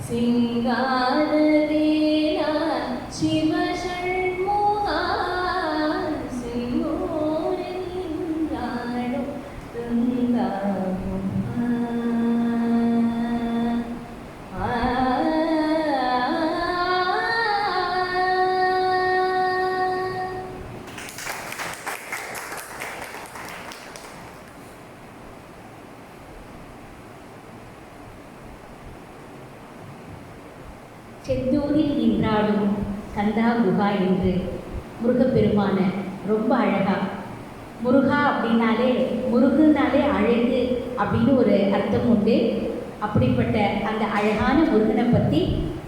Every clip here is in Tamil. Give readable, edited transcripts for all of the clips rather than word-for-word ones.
சிங்காரவேலா சிவசண்முகா செங்கோலென்றாடும் பிருந்தாவனமா. செந்தூரில் நின்றாடும் கந்தா குஹா என்று முருகப்பெருமான ரொம்ப அழகா, முருகா அப்படின்னாலே முருகனாலே அழகு அப்படின்னு ஒரு அர்த்தம் உண்டு. அப்படிப்பட்ட அந்த அழகான முருகனை பற்றி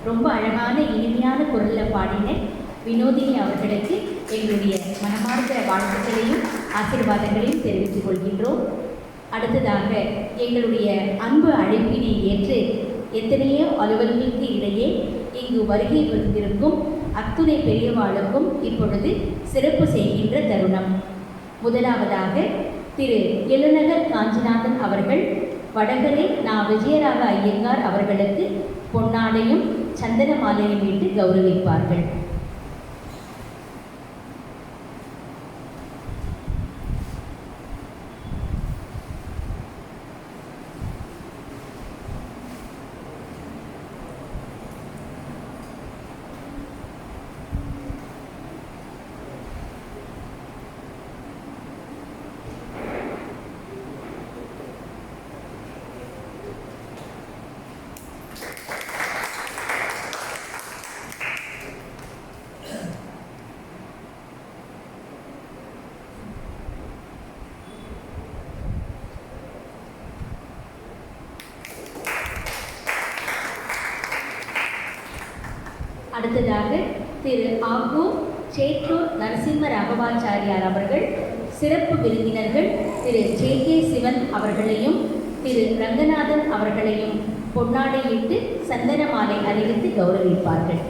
ரொம்ப அழகான இனிமையான குரலில் பாடின வினோதினி அவர்களுக்கு எங்களுடைய மனமார்ந்த வாழ்த்துக்களையும் ஆசீர்வாதங்களையும் தெரிவித்துக் கொள்கின்றோம். அடுத்ததாக எங்களுடைய அன்பு அழைப்பினை ஏற்று எத்தனையோ அலுவல்களுக்கு இடையே இங்கு வருகை வந்திருக்கும் அத்துணை பெரியவாளுக்கும் இப்பொழுது சிறப்பு செய்கின்ற தருணம். முதலாவதாக திரு எழுநகர் காஞ்சிநாதன் அவர்கள் வடகரை நா. விஜயராக ஐயங்கார் அவர்களுக்கு பொன்னாடையும் சந்தன மாலையும் இட்டு கௌரவிப்பார்கள். அடுத்ததாக திரு ஆக்கூர் சேற்றூர் நரசிம்ம ராகவாச்சாரியார் அவர்கள் சிறப்பு விருந்தினர்கள் திரு ஜே.கே. சிவன் அவர்களையும் திரு ரங்கநாதன் அவர்களையும் பொன்னாடையிட்டு சந்தன மாலை அணிவித்து கௌரவிப்பார்கள்.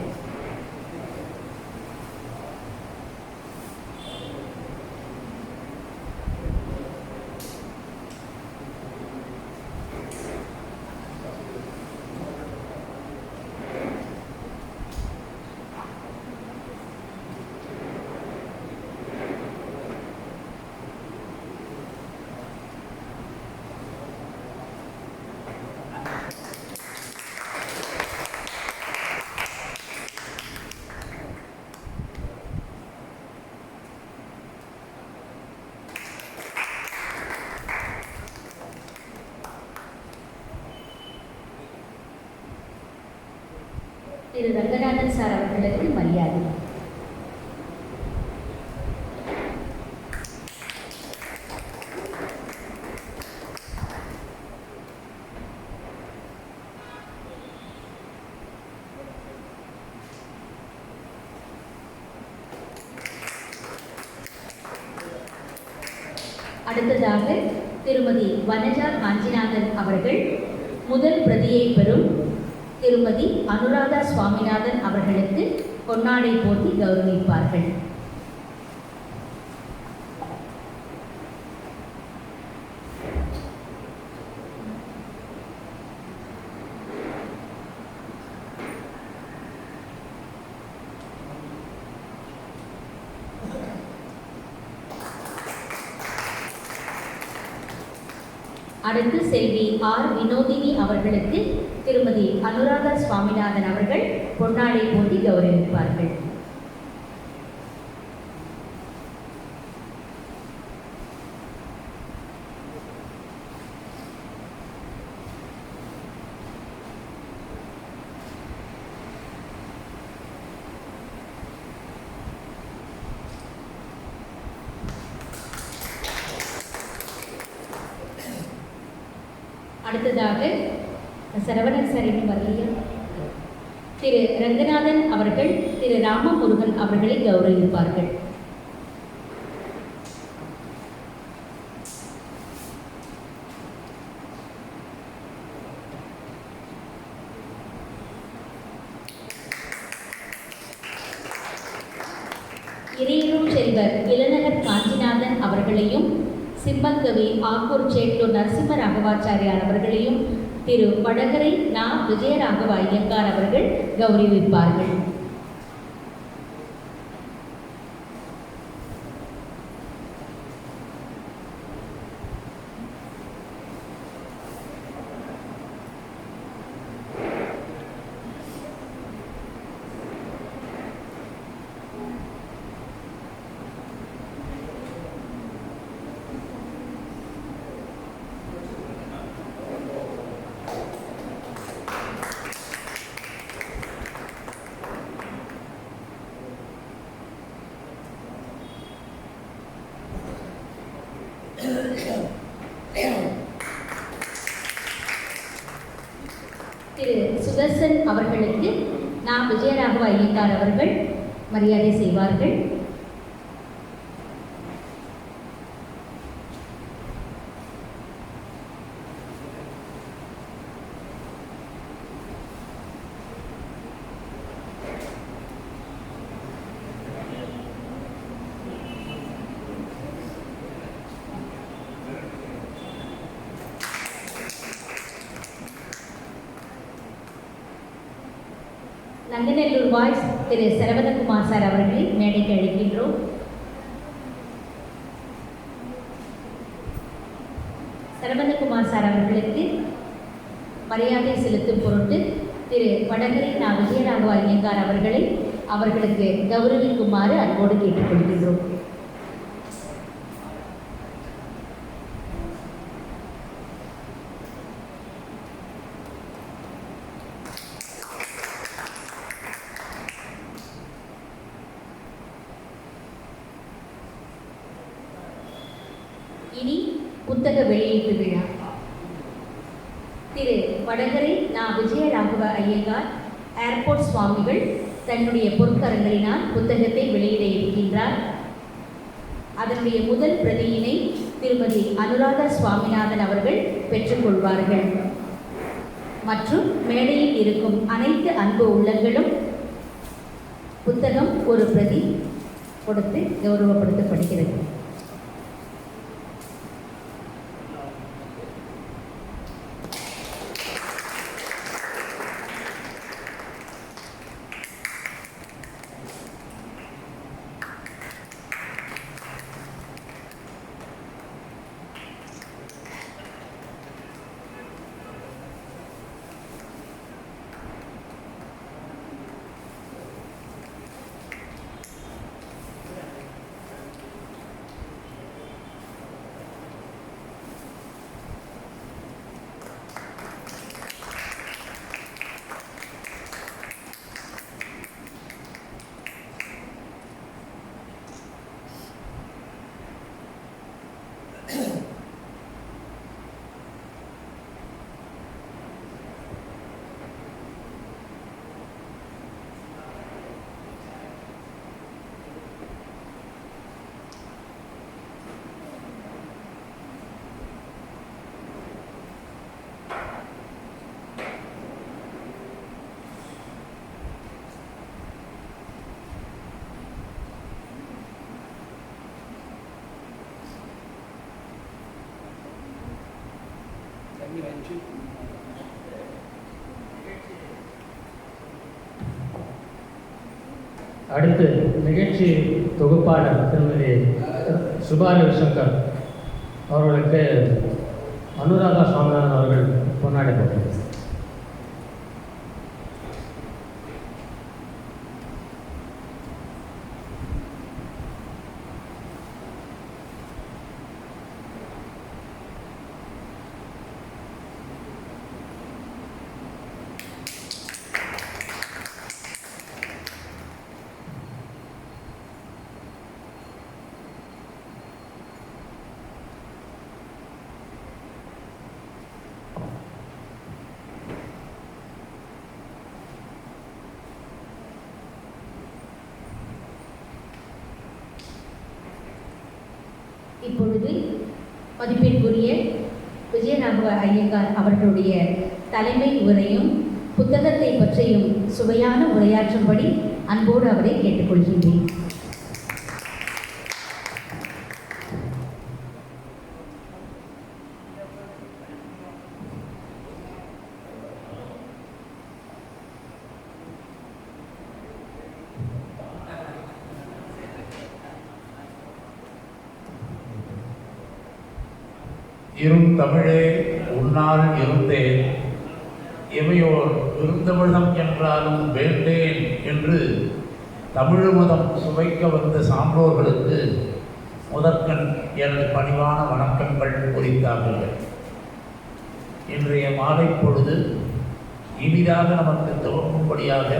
திரு ரங்கநாதன் சார் அவர்களுக்கு மரியாதை. அடுத்ததாக திருமதி வனஜா காஞ்சிநாதன் அவர்கள் முதல் பிரதியை பெறும் திருமதி அனுராதா சுவாமிநாதன் அவர்களுக்கு பொன்னாடை போட்டி கௌரவிப்பார்கள். அடுத்து செல்வி ஆர். வினோதினி அவர்களுக்கு திருமதி அனுராதா சுவாமிநாதன் அவர்கள் பொன்னாடை போட்டி கௌரவிப்பார்கள். அடுத்ததாக சரவணன் சரின் வரலையா திரு ரங்கநாதன் அவர்கள் திரு ராமமுருகன் அவர்களை கௌரவிப்பார்கள். இறையூர் செல்வர் இளநகர் காஞ்சிநாதன் அவர்களையும் சிம்மக்கவி ஆக்கூர் சேட்டூர் நரசிம்ம ராகவாச்சாரியார் அவர்களையும் திரு வடகரை நா விஜயராகவ ஐயங்கார் அவர்கள் கௌரவிப்பார்கள். திரு சுதர்சன் அவர்களுக்கு நா விஜயராகவ ஐயங்கார் அவர்கள் மரியாதை செய்வார்கள். நங்கநல்லூர் வாய்ஸ் திரு சரவணகுமார் சார் அவர்களை மேடைக்கு அழைக்கின்றோம். சரவணகுமார் சார் அவர்களுக்கு மரியாதை செலுத்தும் பொருட்டு திரு வடகரை நா விஜயராகவ ஐயங்கார் அவர்களை அவர்களுக்கு கௌரவிக்குமாறு அன்போடு கேட்டுக்கொள்கின்றோம். இனி புத்தக வெளியீட்டு விழா. திரு வடகரை நா விஜயராகவ ஐயங்கார் ஏர்போர்ட் சுவாமிகள் தன்னுடைய பொற்கரங்களினால் புத்தகத்தை வெளியிட இருக்கின்றார். அதனுடைய முதல் பிரதியினை திருமதி அனுராதா சுவாமிநாதன் அவர்கள் பெற்றுக்கொள்வார்கள். மற்றும் மேடையில் இருக்கும் அனைத்து அன்பு உள்ளங்களும் புத்தகம் ஒரு பிரதி கொடுத்து கௌரவப்படுத்தப்படுகிறது. அடுத்து நிகழ்ச்சி தொகுப்பாளர் திருமதி சுபா ரவிசங்கர் அவர்களுக்கு அனுராதா சுவாமிநாதன் அவர்கள் பொன்னாடை போட்டார். இப்பொழுது மதிப்பிற்குரிய விஜயராகவ ஐயங்கார் அவர்களுடைய தலைமை உரையும் புத்தகத்தை பற்றியும் சுவையான உரையாற்றும்படி அன்போடு அவரை கேட்டுக்கொள்கின்றேன். இருந்தமிழே உன்னால் இருந்தேன், எமையோர் இருந்தமிழம் என்றாலும் வேண்டேன் என்று தமிழ்மதம் சுவைக்க வந்த சான்றோர்களுக்கு முதற்கண் எனது பணிவான வணக்கங்கள் குறித்தார்கள். இன்றைய மாலை பொழுது இனிதாக நமக்கு துவங்கும்படியாக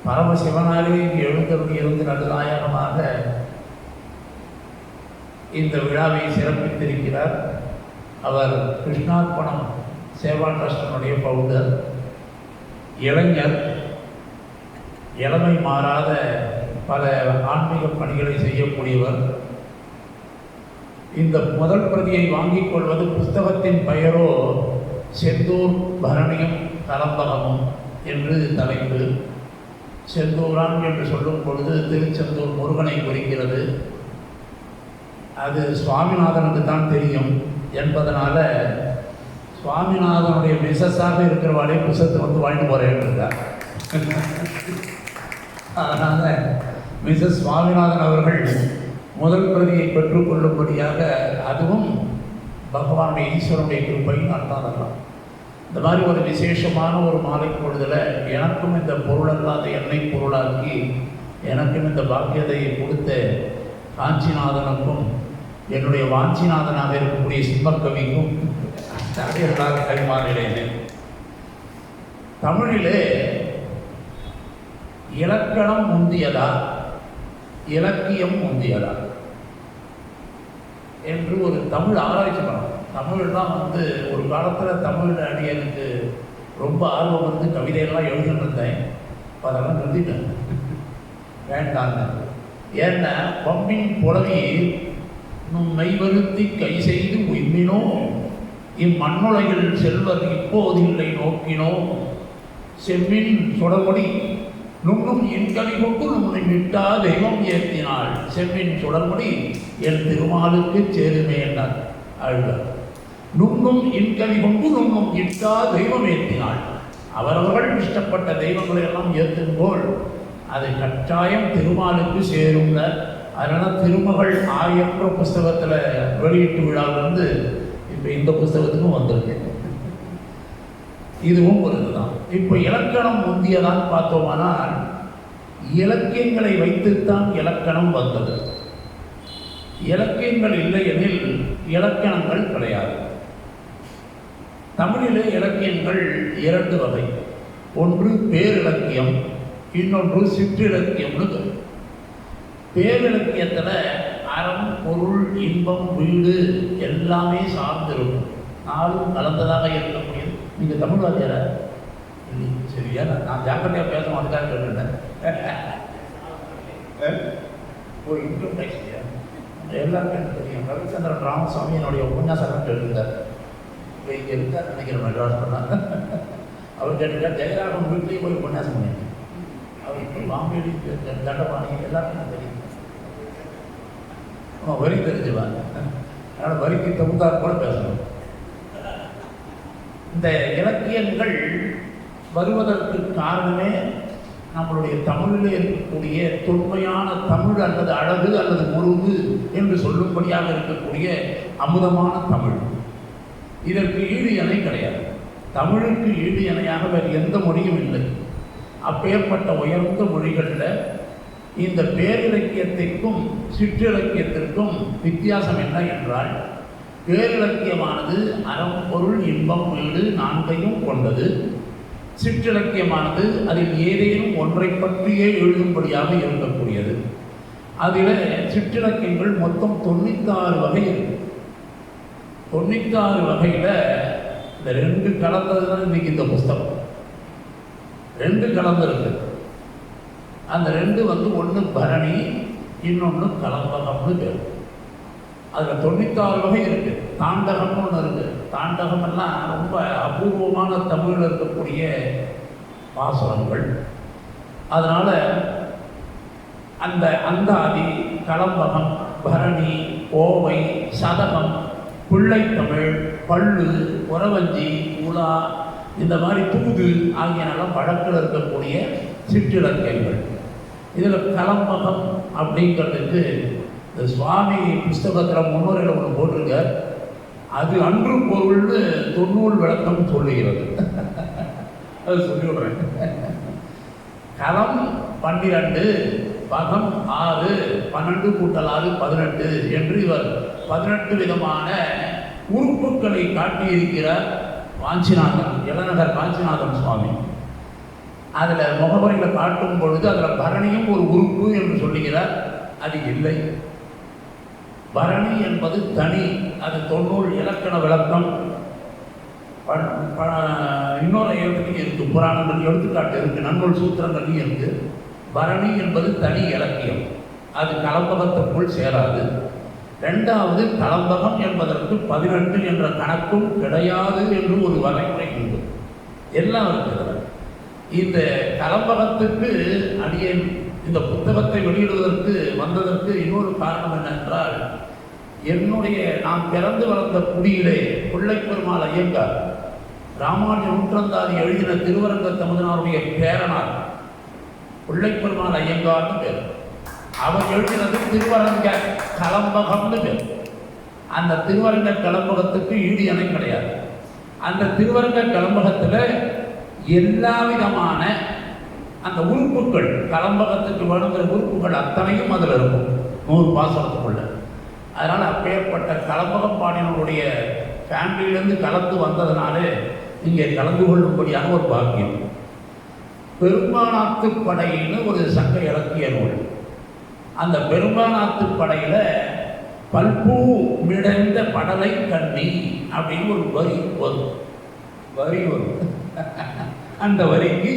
பரமசிவனாலே எழுந்தருளி இருந்து நடுநாயகமாக இந்த விழாவை சிறப்பித்திருக்கிறார். அவர் கிருஷ்ணார்ப்பணம் சேவா ட்ரஸ்டினுடைய பவுண்டர், இளைஞர், இளமை மாறாத பல ஆன்மீக பணிகளை செய்யக்கூடியவர். இந்த முதல் பிரதியை வாங்கிக் கொள்வது புஸ்தகத்தின் பெயரோ செந்தூர் பரணியும் கலம்பகமும் என்று தலைப்பு. செந்தூரான் என்று சொல்லும் பொழுது திருச்செந்தூர் முருகனை குறிக்கிறது. அது சுவாமிநாதனுக்கு தான் தெரியும் என்பதனால சுவாமிநாதனுடைய மிசஸாக இருக்கிறவாளே புசத்தை வந்து வாழ்ந்து போகிறேன் இருந்தார். அதனால் மிசஸ் சுவாமிநாதன் அவர்கள் முதல் பிரதியை பெற்றுக்கொள்ளும்படியாக, அதுவும் பகவானுடைய ஈஸ்வரனுடைய கிருபைன்னு அர்த்தம். இந்த மாதிரி ஒரு விசேஷமான ஒரு மாலை பொழுதில் எனக்கும் இந்த பொருளல்லாத எண்ணெய் பொருளாக்கி எனக்கும் இந்த பாக்கியத்தை கொடுத்த காஞ்சிநாதனுக்கும் என்னுடைய வாஞ்சிநாதனாக இருக்கக்கூடிய சிம்மக்கவிக்கும் எல்லாரும் கைமாறினேன். தமிழிலே இலக்கணம் முந்தியதா இலக்கியம் முந்தியதா என்று ஒரு தமிழ் ஆராய்ச்சி பண்ணணும். தமிழ்லாம் ஒரு காலத்தில் தமிழ் அடியனுக்கு ரொம்ப ஆர்வம் கவிதையெல்லாம் எழுதிருந்தேன். இப்போ அதெல்லாம் நிறுத்திட்டேன், வேண்டாங்க. ஏன்னா பம்பின் புலவியில் மெய்வருத்தி கை செய்து உய்மினோ இம்மண்ணுலகில் செல்வர் இப்போது இல்லை நோக்கினோ செம்மின் சுடர்மொழி நுண்ணும் இன்கனி கொண்டு நுண்ணை விட்டா தெய்வம் ஏற்றினாள் செம்மின் சுடர்மொழி என் திருமாலுக்கு சேருமே என்றார் ஆழ்வார். நுண்ணும் இன்கனி கொண்டு நுண்ணும் இட்டா தெய்வம் ஏற்றினாள். அவரவர்கள் இஷ்டப்பட்ட தெய்வங்களை எல்லாம் ஏற்றும் போல் அது கட்டாயம் திருமாலுக்கு சேருங்க. அதனால் திருமகள் ஆயிரன்ற புஸ்தகத்தில் வெளியீட்டு விழாவிலிருந்து இப்போ இந்த புஸ்தகத்துக்கும் வந்திருக்கு. இதுவும் ஒரு இதுதான். இப்போ இலக்கணம் முந்தியதான் பார்த்தோமானால் இலக்கியங்களை வைத்துத்தான் இலக்கணம் வந்தது. இலக்கியங்கள் இல்லை எனில் இலக்கணங்கள் கிடையாது. தமிழிலே இலக்கியங்கள் இரண்டு வகை. ஒன்று பேரிலக்கியம், இன்னொன்று சிற்றிலக்கியம்னு. பேரிலக்கியத்தில் அறம், பொருள், இன்பம், வீடு எல்லாமே சார்ந்திருக்கும், நாளும் கலந்ததாக இருக்கக்கூடியது. நீங்கள் தமிழ் வாத்தியாரா? இல்லை, சரியா? நான் ஜாக்கிரதையாக பேசணும், அதுக்காக கேட்டுட்டேன். ஒரு இன்கம் டேக்ஸ்லையா எல்லாருக்கும் எனக்கு தெரியும். ரவிச்சந்திரன் ராமசாமி என்னுடைய உபன்யாசம் கேட்டுருந்தார். இப்போ இங்கே இருக்கார் நினைக்கிறேன், மெட்ராஸ் பண்ணாங்க. அவர் கேட்டுட்டார், ஜெயராமன் வீட்லேயும் போய் உபன்யாசம் பண்ணியிருக்கேன். அவர் இப்போ பாம்பேடி தண்டபாணி எல்லாருக்கும் தெரியும். வரி தெரிஞ்சுவாங்க, அதனால் வரிக்கு தகுந்தாற் கூட பேசணும். இந்த இலக்கியங்கள் வருவதற்கு காரணமே நம்மளுடைய தமிழில் இருக்கக்கூடிய தொன்மையான தமிழ் அல்லது அழகு அல்லது முருகு என்று சொல்லும்படியாக இருக்கக்கூடிய அமுதமான தமிழ். இதற்கு ஈடு இணை கிடையாது. தமிழுக்கு ஈடு இணையாக வேறு எந்த மொழியும் இல்லை. அப்பேற்பட்ட உயர்ந்த மொழிகளில் இந்த பேரிலக்கியத்திற்கும் சிற்றிலக்கியத்திற்கும் வித்தியாசம் என்ன என்றால், பேரிலக்கியமானது அறம், பொருள், இன்பம், வீடு நான்கையும் கொண்டது. சிற்றிலக்கியமானது அதில் ஏதேனும் ஒன்றை பற்றியே எழுதும்படியாக இருக்கக்கூடியது. அதில் சிற்றிலக்கியங்கள் மொத்தம் 96 வகை இருக்கு. 96 வகையில் இந்த 2 கலந்தது தான் இன்னைக்கு இந்த புஸ்தகம். 2 கலந்துருக்கு. அந்த 2 ஒன்று பரணி, இன்னொன்று கலம்பகம்னு பேர். அதில் 96 வகை இருக்குது. தாண்டகம்னு ஒன்று இருக்குது. தாண்டகம் எல்லாம் ரொம்ப அபூர்வமான தமிழில் இருக்கக்கூடிய பாசுரங்கள். அதனால் அந்த அந்தாதி, கலம்பகம், பரணி, ஓவை, சதகம், பிள்ளைத்தமிழ், பள்ளு, உறவஞ்சி, உலா, இந்த மாதிரி தூது ஆகியனெல்லாம் வழக்கில் இருக்கக்கூடிய சிற்றிலக்கியங்கள். இதில் கலம்பகம் அப்படிங்கிறதுக்கு இந்த சுவாமி புஸ்தகத்தில் முன்னுரையில் ஒன்று போட்டிருக்க. அது அன்று பொருள்னு தொன்னூல் விளக்கம் சொல்லுகிறது. அது சொல்லிவிடுறேன். களம் 12, பகம் 6, 12 கூட்டல் 6 18 என்று இவர் 18 விதமான உறுப்புகளை காட்டியிருக்கிறார் வாஞ்சிநாதன், இளநகர் வாஞ்சிநாதன் சுவாமி. அதில் முகவரியில் காட்டும் பொழுது அதில் பரணியும் ஒரு உறுப்பு என்று சொல்லுகிறார். அது இல்லை. பரணி என்பது தனி. அது தொன்னூல் இலக்கண விளக்கம் இன்னொரு எழுத்துலையும் இருக்குது, புராணங்கள் எடுத்துக்காட்டு இருக்குது, நன்னூல் சூத்திரங்கள்லையும் இருக்குது. பரணி என்பது தனி இலக்கியம், அது கலம்பகத்துக்குள் சேராது. ரெண்டாவது, கலம்பகம் என்பதற்கு 18 என்ற கணக்கும் கிடையாது என்று ஒரு வரைமுறை உண்டு. எல்லாம் இருக்கிறது. இந்த கலம்பகத்துக்கு அடியேன் இந்த புத்தகத்தை வெளியிடுவதற்கு வந்ததற்கு இன்னொரு காரணம் என்னென்றால், என்னுடைய நாம் பிறந்து வளர்ந்த குடியிலே பிள்ளைப்பெருமாள் ஐயங்கார் ராமானுஜ நூற்றந்தாதி எழுதின திருவரங்க தமுதனாருடைய பேரனார் பிள்ளைப்பெருமாள் ஐயங்கார்னு பேர். அவர் எழுதினது திருவரங்க கலம்பகம்னு பேர். அந்த திருவரங்க கலம்பகத்துக்கு ஈடு இணை கிடையாது. அந்த திருவரங்க கலம்பகத்தில் எல்லா விதமான அந்த உறுப்புகள், கலம்பகத்துக்கு வேணுங்கிற உறுப்புகள் அத்தனையும் அதில் இருக்கும் 100 பாசுரத்துக்குள்ள. அதனால் அப்பேற்பட்ட கலம்பகம் பாடினவருடைய ஃபேமிலியிலேருந்து கலந்து வந்ததுனாலே இங்கே கலந்து கொள்ளும்படியான ஒரு பாக்கியம். பெரும்பானாத்து படையின்னு ஒரு சங்க இலக்கிய நூல். அந்த பெரும்பானாத்து படையில் பல்பூ மிடைந்த படலை கண்ணி அப்படின்னு ஒரு வரி வரும். அந்த வரிக்கு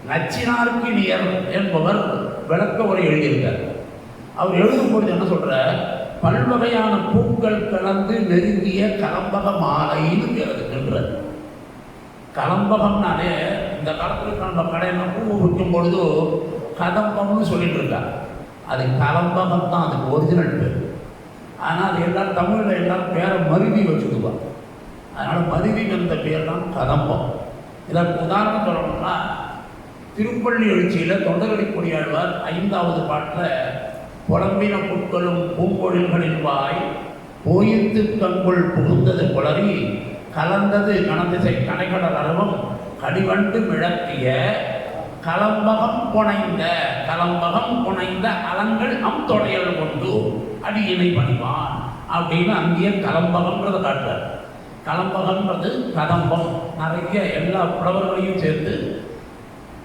நச்சினார்க்கினியர் என்பவர் விளக்க உரை எழுதியிருக்கார். அவர் எழுதும்பொழுது என்ன சொல்கிறார், பல்வகையான பூக்கள் கலந்து நெருங்கிய கலம்பக மாலைன்னு பேருதுன்றார். கலம்பகம்னாலே இந்த காலத்தில் நம்ம கடையில் பூ விற்கும் பொழுது கதம்பம்னு சொல்லிட்டு இருக்காங்க. அது கலம்பகம் தான், அதுக்கு ஒரிஜினல் பேர். ஆனால் அது எல்லாரும் தமிழில் எல்லாரும் பேரை மருவி வச்சுக்குவாங்க. அதனால் மருவி வந்த பேர் தான் கதம்பம். இதற்கு உதாரணம் சொல்லணும்னா, திருப்பள்ளி எழுச்சியில் தொண்டரடிப்பொடியாழ்வார் 5வது பாட்டில் புலம்பின புட்களும் பூங்கொழில்களின் வாய் போயித்து கங்குள் புகுந்தது புலரி கலந்தது கணதிசை கனைகடல் அருவம் கடிவண்டு மிழக்கிய கலம்பகம் புனைந்த அலங்கள் தொடையல் கொண்டு அடியினை பணிவான் அப்படின்னு அங்கேயே கலம்பகம்ன்றதை காட்டுறார். கலம்பகம்ன்றது கதம்பம். நிறைய எல்லா புலவர்களையும் சேர்த்து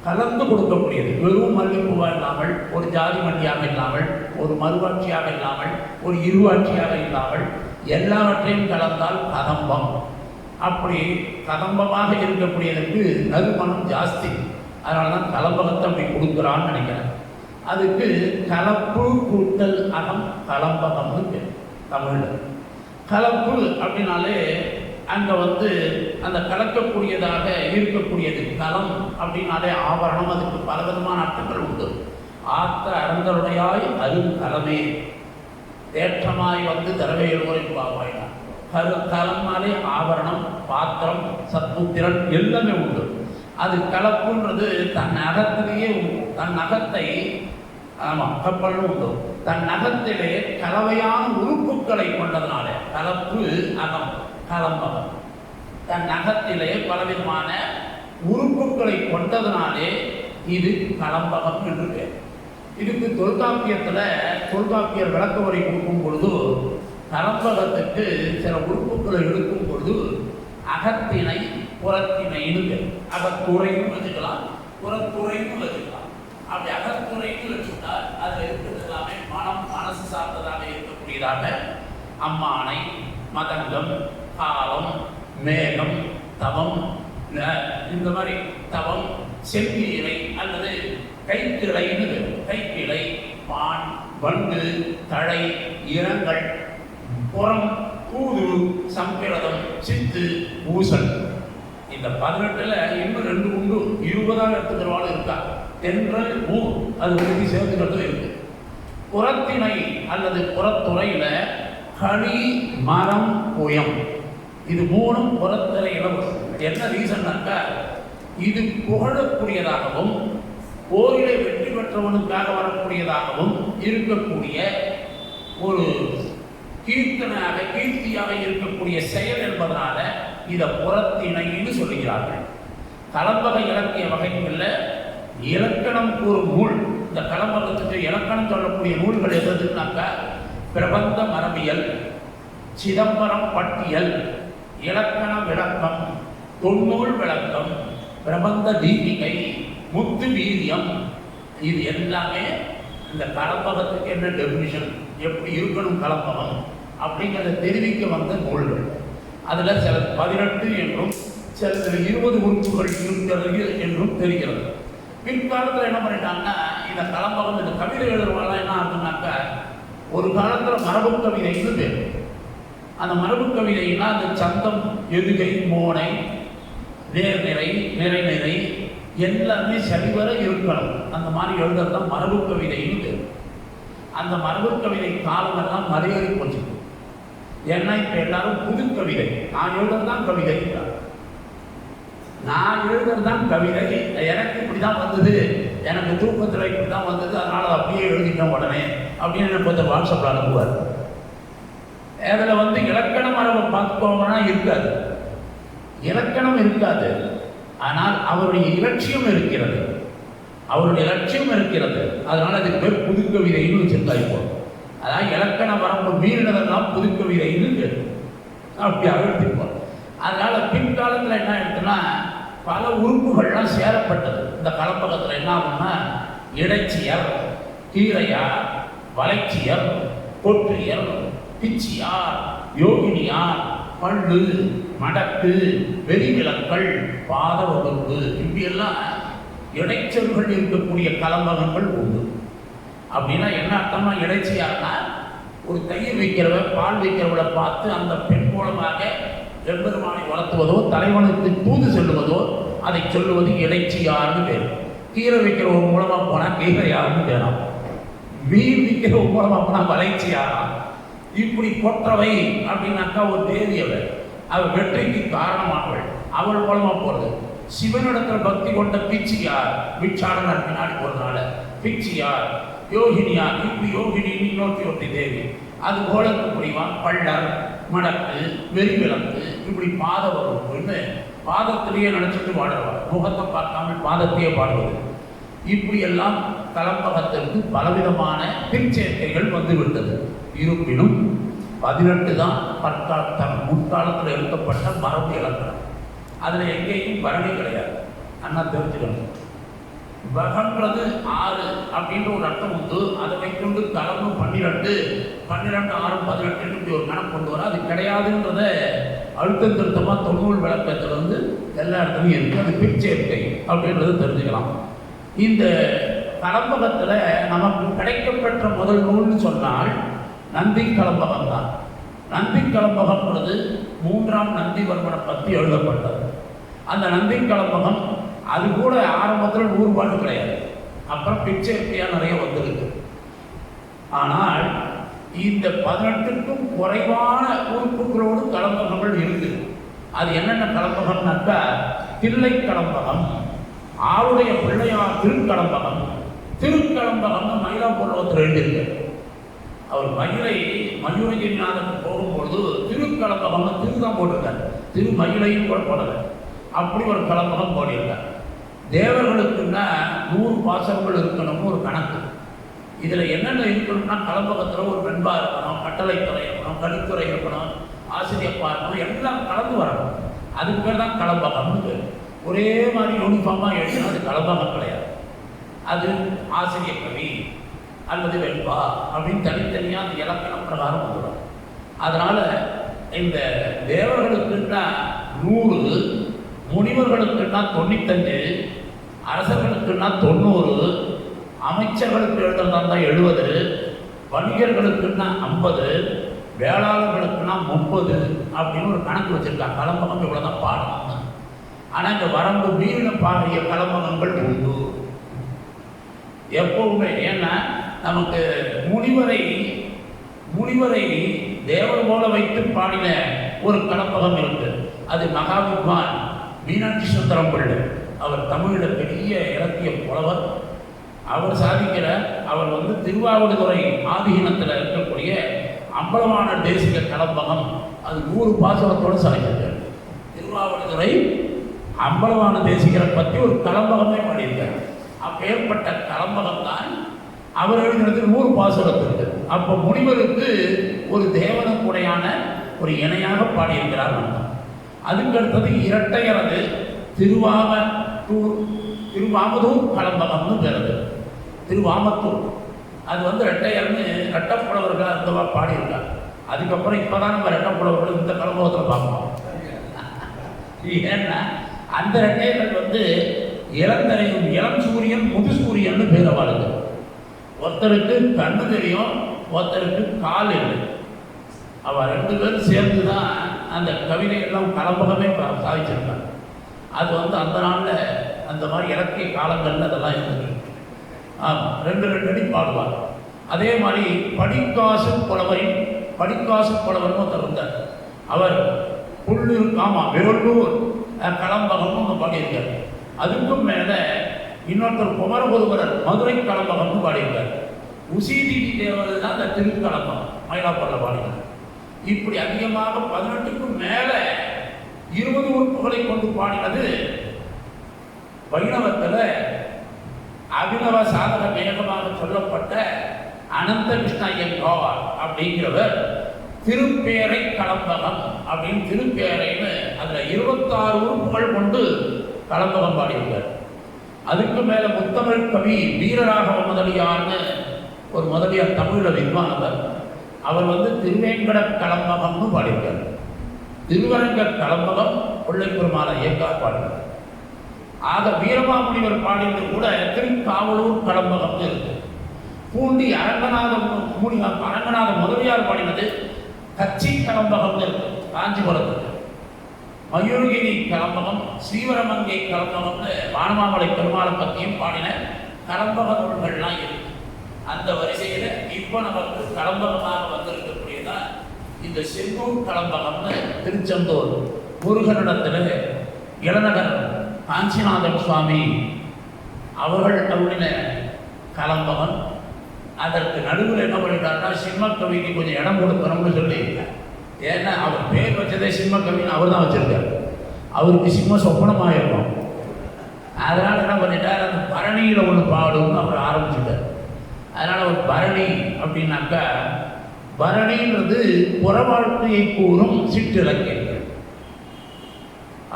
கலந்து கொடுக்கக்கூடியது. வெறும் மல்லிப்பூவாக இல்லாமல், ஒரு ஜாதி மல்லியாக இல்லாமல், ஒரு மறுவாட்சியாக இல்லாமல், ஒரு இருவாட்சியாக இல்லாமல் எல்லாவற்றையும் கலந்தால் கதம்பம். அப்படி கதம்பமாக இருக்கக்கூடியதுக்கு நறுமணம் ஜாஸ்தி. அதனால தான் கலம்பகத்தை அப்படி கொடுக்குறான்னு நினைக்கிறேன். அதுக்கு கலப்பு கூட்டல் அகம் கலம்பகம்னு பேர் தமிழில். கலப்பு அப்படின்னாலே அங்கே அந்த கலக்கக்கூடியதாக இருக்கக்கூடியது. கலம் அப்படின்னாலே ஆபரணம். அதுக்கு பலவிதமான அர்த்தங்கள் உண்டு. ஆத்த அறந்தருடையாய் அருங்கலமே தேற்றமாய் தரவே எழுவரின் பாவாயினா. கலம்னாலே ஆபரணம், பாத்திரம், சத்புத்திரன் எல்லாமே உண்டு. அது கலப்புன்றது தன் அகத்திலேயே உண்டு. தன் அகத்தை கப்பலும் உண்டு. தன் நகத்திலே கலவையான உறுப்புகளை கொண்டதுனால கலப்பு அகம் கலம்பகம். தன் நகத்திலே பலவிதமான உறுப்புகளை கொண்டதுனாலே இது கலம்பகம் என்று பேர். இதுக்கு தொல்காப்பியர் விளக்க உரை கொடுக்கும் பொழுது கலம்பகத்துக்கு சில உறுப்புகளை எடுக்கும் பொழுது அகத்திணை புறத்திணைன்னு பேர். அகத்துறைன்னு வச்சுக்கலாம், புறத்துறைன்னு வச்சுக்கலாம். அப்படி அகத்துறைன்னு வச்சுட்டால் அதில் இருக்கிறது எல்லாமே மனசு சார்ந்ததாக இருக்கக்கூடியதாக அம்மானை, மதங்கம், காலம், மேகம், தவம், இந்த மாதிரி தவம், செவ்வியிலை அல்லது கைக்கிளைன்னு பேர். கைக்கிளை, பான், வண்டு, தழை, இரங்கள், புறம், கூது, சம்பிரதம், சித்து, ஊசல். இந்த 18ல் இன்னும் 2 உண்டு. 20ஆக எடுத்துக்கிறவாள் இருக்கா. தென்றல், ஊர், அது உறுதி சேர்த்துக்கிறது இருக்கு. புறத்திணை அல்லது புறத்துறையில் களி, மரம், புயம், இது 3ம் புறத்திரையில் வரும். என்ன ரீசன்னாக்கா, இது புகழக்கூடியதாகவும் போரிலே வெற்றி பெற்றவனுக்காக வரக்கூடியதாகவும் இருக்கக்கூடிய ஒரு கீர்த்தியாக இருக்கக்கூடிய செயல் என்பதனால இதை புறத்திணைன்னு சொல்லுகிறார்கள். கலம்பக இலக்கிய வகைகளில் இலக்கணம் கூறும் நூல், இந்த கலம்பகத்துக்கு இலக்கணம் சொல்லக்கூடிய நூல்கள் எதுனாக்கா பிரபந்த மரபியல், சிதம்பரம் பட்டியல், இலக்கண விளக்கம், தொன்னூல் விளக்கம், பிரபந்த தீபிகை, முத்து வீரியம், இது எல்லாமே இந்த கலம்பகத்துக்கு என்ன டெபினிஷன், எப்படி இருக்கணும் கலம்பகம் அப்படிங்கிறத தெரிவிக்க வந்த நூல்கள். அதில் சில 18 என்றும் சில 20 உறுப்புகள் இருக்கிறது என்றும் தெரிகிறது. பிற்காலத்தில் என்ன பண்ணிட்டாங்கன்னா இந்த கலம்பகம், இந்த கவிதை எழுதுறவங்களாம் என்ன ஆகுதுனாக்கா ஒரு காலத்தில் மரபு கவிதைன்னு பேர். அந்த மரபு கவிதைன்னா அந்த சந்தம், எதுகை, மோனை, நேர்நிறை, நிறைநிறை எல்லாமே சரிவர இருக்கணும். அந்த மாதிரி எழுதுறது தான் மரபு கவிதைன்னு பேர். அந்த மரபு கவிதை காலமெல்லாம் மலையேறி போச்சு. ஏன்னா இப்போ எல்லாரும் புது கவிதை, நான் எழுதுறது தான் கவிதை, நான் எழுதுறது தான் கவிதை, எனக்கு இப்படி தான் வந்தது, எனக்கு தூக்கத்தில் இப்படி தான் வந்தது, அதனால் அப்படியே எழுதிட்டேன் உடனே அப்படின்னு கொஞ்சம் வாட்ஸ்அப்பில் அனுப்புவார். அதில் இலக்கண மரபை பார்த்துக்கோங்கன்னா இருக்காது, இலக்கணம் இருக்காது. ஆனால் அவருடைய இலட்சியம் இருக்கிறது, அவருடைய லட்சியம் இருக்கிறது. அதனால் அதுக்கு பேர் புதுக்கவிதைன்னு வச்சிருக்காய்ப்போம். அதாவது இலக்கண வரம்பு மீறினதெல்லாம் புதுக்கவிதைன்னு அப்படி அழுத்திப்போம். அதனால் பிற்காலத்தில் என்ன ஆயிடுச்சுன்னா பல உறுப்புகள்லாம் சேரப்பட்டது. இந்த கலம்பகத்தில் என்ன ஆகும்னா இடைச்சியர், கீரையார், வளைச்சியர், கொற்றியர், பிச்சியார், யோகினியார், பள்ளு, மடக்கு, வெறிவிலக்கள், பாத வகுப்பு, இப்படியெல்லாம் இடைச்சொல்கள் இருக்கக்கூடிய கலம்பகங்கள் உண்டு. அப்படின்னா என்ன அர்த்தமா? இடைச்சியார்னா ஒரு தயிர் வைக்கிறவ, பால் வைக்கிறவளை பார்த்து அந்த பெண் மூலமாக எம்பெருமானை வளர்த்துவதோ தலைவனுக்கு தூது செல்லுவதோ அதை சொல்லுவது இடைச்சியார்னு பேர். கீரை வைக்கிறவங்க மூலமாக போனால் கீரையார்னு பேராம், மீன் விற்கிறவங்க மூலமாக போனால் வளைச்சியாராம். இப்படி கொற்றவை அப்படின்னாக்கா ஒரு தேவி, அவள் வெற்றிக்கு காரணமானவள், அவள் மூலமாக போகிறது. சிவனிடத்தில் பக்தி கொண்ட பிச்சியார், பிச்சாடனர் பின்னாடி போகிறதுனால பிச்சியார், யோகினியார், இப்படி யோகினின்னு இன்னொருத்தி தேவி. அது போல இருக்கக்கூடியவா பள்ளர், மடக்கு, வெறிவிளக்கு, இப்படி பாத வகுப்புன்னு பாதத்திலேயே நினச்சிட்டு பாடுவார், முகத்தை பார்க்காமல் பாதத்தையே பாடுவது. இப்படியெல்லாம் கலம்பகத்திற்கு பலவிதமான பிற்சேர்க்கைகள் வந்துவிட்டது. இருப்பினும் 18 தான் முற்காலத்தில் எடுக்கப்பட்ட மரபு இலக்கணம். அதில் எங்கேயும் பரணி கிடையாது. அண்ணா தெரிஞ்சுக்கணும், வகன்றது 6 அப்படின்ற ஒரு அர்த்தம் உண்டு. அதை வைக்கொண்டு கலந்து 12, 6, 18 இப்படி ஒரு கணக்கு கொண்டு வர அது கிடையாதுன்றத அழுத்தம் திருத்தமாக தொன்னூல் விளக்கத்தில் எல்லா இடத்துலையும் இருக்குது. அது பிற்சேர்க்கை அப்படின்றத தெரிஞ்சுக்கலாம். இந்த கலம்பகத்தில் நமக்கு கிடைக்கப்பெற்ற முதல் நூல்னு சொன்னால் நந்தி கலம்பகம் தான். நந்தி கலம்பகம்ன்றது 3ஆம் நந்திவர்மனை பற்றி எழுதப்பட்டது. அந்த நந்தி கலம்பகம் அது கூட ஆரம்பத்தில் 100 பாட்டு கிடையாது, அப்புறம் பிச்சையாக நிறைய வந்திருக்கு. ஆனால் இந்த 18க்கும் குறைவான உறுப்புகளோடு கலம்பகங்கள் இருக்குது. அது என்னென்ன கலம்பகம்னாக்கா தில்லை கலம்பகம், ஆவுடைய பிள்ளையார் திருக்கலம்பகம், திருக்கலம்பகம்னு மயிலாப்பூரில் ஒருத்தர் எழுதியிருக்கு. அவர் மயூரகிரிநாதனுக்கு போகும்பொழுது திருக்கலம்பகம்னு திருதான் போட்டிருக்கார், திரு மயிலையும் கூட போடலை. அப்படி ஒரு கலம்பகம் போட்டிருக்கார். தேவர்களுக்குன்னா 100 பாசங்கள் இருக்கணும்னு ஒரு கணக்கு. இதில் என்னென்ன இருக்கணும்னா கலம்பகத்தில் ஒரு வெண்பா இருக்கணும், கட்டளைத்துறை இருக்கணும், கலித்துறை இருக்கணும், ஆசிரியப்பா இருக்கணும், எல்லாம் கலந்து வரணும். அதுக்கு பேர் தான் கலம்பகம்னு பேர். ஒரே மாதிரி யூனிஃபார்மாக எழுதினா அது கலம்பகம் கிடையாது, அது ஆசிரிய கவி அல்லது வெண்பா அப்படின்னு தனித்தனியாக அந்த இலக்கணம் பிரகாரம் வந்துடும். அதனால் இந்த தேவர்களுக்குன்னா 100, முனிவர்களுக்குன்னா 95, அரசர்களுக்குன்னா 90, அமைச்சர்களுக்கு எழுதுறதா இருந்தால் 70, வணிகர்களுக்குன்னா 50, வேளாளர்களுக்குன்னா 30 அப்படின்னு ஒரு கணக்கு வச்சுருக்காங்க. கலம்பகம் இவ்வளோ தான் பாடணும். ஆனால் இந்த வரம்பு மீறின பாடிய கலம்பகங்கள் உண்டு எப்பவுமே. ஏன்னா நமக்கு முனிவரை தேவர் போல வைத்து பாடின ஒரு கலம்பகம் இருக்கு. அது மகாவித்வான் மீனாட்சி சுந்தரம் பிள்ளை. அவர் தமிழில் பெரிய இலக்கிய புலவர். அவர் சாதிக்கிற அவர் திருவாவடுதுறை ஆதீனத்தில் இருக்கக்கூடிய அம்பலமான தேசிக கலம்பகம் அது 100 பாசுரத்தோடு சாதிச்சிருக்காரு. திருவாவடுதுறை அம்பலமான தேசிகரை பற்றி ஒரு கலம்பகமே பாடியிருக்காரு. அப்பேற்பட்ட கலம்பகம் தான் அவர் எழுதினது 100 பாசுரத்திற்கு. அப்போ முனிவருக்கு ஒரு தேவனுக்குடையான ஒரு இணையாக பாடியிருக்கிறார் அர்த்தம். அதுக்கடுத்தது இரட்டையரது திருவாமதூர் கலம்பகம்னு பேருது. திருவாமத்தூர் அது ரெட்டையர்னு ரெட்டப்புலவர்கள் அந்தவா பாடியிருக்காங்க. அதுக்கப்புறம் இப்போ தான் நம்ம ரெட்டப்புலவர்கள் இந்த கலம்பகத்தில் பார்ப்போம். ஏன்னா அந்த ரெட்டையர்கள் இளந்தரையும் இளம் சூரியன் முது சூரியன்னு பேரை வாழுது. ஒருத்தருக்கு கண்ணு தெரியும், ஒருத்தருக்கு கால் இல்லை. அவள் 2 பேரும் சேர்ந்து தான் அந்த கவிதையெல்லாம் கலம்பகமே சாதிச்சிருக்காங்க. அது அந்த நாளில் அந்த மாதிரி இலக்கிய காலங்களில் அதெல்லாம் இருந்தது. ஆமாம், 2 அடி பாடுவார். அதே மாதிரி படிக்காசு புலவர்னு ஒருத்தர் இருந்தார். அவர் புல்லூர் வெள்ளூர் கலம்பகம்னு ஒன்று பாடியிருக்கார். அதுக்கும் மேலே இன்னொருத்தர் குமரகுருவரர் மதுரை கலம்பகம்னு பாடியிருக்கார். உசீதி தேவர் தான் அந்த திருக்கலம்பகம் மயிலாப்பூரில் பாடினார். இப்படி அதிகமாக 18க்கும் மேலே 20 உறுப்புகளை கொண்டு பாடினது வைணவத்தில் அபிநவ சாதக வேகமாக சொல்லப்பட்ட அனந்த கிருஷ்ண ஐயங்கார் அப்படிங்கிறவர் திருப்பேரை கலம்பகம் அப்படின்னு திருப்பேரைன்னு அதில் 26 உறுப்புகள் கொண்டு கலம்பகம் பாடியிருக்கார். அதுக்கு மேலே முத்தமிழ் கவி வீரராகவ முதலியார்னு ஒரு முதலியார் தமிழில் வித்வானவர். அவர் திருவேங்கட கலம்பகம்னு பாடியிருக்கார். திருவரங்க கலம்பகம் பிள்ளைப்பெருமாள் ஐயங்கார் பாடினார். ஆக வீரமாமுனிவர் பாடினது கூட திருக்காவலூர் கலம்பகம்னு இருக்கு. பூண்டி அரங்கநாத முதலியார் பாடினது கச்சி கலம்பகம்னு இருக்கு காஞ்சிபுரத்துக்கு. மயூரகிரி கலம்பகம், ஸ்ரீவரமங்கை கலம்பகம்னு வானமாமலை பெருமாளை பற்றியும் பாடின கலம்பக நூல்கள்லாம் இருக்கு. அந்த வரிசையில் இப்போ நமக்கு கலம்பகமாக வந்திருக்கக்கூடியதான் இந்த செந்தூர் கலம்பகம்னு திருச்செந்தூர் முருகனிடத்தில் இளநகர் காஞ்சிநாதன் சுவாமி அவர்கள் அருளின கலம்பகம். அதற்கு நடுவில் என்ன பண்ணிட்டாருன்னா சிம்மக்கவிக்கு கொஞ்சம் இடம் கொடுக்கணும்னு சொல்லி, ஏன்னா அவர் பேர் வச்சதே சிம்மக்கவின்னு அவர் தான் வச்சிருக்காரு. அவருக்கு சிம்ம சொப்பனமாக இருக்கும். அதனால் என்ன பண்ணிட்டார், அந்த பரணியில் ஒன்று பாடும்னு அவர் ஆரம்பிச்சுட்டார். அதனால் அவர் பரணி அப்படின்னாக்கா, பரணின்றது புற வாழ்க்கையை கூறும் சிற்றிலக்கியங்கள்.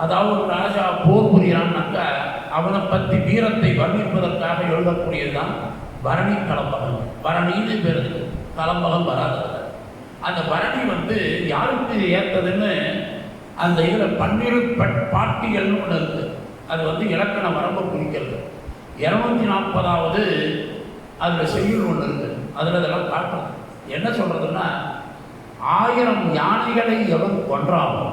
அதாவது ஒரு ராஜா போர் புரியான்னாக்கா அவனை பற்றி வீரத்தை வர்ணிப்பதற்காக எழுதக்கூடியதுதான் பரணி கலம்பகம். பரணின்னு பேர், கலம்பகம் வராது. அந்த பரணி யாருக்கு ஏற்றதுன்னு அந்த இதில் 12 பாட்டியல்னு ஒன்று இருக்குது. அது இலக்கண வரம்பு குறிக்கிறது. 240வது அதில் செய்யுள் ஒன்று இருக்குது. அதில் இதெல்லாம் காட்டுறது என்ன சொல்கிறதுன்னா, 1000 யானைகளை எவன் கொன்றானோ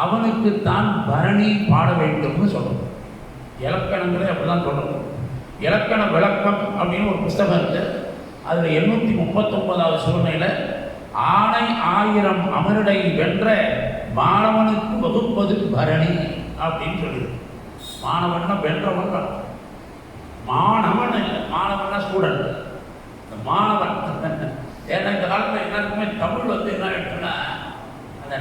அவனுக்கு தான் பரணி பாட வேண்டும்னு சொல்லணும். இலக்கணங்களே அப்படி தான் சொல்லணும். இலக்கண விளக்கம் அப்படின்னு ஒரு புஸ்தகம் இருக்குது. அதில் 839வது சூழ்நிலையில் ஆணை 1000 அமரடை வென்ற மாணவனுக்கு வகுப்பது பரணி அப்படின்னு சொல்லிடு. மாணவன்னா வென்றவன், மாணவன் இல்லை, மாணவன்னா ஸ்டூடெண்ட். இந்த மாணவன் ஏன்னா இந்த காலத்தில் எல்லாருக்குமே தமிழ் என்ன ஆகிடுச்சுன்னா அந்த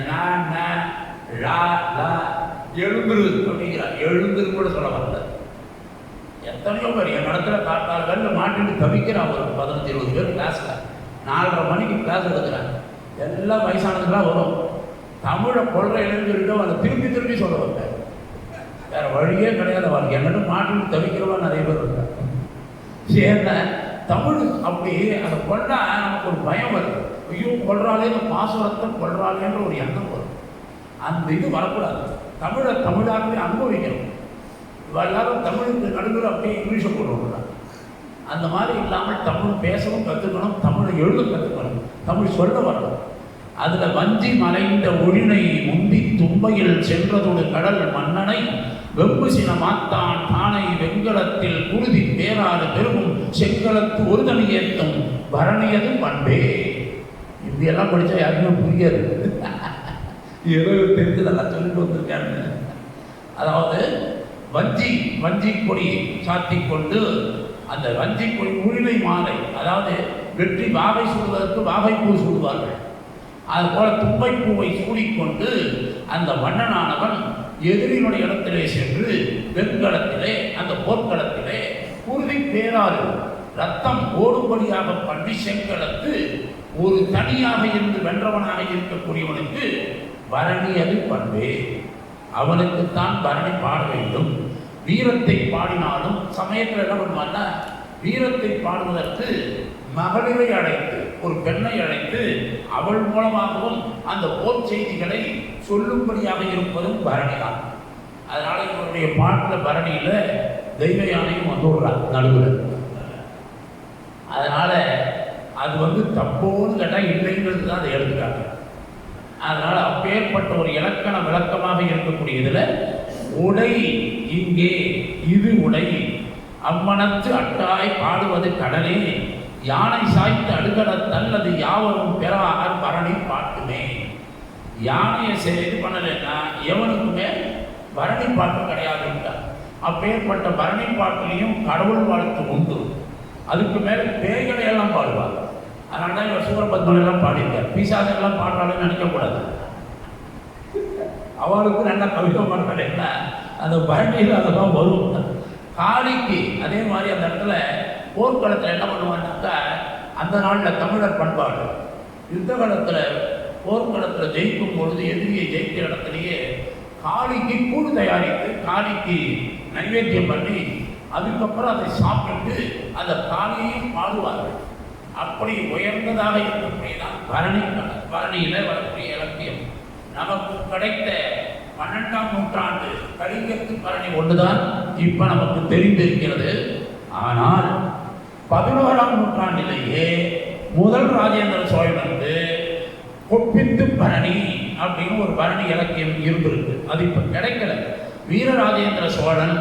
எழுந்துரு அப்படிங்கிறார். எழுந்துரு கூட சொல்ல வரல. எத்தனையோ பேர் என் இடத்துல காட்டால் பேரில் மாட்டிட்டு தவிக்கிறான். ஒரு 15-20 பேர் கிளாஸில் 4:30 மணிக்கு கிளாஸ் எடுக்கிறாங்க. எல்லாம் வயசானதுக்கெல்லாம் வரும். தமிழை கொள்ற இளைஞர்கிட்ட அவனை திருப்பி சொல்ல வைப்பேன். வேறு வழியே கிடையாது. அவனுக்கு என்கிட்ட மாட்டிட்டு தவிக்கிறவா நிறைய பேர் இருக்காங்க. ஏன்னா தமிழ் அப்படி அதை கொண்டா நமக்கு ஒரு பயம் வருது. ஐயோ கொள்றாலே, இந்த பாசுரத்தை கொள்றாலேன்ற ஒரு எண்ணம் வரும். அந்த இது வரக்கூடாது. தமிழை தமிழாகவே அனுபவிக்கணும். எல்லாரும் தமிழுக்கு நடுவில் அப்படியே இங்கிலீஷை கொண்டு வரலாம். அந்த மாதிரி இல்லாமல் தமிழ் பேசவும் கற்றுக்கணும், தமிழை எழுத கற்றுக்கணும், தமிழ் சொல்ல வரணும். அதில் வஞ்சி மலைந்த ஒழினை முந்தி தும்பையில் சென்றதோடு கடல் மன்னனை வெம்பு சின மாத்தான் தானை வெண்கலத்தில் குருதி பேராடு பெருகும் செங்கலத்து ஒரு தனி ஏற்றும் பரணியது பண்பே. இப்படியெல்லாம் படித்தா யாருக்குமே புரியாது. ஏதோ தெரிஞ்சதெல்லாம் சொல்லிட்டு வந்திருக்காங்க. அதாவது வஞ்சி கொடி சாத்தி கொண்டு அந்த வஞ்சி கொடி உரிமை மாலை, அதாவது வெற்றி வாகை சூடுவதற்கு வாகைப்பூ சூடுவார்கள். அதுபோல தும்பைப்பூவை சூடிக்கொண்டு அந்த மன்னனானவன் எதிரினுடைய இடத்திலே சென்று வெண்கலத்திலே அந்த போர்க்களத்திலே குருதி பேராறு ரத்தம் ஓடுபடியாக பண்ணி செங்கலத்து ஒரு தனியாக இருந்து வென்றவனாக இருக்கக்கூடியவனுக்கு பரணி அது பண்பே. அவனுக்குத்தான் பரணி பாட வேண்டும். வீரத்தை பாடினாலும் சமயத்தில் என்ன பண்ணுவான்னா, வீரத்தை பாடுவதற்கு மகளிரை அழைத்து, ஒரு பெண்ணை அழைத்து அவள் மூலமாகவும் அந்த போர் செய்திகளை சொல்லும்படியாக இருப்பதும் பரணி தான். அதனால இவருடைய பாட்டில் பரணியில் தெய்வ யானையும் வந்துடுறார் நடுவில். அதனால அது தப்போன்னு கேட்டால் இல்லைங்கிறது தான் அதை எடுத்துக்காங்க. அதனால் அப்பேற்பட்ட ஒரு இலக்கண விளக்கமாக இருக்கக்கூடியதில் உடை இங்கே இது உடை அம்மனத்து அட்டாய் பாடுவது கடலே யானை சாய்த்து அடுக்கடத்தல் அது யாவரும் பெறார் பரணி பாட்டுமே. யானையை இது பண்ணலைன்னா எவனுக்குமே பரணி பாட்டு கிடையாதுன்றார். அப்பேற்பட்ட பரணி பாட்டிலையும் கடவுள் வாழ்த்து உண்டு. அதுக்கு மேலே பேய்களை எல்லாம் பாடுவார். அதனால தான் இவர் சூரபத்மன் எல்லாம் பாடியிருக்கார். பிசாசெல்லாம் பாடுறாலும் நினைக்கக்கூடாது. அவளுக்கு நல்ல கவிதை பாடுறாள். என்ன அந்த பரணியில் அதெல்லாம் வரும். காளிக்கு அதே மாதிரி அந்த இடத்துல போர்க்களத்தில் என்ன பண்ணுவான்னாக்கா, அந்த நாளில் தமிழர் பண்பாடு யுத்த காலத்தில் போர்க்களத்தில் ஜெயிக்கும் பொழுது எதிரியை ஜெயிக்கிற இடத்துலையே காளிக்கு கூழ் தயாரித்து காளிக்கு நைவேத்தியம் பண்ணி அதுக்கப்புறம் அதை சாப்பிட்டு அந்த காளியையும் பாடுவார்கள். அப்படி உயர்ந்ததாக இருக்கக்கூடியதான் பரணியில் வரக்கூடிய இலக்கியம். நமக்கு கிடைத்த 12ஆம் நூற்றாண்டு கலிங்கத்து பரணி ஒன்றுதான் இப்போ நமக்கு தெரிந்திருக்கிறது. ஆனால் 11ஆம் நூற்றாண்டிலேயே முதல் ராஜேந்திர சோழனுக்கு கொப்பித்து பரணி அப்படின்னு ஒரு பரணி இலக்கியம் இருந்திருக்கு. அது இப்போ கிடைக்கல. வீரராஜேந்திர சோழன்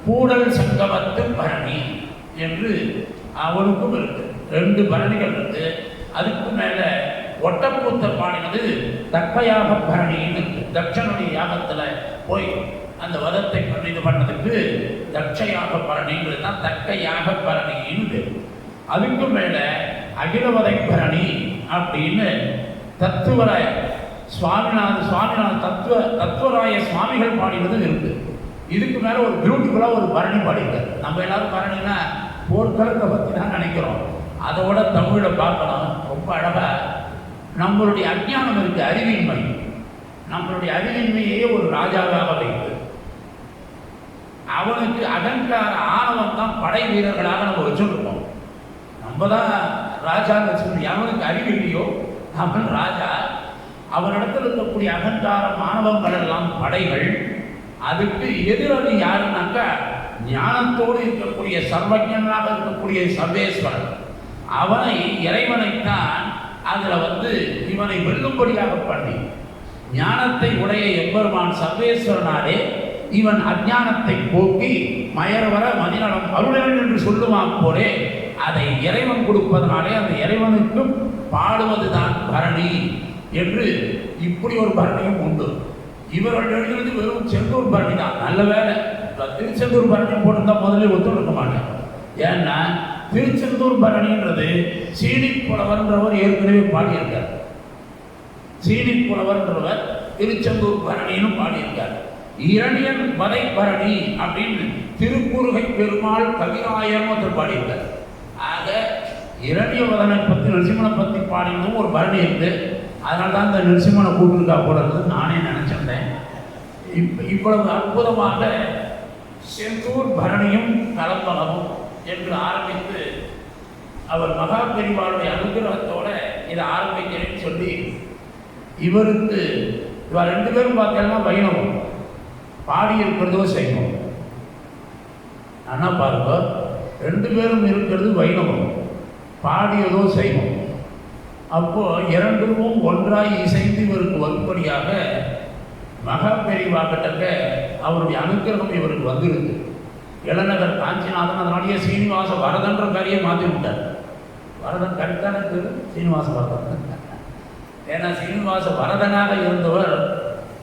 கூடல் சங்கமத்து பரணி என்று அவனுக்கும் இருக்கு. 2 பரணிகள் இருக்கு. அதுக்கு மேலே ஒட்டக்கூத்தர் பாடினது தக்கையாக பரணின்னு இருக்கு. தட்சனுடைய யாகத்தில் போய் அந்த வதத்தை இது பண்ணதுக்கு தட்சயாக பரணிங்கிறது தான் தக்கையாக பரணின்னு. அதுக்கு மேலே அகிலவதை பரணி அப்படின்னு தத்துவராய சுவாமிநாத தத்துவராய சுவாமிகள் பாடினது இருக்கு. இதுக்கு மேலே ஒரு பியூட்டிஃபுல்லாக ஒரு பரணி பாடியிருக்காரு. நம்ம எல்லாரும் பரணின்னா போர்க்களத்தை பற்றி தான் நினைக்கிறோம். அதோட தமிழை பார்க்கணும். ரொம்ப அழகாக நம்மளுடைய அஞ்ஞானம் இருக்குது, அறிவின்மை. நம்மளுடைய அறிவின்மையே ஒரு ராஜாவாக வைத்து அவனுக்கு அகங்கார ஆணவம் தான் படை வீரர்களாக நம்ம வச்சுருக்கோம். நம்ம தான் ராஜான்னு வச்சுக்கணும். அவனுக்கு அறிவில்லையோ அவன் ராஜா. அவனிடத்தில் இருக்கக்கூடிய அகங்காரம் ஆணவங்கள் எல்லாம் படைகள். அதுக்கு எதிரணி யாருன்னாக்கா ஞானத்தோடு இருக்கக்கூடிய சர்வஜனாக இருக்கக்கூடிய சர்வேஸ்வரன். அவனை இறைவனைத்தான் அதில் இவனை வெல்லும்படியாக பண்ணி ஞானத்தை உடைய எம்பெருமான் சர்வேஸ்வரனாலே இவன் அஞ்ஞானத்தை போக்கி மயர்வர மதிநலம் அருளன் என்று சொல்லுவான் போலே அதை இறைவன் கொடுப்பதனாலே அந்த இறைவனுக்கு பாடுவதுதான் பரணி என்று இப்படி ஒரு பரணியும் உண்டு. இவர்கள் எழுதுறது வெறும் செந்தூர் பரணி தான். நல்ல வேலை திருச்செந்தூர் பரணி போட்டுதான் முதல்ல ஒத்துழைக்க மாட்டேன். ஏன்னா திருச்செந்தூர் பரணின்றது சீனிப்புலவர்ன்றவர் ஏற்கனவே பாடியிருக்கார். சீனிப்புலவர்ன்றவர் திருச்செந்தூர் பரணின்னு பாடியிருக்கார். இரணியன் வதை பரணி அப்படின்னு திருக்குறுகை பெருமாள் கவிராயன் ஒருத்தர் பாடியிருக்கார். ஆக இரணிய வதனை பற்றி நரசிம்மனை பற்றி பாடினதும் ஒரு பரணி இருக்குது. அதனால தான் இந்த நரசிம்மனை கூட்டிருக்கா போல இருந்து நானே நினச்சிருந்தேன். இவ்வளவு அற்புதமாக செந்தூர் பரணியும் கலம்பலமும் என்று ஆரம்பித்து அவர் மகா பெரிவாளுடைய அனுகிரகத்தோட இதை ஆரம்பிக்கிறேன்னு சொல்லி இவருக்கு இவர் 2 பேரும் பார்த்தீங்கன்னா வைணவம் பாடியிருக்கிறதோ செய்வோம். ஆனால் பாருங்க 2 பேரும் இருக்கிறது வைணவம், பாடியதோ செய்வோம். அப்போ 2ம் ஒன்றாய் இசைந்து இவருக்கு வரும்படியாக மகா பெரிவாக்கிட்ட அவருடைய அனுகிரகம் இவருக்கு வந்துருக்கு. இளநகர் காஞ்சிநாதன் அதனாலேயே சீனிவாச வரதன்ற பேரையே மாற்றி விட்டார். வரதன் கரெக்டான பேர் சீனிவாச வரதன். ஏன்னா சீனிவாச வரதனாக இருந்தவர்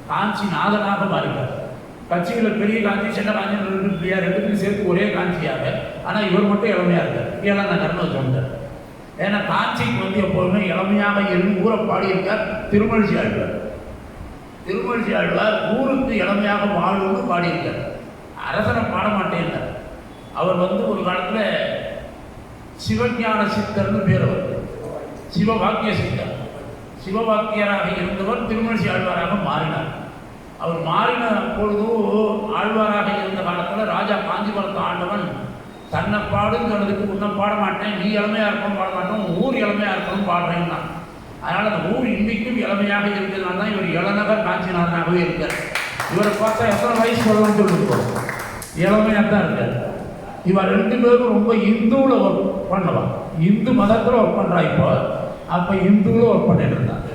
காஞ்சிநாதனாக மாறிட்டார். கட்சியில் பெரிய காஞ்சி சின்ன காஞ்சி இல்லையா, 2த்தையும் சேர்த்து ஒரே காஞ்சியாக. ஆனால் இவர் மட்டும் இளமையாக இருக்கார். இளநகர்னு வச்சுட்டார். ஏன்னா காஞ்சிக்கு வந்து எப்போதுமே இளமையாக இருந்து ஊரை பாடியிருக்கார் திருமழிசை ஆழ்வார். திருமழிசை ஆழ்வார் ஊருக்கு இளமையாக வாழும்னு பாடியிருக்கார். அரசனை பாட மாட்டேன். அவர் வந்து ஒரு காலத்தில் சிவஞான சித்தர்னு பேர். அவர் சிவவாக்கிய சித்தர். சிவவாக்கியராக இருந்தவர் திருமழிசை ஆழ்வாராக மாறினார். அவர் மாறின பொழுது ஆழ்வாராக இருந்த காலத்தில் ராஜா காஞ்சிபுரத்தை ஆண்டவன் தன்னை பாடுன்னு சொன்னதுக்கு உன்னை பாட மாட்டேன், நீ இளமையாக இருக்கணும் பாட மாட்டோம், ஊர் இளமையாக இருக்கணும் பாடுறேன்னா. அதனால் அந்த ஊர் இன்றைக்கும் இளமையாக இருக்கிறதுனால தான் இவர் இளநகர் காஞ்சிநாதனாகவே இருக்கார். இவரை பார்த்தா எத்தனை வயசு சொல்லலாம்னு சொல்லிட்டு இளமையாக தான் இருக்கார். இவர் 2 பேரும் ரொம்ப இந்துவில் ஒர்க் பண்ணுவான். இந்து மதத்தில் ஒர்க் பண்ணுறா. இப்போ அப்போ இந்துவில் ஒர்க் பண்ணிட்டு இருந்தாங்க.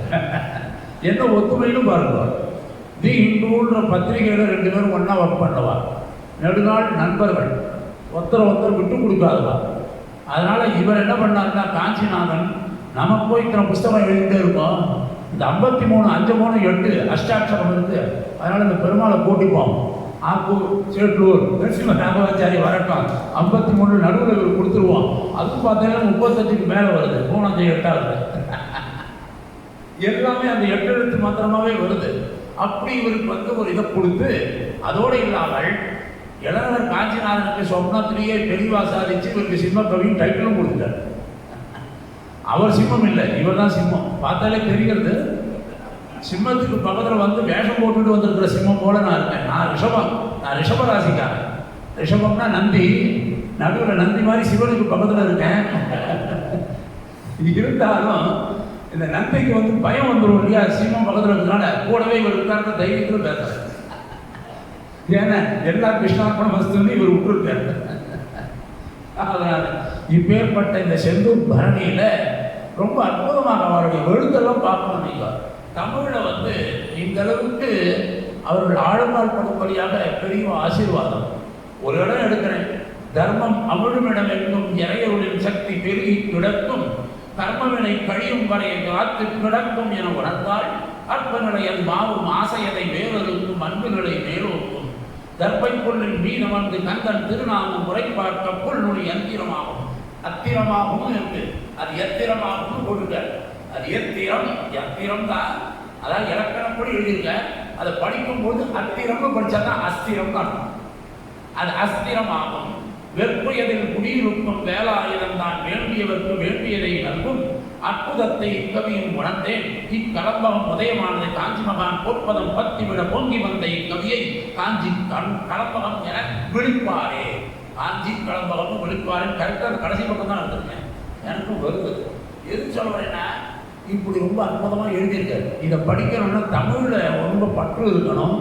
என்ன ஒத்துமைன்னு பாருங்க. தி இந்துன்ற பத்திரிகையில் 2 பேரும் ஒன்றா ஒர்க் பண்ணுவா. நெடுநாள் நண்பர்கள், ஒருத்தர் விட்டு கொடுக்காதவா. அதனால் இவர் என்ன பண்ணாருன்னா, காஞ்சிநாதன் நமக்கு போய் இத்தனை புஸ்தகம் எழுதிட்டே இருக்கோம், இந்த 53 5 3 8 அஷ்டாட்சரம் இருக்குது, அதனால் இந்த பெருமாளை கூட்டிப்போம், ஆக்கூர் சேட்டூர் நரசிம்ம ராகவாச்சாரி வரட்டும், 53 நடுவில் இவர் கொடுத்துருவோம். அதுவும் பார்த்தீங்கன்னா 35க்கு மேலே வருது, 3 5 8 எல்லாமே அந்த 8 எழுத்து மாத்திரமாவே வருது. அப்படி இவருக்கு வந்து ஒரு இதை கொடுத்து, அதோடு இல்லாமல் இளநகர் காஞ்சிநாதனுக்கு சொப்னத்திலேயே தெளிவா சாதிச்சு இவருக்கு சிம்ம கவியும் டைட்டிலும் கொடுத்துட்டார். அவர் சிம்மம் இல்லை, இவர் தான் சிம்மம். பார்த்தாலே தெரிகிறது. சிம்மத்துக்கு பக்கத்தில் வந்து வேஷம் போட்டுட்டு வந்திருக்கிற சிம்மம் போல நான் இருக்கேன். நான் ரிஷப ராசிக்காரன். ரிஷபம்னா நந்தி, நடுவில் நந்தி மாதிரி சிவனுக்கு பக்கத்தில் இருக்கேன். இருந்தாலும் இந்த நந்தைக்கு வந்து பயம் வந்துடும் இல்லையா, சிம்மம் பக்கத்தில் இருக்கிறதுனால கூடவே இவர் இருக்காருன்னு தைரியத்தில் பேசுறேன். ஏன்னா எல்லா கிருஷ்ணார்ப்பண வஸ்துன்னு இவர் விட்டுருக்காரு. அதனால் இப்பேற்பட்ட இந்த செந்தூர் பரணியில் ரொம்ப அற்புதமாக அவருடைய எழுத்தெல்லாம் பார்க்கணும். நீங்கள் தமிழில் வந்து இந்த அளவுக்கு அவர்கள் ஆழமால் படும்படியாக பெரிய ஆசீர்வாதம். ஒரு இடம் எடுக்கிறேன். தர்மம் அமிழுமிடம் என்னும் இறையருளின் சக்தி பெருகி கிடக்கும், கர்மவினை கழியும் வரை காத்து கிடக்கும் என உணர்ந்தால் அற்பநிலை அது மாவும் ஆசையதை வேறொருக்கும் அன்புகளை மேலோக்கும் தர்ப்பைக்குள்ளின் மீனமர்ந்து கந்தன் திருநாமம் முறைப்பார்க்க புல்நொழி யந்திரமாகும் அத்திரமாகவும் இருக்கு. அது எத்திரமாகவும் கொடுங்க. அது எத்திரம் தான். அதாவது இலக்கணப்படி எழுதியிருக்க. அதை படிக்கும்போது அத்திரம்னு படித்தா தான் அஸ்திரம் தான். அது அஸ்திரமாகும். வெற்புயதில் குடியிருக்கும் வேலாயுதம் தான் வேண்டியவர்க்கு வேண்டியதை நல்கும் அற்புதத்தை இக்கவியும் உணர்ந்தேன். இக்கலம்பகம் உதயமானது காஞ்சி மகான் பொற்பதம் 10 விட பொங்கி வந்த இக்கவியை காஞ்சி கலம்பகம் என விழிப்பாரே. காஞ்சி கலம்பகம் விழிப்பாரே. கரெக்டாக கடைசி பக்கம் தான் எடுத்துருக்கேன். எனக்கும் வருது. எது சொல்கிறேன்னா, இப்படி ரொம்ப அற்புதமாக எழுதியிருக்காரு. இதை படிக்கணும்னா தமிழில் ரொம்ப பற்று இருக்கணும்,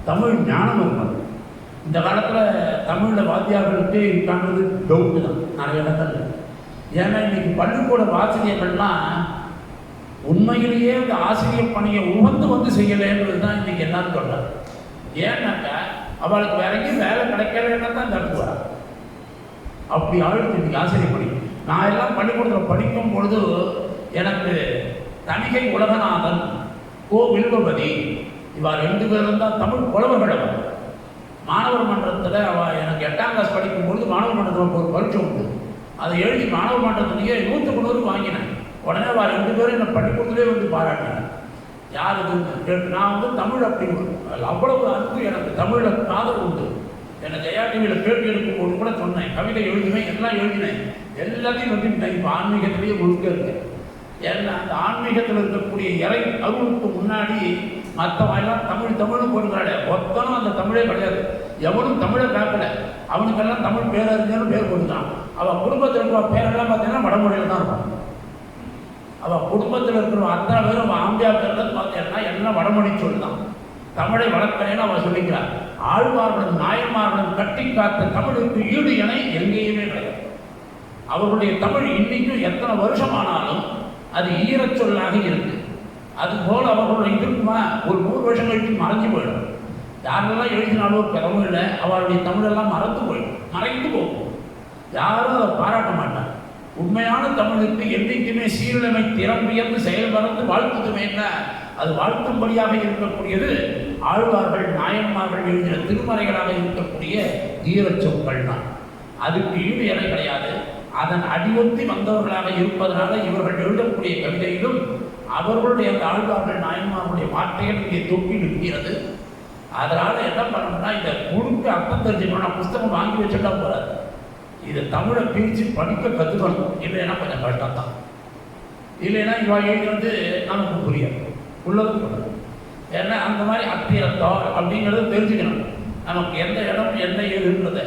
தமிழ் ஞானம் இருக்கணும். இந்த காலத்தில் தமிழில் வாத்தியார்களுக்கு இருக்கான்றது டவுட்டு தான் நிறைய இடத்துல. ஏன்னா இன்னைக்கு பள்ளிக்கூட ஆசிரியர்கள்லாம் உண்மையிலேயே இந்த ஆசிரியர் பணியை உகந்து வந்து செய்யலைன்றது தான் இன்னைக்கு என்னன்னு சொல்கிறார். ஏன்னாக்கா அவளுக்கு வேற எங்கேயும் வேலை கிடைக்கலன்னா தான் தடுப்புவா. அப்படி ஆளுக்கு இன்னைக்கு ஆசிரியர் பணி. நான் எல்லாம் பள்ளிக்கூடத்தில் படிக்கும் பொழுது எனக்கு தணிகை உலகநாதன், கோ வில்வபதி, இவா 2 பேரும் தான் தமிழ் புலவர்கள். மாணவர் மன்றத்தில் அவள் எனக்கு 8ஆம் கிளாஸ் படிக்கும்பொழுது மாணவர் மன்றத்தில் ஒரு பரீட்சை உண்டு. அதை எழுதி மாணவர் மன்றத்திலேயே 190 வாங்கினேன். உடனே அவள் 2 பேரும் என்னை பள்ளிக்கூடத்திலே வந்து பாராட்டினேன். யார் இதுன்னு நான் வந்து தமிழ் அப்படி அவ்வளவு அன்பு எனக்கு தமிழில் காதல் உண்டு. என்னை ஜெயா டிவியில் பேட்டி எடுக்கும்போது கூட சொன்னேன், கவிதை எழுதினேன், எல்லாம் எழுதினேன், எல்லாத்தையும் வந்து இப்போ ஆன்மீகத்திலேயே முழுக்க இருக்கேன். ஏன்னா அந்த ஆன்மீகத்தில் இருக்கக்கூடிய இறை அருளுக்கு முன்னாடி மற்றவெல்லாம் தமிழ்னு போடுறாள். ஒத்தனும் அந்த தமிழே கிடையாது. எவனும் தமிழை காக்கலை. அவனுக்கெல்லாம் தமிழ் பேரறிஞர்னு பேர் கொடுத்தான். அவள் குடும்பத்தில் இருக்கிற பேரெல்லாம் பார்த்தீங்கன்னா வடமொழியில் தான் இருப்பான். அவள் குடும்பத்தில் இருக்கிற அத்தனை பேரும் ஆம்பியாக்கிறது பார்த்தீங்கன்னா எல்லாம் வடமொழி சொல்லுதான். தமிழை வளர்க்கிறேன்னு அவள் சொல்லிக்கிறார். ஆழ்வார்களும் நாயன்மார்களும் கட்டி காத்த தமிழுக்கு ஈடு இணை எங்கேயுமே கிடையாது. அவர்களுடைய தமிழ் இன்னைக்கும் எத்தனை வருஷமானாலும் அது ஈரச் சொல்லாக இருக்கு. அதுபோல் அவர்களுடைய இருக்குமா ஒரு 100 வருஷம் கழித்து மறைஞ்சு போயிடும். யாரெல்லாம் எழுதினாலும் தமிழில் அவருடைய தமிழெல்லாம் மறைந்து போகும். யாரும் அதை பாராட்ட மாட்டாங்க. உண்மையான தமிழுக்கு என்றைக்குமே சீரழிமை திறம்பியந்து செயல்படுத்து வாழ்த்துதுமேன்னா அது வாழ்த்தும்படியாக இருக்கக்கூடியது ஆழ்வார்கள் நாயன்மார்கள் எழுதின திருமறைகளாக இருக்கக்கூடிய ஈரச் சொற்கள் தான். அதுக்கு ஈடு இணை கிடையாது. அதன் அடியொத்தி வந்தவர்களாக இருப்பதனால இவர்கள் எழுதக்கூடிய கவிதையிலும் அவர்களுடைய அந்த ஆழ்வார்கள் நாயன்மார்களுடைய வார்த்தைகள் இங்கே தொக்கி நிற்கிறது. அதனால் என்ன பண்ணணும்னா இந்த முழுக்க அர்த்தம் தெரிஞ்சுக்கணும். புஸ்தகம் வாங்கி வச்சுட்டா போறாது, இதை தமிழை பிரித்து படிக்க கற்றுக்கணும். இல்லைன்னா கொஞ்சம் கஷ்டம் தான். இல்லைன்னா இவ எழுதி நமக்கு புரியாது, உள்ளதும் பண்ணணும். ஏன்னா அந்த மாதிரி அத்தியர்த்தம் அப்படிங்கிறது தெரிஞ்சுக்கணும். நமக்கு எந்த இடம் என்ன ஏதுன்றதை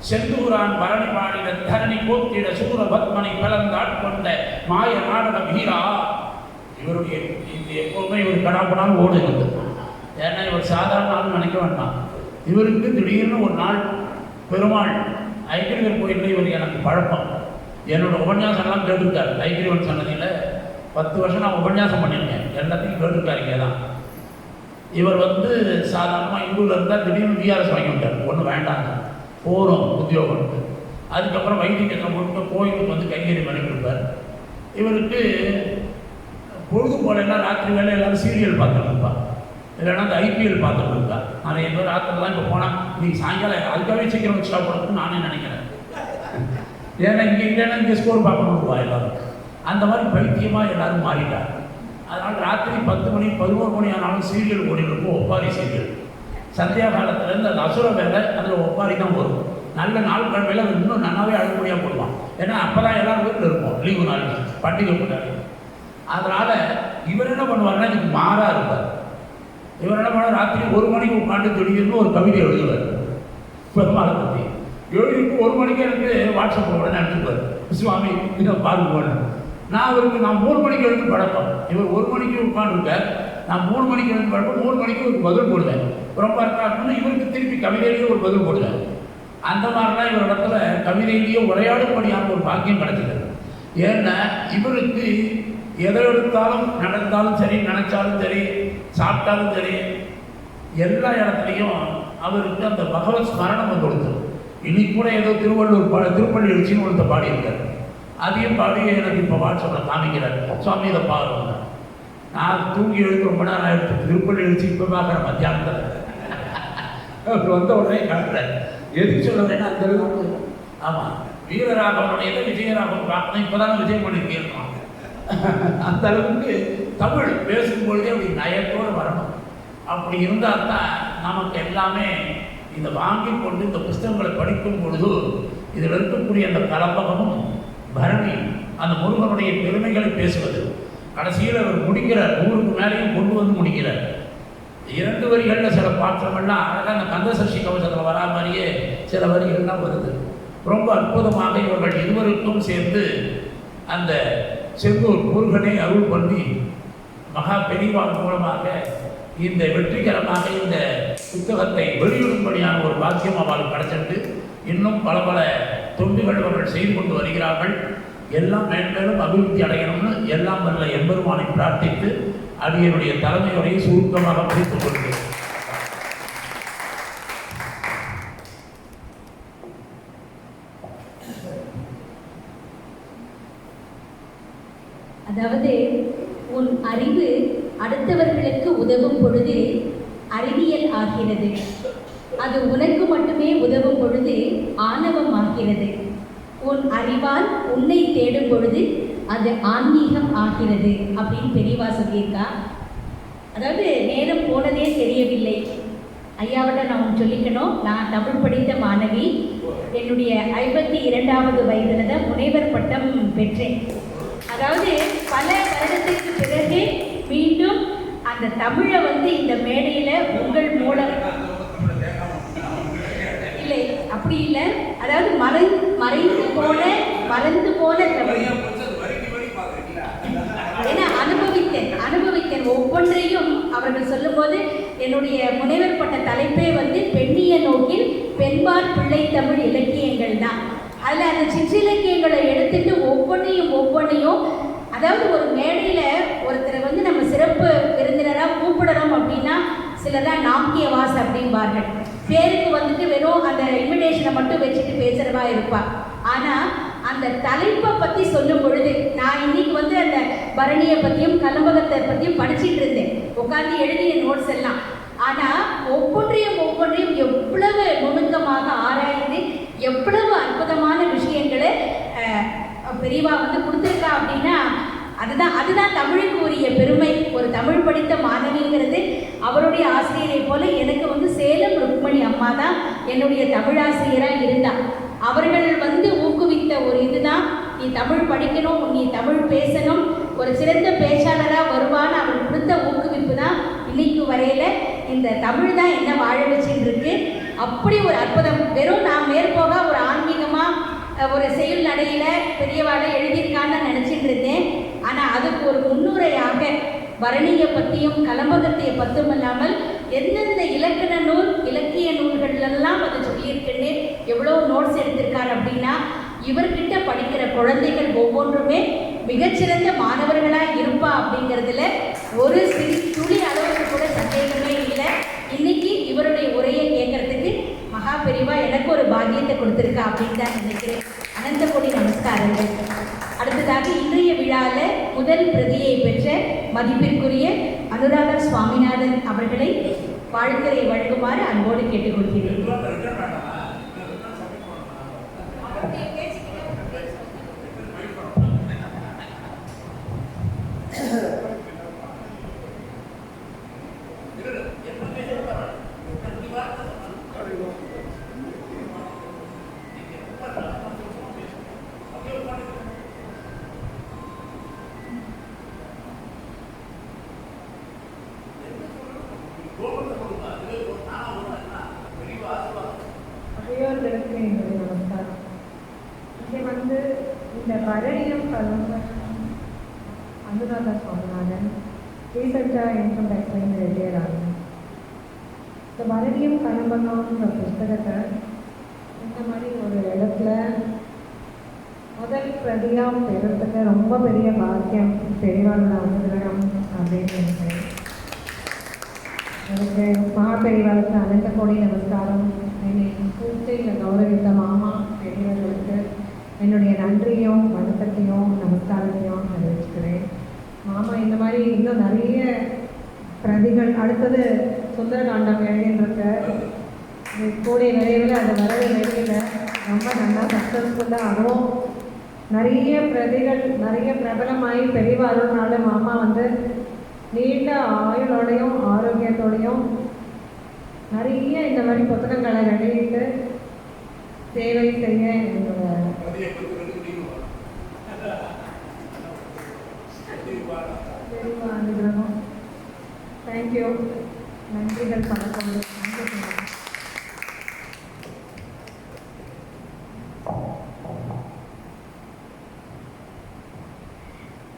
செந்தூரான் பரணி பாடின தரணி போத்திட சூர பத்மனை கலந்தாட்கொண்ட மாய நாடக வீரா. இவருடைய எப்போவுமே இவர் கடாப்படாமல் ஓடுகிறது. ஏன்னா இவர் சாதாரண ஆள் நினைக்க வேண்டாம். இவருக்கு திடீர்னு ஒரு நாள் பெருமாள் ஐக்கிரியர் கோயிலில் இவர் எனக்கு பழக்கம். என்னோட உபன்யாசம்லாம் கேட்டுருக்காரு. ஐக்கிரியவன் சன்னதியில் 10 வருஷம் நான் உபன்யாசம் பண்ணியிருக்கேன். எல்லாத்தையும் கேட்டுருக்காரு. இங்கே தான் இவர் சாதாரணமாக இங்கூரில் இருந்தால் திடீர்னு விஆர்எஸ் வாங்கி விட்டார். ஒன்றும் வேண்டாங்க, போகிறோம் உத்தியோகம்ட்டு. அதுக்கப்புறம் வைத்தியத்தில் முழுக்க கோயிலுக்கு கைங்கறி பண்ணி கொடுப்பார். இவருக்கு பொழுது போலன்னா ராத்திரி வேலை எல்லாரும் சீரியல் பார்த்துட்டு இருப்பார், இல்லைன்னா அந்த ஐபிஎல் பார்த்துட்டு இருப்பார். நிறைய பேர் ராத்திரிலாம் இப்போ போனால் நீங்கள் சாயங்காலம் அதுக்காகவே சீக்கிரம் வச்சுட்டா போடணும்னு நானே நினைக்கிறேன். ஏன்னா இங்கே இல்லைன்னா இங்கே ஸ்கோர் பார்க்கணும்ப்பா எல்லாரும். அந்த மாதிரி பைத்தியமாக எல்லாரும் மாறிட்டார். அதனால் ராத்திரி 10 மணி 11 மணி ஆனாலும் சீரியல் ஓடிருக்கும். ஒப்பாரி சீரியல் சந்தியா காலத்துலேருந்து அந்த அசுர வேலை அதில் ஒப்பாரி தான் வரும். நல்ல நாள் கிழமையில் அது இன்னும் நல்லாவே அழுகுடியாக போடுவான். ஏன்னா அப்போ தான் எல்லோரும் வீட்டில் இருப்போம், லீவு நாள் பண்டிகை கொண்டாடி. அதனால் இவர் என்ன பண்ணுவாருன்னா இதுக்கு மாறாக இருப்பார். இவர் என்ன பண்ணார், ராத்திரி 1 மணிக்கு உட்காந்து திடீர்னு ஒரு கவிதை எழுதுவார் பெருமாளை பற்றி. எழுதிட்டு 1 மணிக்கு எனக்கு வாட்ஸ்அப்பில் உடனே அனுப்பிச்சுப்பார், சுவாமி இதை பாருங்க. நான் 3 மணிக்கு எழுந்து பழக்கம். இவர் 1 மணிக்கு உட்காந்துருக்கார், நான் 3 மணிக்கு எழுந்து பழக்கம். 3 மணிக்கு ஒரு பதில் போடுவேன். ரொம்ப இருக்காருன்னு இவருக்கு திருப்பி கவிதையிலேயே ஒரு பதில் போடுவேன். அந்த மாதிரிலாம் இவர் இடத்துல கவிதையிலேயே உரையாடும்படியான ஒரு பாக்கியம் கிடைச்சிது. ஏன்னா இவருக்கு எதை எடுத்தாலும் நடந்தாலும் சரி, நினைச்சாலும் சரி, சாப்பிட்டாலும் சரி, எல்லா இடத்துலையும் அவருக்கு அந்த பகவத் ஸ்மரணம் கொடுத்தது. இன்னைக்கு கூட ஏதோ திருப்பள்ளி எழுச்சின்னு ஒருத்த பாடியிருக்காரு. அதையும் பாடி எனக்கு இப்போ வாட்ஸ்அப்பில் காமிக்கிறார், சுவாமி இதை பாருங்க. நான் தூங்கி எழுந்து ரொம்ப நேரம் ஆயிடுச்சு, திருப்பள்ளி எழுச்சி இப்போ பார்க்குறேன் மத்தியானத்தில். அவர் வந்த உடனே காட்டுறாரு. எதுக்கு சொல்லுறேன்னா அந்த அளவுக்கு. ஆமாம், வீரராகவனுடைய விஜயராகவன் பார்க்கணும். இப்போ தானே விஜயம் பண்ணியிருக்கேன். அந்த அளவுக்கு தமிழ் பேசும்பொழுதே அப்படி நயத்தோடு வரணும். அப்படி இருந்தால் தான் நமக்கு எல்லாமே இந்த வாங்கி கொண்டு இந்த புஸ்தகங்களை படிக்கும் பொழுது இதில் இருக்கக்கூடிய அந்த கலப்பகமும் பரணி அந்த முருகனுடைய பெருமைகளை பேசுவது. கடைசியில் அவர் முடிக்கிறார், 100க்கு மேலேயும் கொண்டு வந்து முடிக்கிறார். 2 வரிகளில் சில பாத்திரங்கள்லாம் அழகாக அந்த கந்தசஷ்டி கவசத்தில் வரா மாதிரியே சில வரிகள்லாம் வருது. ரொம்ப அற்புதமாக இவர்கள் இருவருக்கும் சேர்ந்து அந்த செந்தூர் முருகனை அருள் பண்ணி மகா பெரிவாள் மூலமாக இந்த வெற்றிகரமாக இந்த புத்தகத்தை வெளியிடும்படியான ஒரு பாக்கியம் அவளுக்கு கிடைச்சிட்டு இன்னும் பல பல தொண்டுகள் அவர்கள் செய்து கொண்டு வருகிறார்கள். எல்லாம் மேன்மேலும் அபிவிருத்தி அடையணும்னு எல்லாம் வல்ல எம்பெருமானை பிரார்த்தித்து அடியனுடைய தலைமையுடைய சுருக்கமாக முடித்துக் கொள்கிறேன். அதாவது உன் அறிவு அடுத்தவர்களுக்கு உதவும் பொழுது அறிவியல் ஆகிறது. அது உனக்கு மட்டுமே உதவும் பொழுது ஆணவம் ஆகிறது. உன் அறிவால் உன்னை தேடும் பொழுது அது ஆன்மீகம் ஆகிறது அப்படின்னு பெரியவா சொல்லியிருக்கா. அதாவது நேரம் போனதே தெரியவில்லை. ஐயாவிட நான் சொல்லிக்கணும், நான் தமிழ் படித்த மாணவி. என்னுடைய 52வது வயதில் தான் முனைவர் பட்டம் பெற்றேன். அதாவது பல வருடத்திற்கு பிறகு மீண்டும் அந்த தமிழை இந்த மேடையில் உங்கள் மூலம் இல்லை, அப்படி இல்லை, அதாவது மறைந்து போன தமிழ். ஏன்னா அனுபவித்தேன் ஒவ்வொன்றையும் அவர்கள் சொல்லும்போது என்னுடைய முனைவர் பட்ட தலைப்பே பெண்ணிய நோக்கில் பெண்பார் பிள்ளை தமிழ் இலக்கியங்கள் தான். அதில் அந்த சிற்றிலக்கியங்களை எடுத்துட்டு ஒவ்வொன்றையும் அதாவது ஒரு மேடையில் ஒருத்தரை நம்ம சிறப்பு விருந்தினராக கூப்பிடுறோம் அப்படின்னா சிலதான் நாக்கிய வாஸ் அப்படின்பார்கள். பேருக்கு வெறும் அந்த இன்விடேஷனை மட்டும் வச்சுட்டு பேசுகிறவா இருப்பா. ஆனால் அந்த தலைப்பை பற்றி சொல்லும் பொழுது நான் இன்னைக்கு அந்த பரணியை பற்றியும் கலம்பகத்தை பற்றியும் படிச்சுட்டு இருந்தேன், உட்காந்து எழுதிய நோட்ஸ் எல்லாம். ஆனால் ஒவ்வொன்றையும் எவ்வளவு நுணுக்கமாக ஆராய்ந்து எவ்வளவு அற்புதமான விஷயங்களை பெரியவா வந்து கொடுத்துருக்கா அப்படின்னா அதுதான் தமிழுக்கு உரிய பெருமை. ஒரு தமிழ் படித்த மாணவிங்கிறது அவருடைய ஆசிரியரை போல எனக்கு வந்து சேலம் ருக்மணி அம்மா தான் என்னுடைய தமிழாசிரியராக இருந்தா. அவர்கள் வந்து ஊக்குவித்த ஒரு இதுதான், நீ தமிழ் படிக்கணும், நீ தமிழ் பேசணும், ஒரு சிறந்த பேச்சாளராக வருவான்னு அவர் கொடுத்த ஊக்குவிப்பு தான் இன்னைக்கு வரையில இந்த தமிழ் தான் என்ன வாழ வச்சுட்டு இருக்கு. அப்படி ஒரு அற்புதம். வெறும் நான் மேற்போக ஒரு ஆன்மீகமாக ஒரு செயல் நடையில பெரியவாட எழுதியிருக்கான்னு நினச்சிட்டு இருந்தேன். ஆனால் அதுக்கு ஒரு முன்னுரையாக பரணியை பற்றியும் கலம்பகத்தையை பற்றும் இல்லாமல் எந்தெந்த இலக்கண நூல் இலக்கிய நூல்கள்லாம் அதை சொல்லியிருக்குன்னு எவ்வளோ நோட்ஸ் எடுத்திருக்காரு அப்படின்னா, இவர்கிட்ட படிக்கிற குழந்தைகள் ஒவ்வொன்றுமே மிகச்சிறந்த மாணவர்களாக இருப்பா அப்படிங்கிறதுல ஒரு துளி அளவுக்கு கூட சந்தேகமே இல்லை. இன்னைக்கு இவருடைய உரையை கேட்கறதுக்கு மகா பெரிவா எனக்கு ஒரு பாக்கியத்தை கொடுத்துருக்கா அப்படின்னு தான் நினைக்கிறேன். அனந்த கோடி நமஸ்காரங்கள். அடுத்ததாக இன்றைய விழாவில் முதல் பிரதியை பெற்ற மதிப்பிற்குரிய அனுராதா சுவாமிநாதன் அவர்களை வாழ்த்துரை வழங்குமாறு அன்போடு கேட்டுக்கொள்கிறேன். அவையோர்களுக்கு என்னுடைய நமஸ்காரம். இங்கே வந்து இந்த பரணியம் கலம்பகம் அனுராதா சுவாமிநாதன் ரீசெண்டாக இன்கம் டேக்ஸ்லேருந்து ரிட்டையர் ஆகும். இந்த பரணியம் கலம்பகம்ன்ற புஸ்தகத்தை இந்த மாதிரி ஒரு இடத்துல முதல் பிரதியாக பெறுறதுக்கு ரொம்ப பெரிய பாக்கியம் பெரியவாளோட அனுகிரகம் அப்படின்னு நினைக்கிறேன். எனக்கு மகாபெரிவாளுக்கு அனந்த கோடி நமஸ்காரம். என்னை கூப்பிட்டு இந்த கௌரவித்த மாமா பெரியவர்களுக்கு என்னுடைய நன்றியும் வணக்கத்தையும் நமஸ்காரத்தையும் தெரிவிச்சுக்கிறேன். மாமா இந்த மாதிரி இன்னும் நிறைய பிரதிகள் அடுத்தது சுந்தரகாண்டம் எழுதின்றிருக்க கூடிய விரைவில் அது வரவே வெளியில் ரொம்ப நல்லா சக்ஸஸ்ஃபுல்லாக அதுவும் நிறைய பிரதிகள் நிறைய பிரபலமாகி பெரியவாளுனால மாமா வந்து நீண்ட ஆயுளோடையும் ஆரோக்கியத்தோடையும் நிறைய இந்த மாதிரி புத்தகங்களை வெளியிட்டு சேவை செய்ய என்னோட அனுகிரகம். தேங்க்யூ. நன்றிகள் பணக்கம்.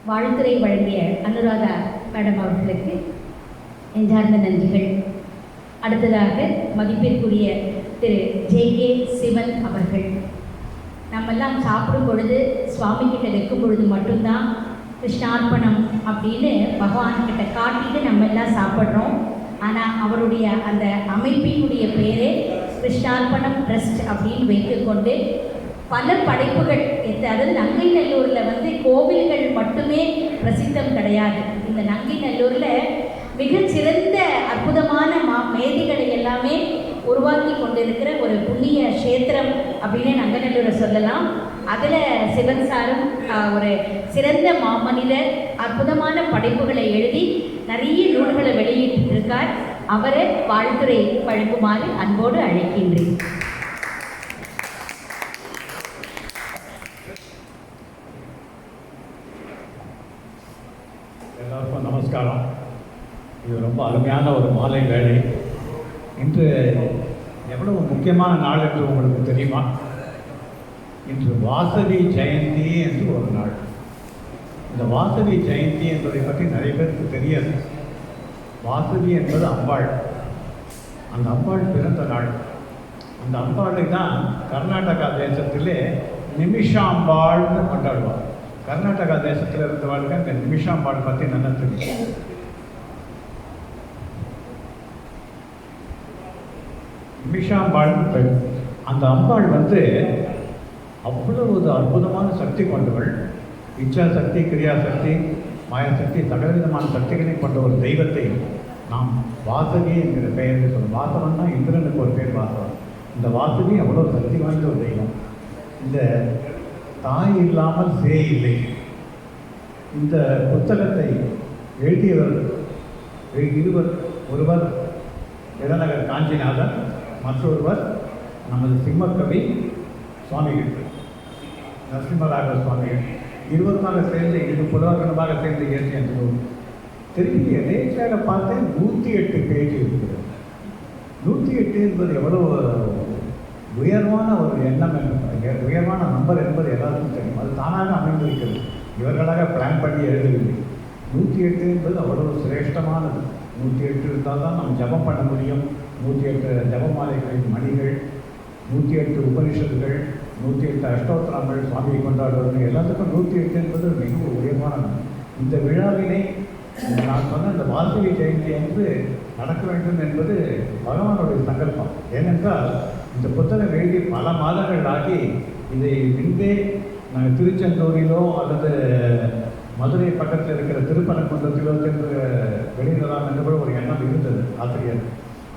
வாழ்த்துரை வழங்கிய அனுராதா மேடம் அவர்களுக்கு நெஞ்சார்ந்த நன்றிகள். அடுத்ததாக மதிப்பிற்குரிய திரு ஜே.கே. சிவன் அவர்கள். நம்மெல்லாம் சாப்பிடும் பொழுது சுவாமிகிட்ட வைக்கும் பொழுது மட்டும்தான் கிருஷ்ணார்ப்பணம் அப்படின்னு பகவான்கிட்ட காட்டிட்டு நம்ம எல்லாம் சாப்பிட்றோம். ஆனால் அவருடைய அந்த அமைப்பினுடைய பேரே கிருஷ்ணார்ப்பணம் ட்ரஸ்ட் அப்படின்னு வைத்துக்கொண்டு பல படைப்புகள் அதாவது நங்கை நல்லூரில் வந்து கோவில்கள் மட்டுமே பிரசித்தம் கிடையாது. இந்த நங்கை நல்லூரில் மிகச்சிறந்த அற்புதமான மேதைகளை எல்லாமே உருவாக்கி கொண்டிருக்கிற ஒரு புண்ணிய கஷேத்திரம் அப்படின்னு நங்கநல்லூரை சொல்லலாம். அதில் சிவன் சாரும் ஒரு சிறந்த மாமனிதர், அற்புதமான படைப்புகளை எழுதி நிறைய நூல்களை வெளியிட்டிருக்கார். அவரை வாழ்த்துரை வழங்குமாறு அன்போடு அழைக்கின்றேன். எல்லாருக்கும் நமஸ்காரம். இது ரொம்ப அருமையான ஒரு மாலை வேலை. இன்று எவ்வளவு முக்கியமான நாள் என்று உங்களுக்கு தெரியுமா? இன்று வாசவி ஜெயந்தி என்று ஒரு நாள். இந்த வாசவி ஜெயந்தி என்பதை பற்றி நிறைய பேருக்கு தெரியாது. வாசவி என்பது அம்பாள். அந்த அம்பாள் பிறந்த நாள். அந்த அம்பாளை தான் கர்நாடகா தேசத்திலே நிமிஷாம்பாள்னு கொண்டாடுவார். கர்நாடகா தேசத்தில் இருந்தவாளுக்கு அந்த நிமிஷாம்பாள் பற்றி நல்லா தெரியும். நிமிஷாம்பாள் பெண். அந்த அம்பாள் வந்து அவ்வளவு ஒரு அற்புதமான சக்தி கொண்டவள். இச்சா சக்தி, கிரியாசக்தி, மாயாசக்தி, சகலவிதமான சக்திகளை கொண்ட ஒரு தெய்வத்தை நாம் வாசகி என்கிற பெயரில் சொல்லுவோம். வாசவன்னா இந்திரனுக்கு ஒரு பேர் வாசவன். இந்த வாசகி அவ்வளோ சக்தி வாய்ந்த ஒரு தெய்வம். இந்த தாய் இல்லாமல் சேய் இல்லை. இந்த புத்தகத்தை எழுதியவர் இருவர். ஒருவர் இளநகர் காஞ்சிநாதன், மற்றொருவர் நமது சிம்மக்கவி சுவாமிகள் நரசிம்மராக சுவாமிகள். இருவருமாக சேர்ந்து இது புலவர்களமாக சேர்ந்து இயற்றி அந்த நூல். திரும்பி நேற்றாக பார்த்தேன் 108 பேஜ் இருக்கிறது. 108 என்பது எவ்வளோ உயர்வான ஒரு எண்ணம் என்பது, உயர்வான நம்பர் என்பது எல்லாருக்கும் தெரியும். அது தானாக அமைந்திருக்கிறது, இவர்களாக பிளான் பண்ணி எழுதவில்லை. 108 என்பது அவ்வளவு சிரேஷ்டமானது. 108 இருந்தால் தான் நம்ம ஜபம் பண்ண முடியும். 108 ஜபமாலைகளின் மணிகள், 108 உபனிஷத்துகள், 108 அஷ்டோத்திரங்கள் சுவாமியை கொண்டாடுவது, எல்லாத்துக்கும் 108 என்பது மிக உயர்வானது. இந்த விழாவினை நான் சொன்ன இந்த வாசவி ஜெயந்தி என்று நடக்க வேண்டும் என்பது பகவானுடைய சங்கல்பம். ஏனென்றால் இந்த புத்தகம் எழுதி பல மாதங்கள் ஆகி இதை முன்பே நாங்கள் திருச்செந்தூரிலோ அல்லது மதுரை பக்கத்தில் இருக்கிற திருப்பரங்குன்றத்திலோ சென்று வெளியிடலாம் என்று கூட ஒரு எண்ணம் இருந்தது ஆசிரியர்.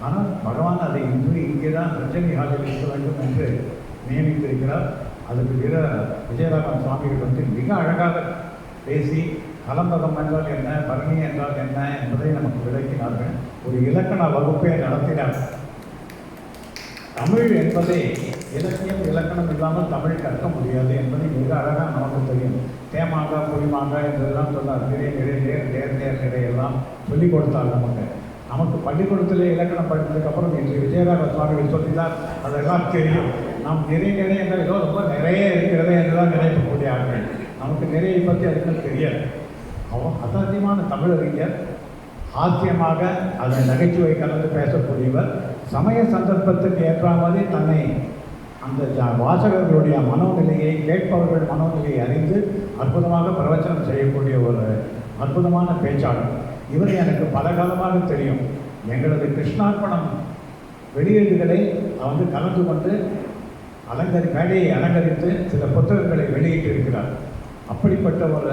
ஆனால் பகவான் அதை இன்று இங்கே தான் ரஞ்சனி ஹாலில் இருக்க வேண்டும் என்று நியமித்திருக்கிறார். அதுக்கு விஜயராமன் சுவாமிகள் வந்து மிக அழகாக பேசி கலம்பகம் என்றால் என்ன, பரணி என்றால் என்ன என்பதை நமக்கு விளக்கினார்கள். ஒரு இலக்கண வகுப்பை நடத்தினார். தமிழ் என்பதை இலக்கியம் இலக்கணம் இல்லாமல் தமிழ் கற்க முடியாது என்பதை மிக அழகாக நமக்கு தெரியும். தேமாங்கா புளிமாங்கா என்றெல்லாம் சொன்னார். நிறையெல்லாம் சொல்லிக் கொடுத்தார் நமக்கு பள்ளிக்கூடத்தில் இலக்கணம் படித்ததுக்கப்புறம் இன்று விஜயராம சுவாமிகள் சொல்லினார். அதெல்லாம் தெரியும். நாம் நிறைய என்றால் ஏதோ ரொம்ப நிறைய இருக்கிறதே என்றுதான் நினைக்கக்கூடிய ஆட்கள். நமக்கு நிறைய பற்றி அதுக்கு தெரியாது. அவன் அசாத்தியமான தமிழறிஞர், ஹாஸ்யமாக அதை நகைச்சுவை கலந்து பேசக்கூடியவர். சமய சந்தர்ப்பத்துக்கு ஏற்ற மாதிரி தன்னை அந்த வாசகர்களுடைய மனோநிலையை, கேட்பவர்கள் மனோநிலையை அறிந்து அற்புதமாக பிரவச்சனம் செய்யக்கூடிய ஒரு அற்புதமான பேச்சாளர். இவரை எனக்கு பல காலமாக தெரியும். எங்களது கிருஷ்ணார்ப்பணம் வெளியீடுகளை வந்து கலந்து கொண்டு மேடையை அலங்கரித்து சில புத்தகங்களை வெளியிட்டு இருக்கிறார். அப்படிப்பட்ட ஒரு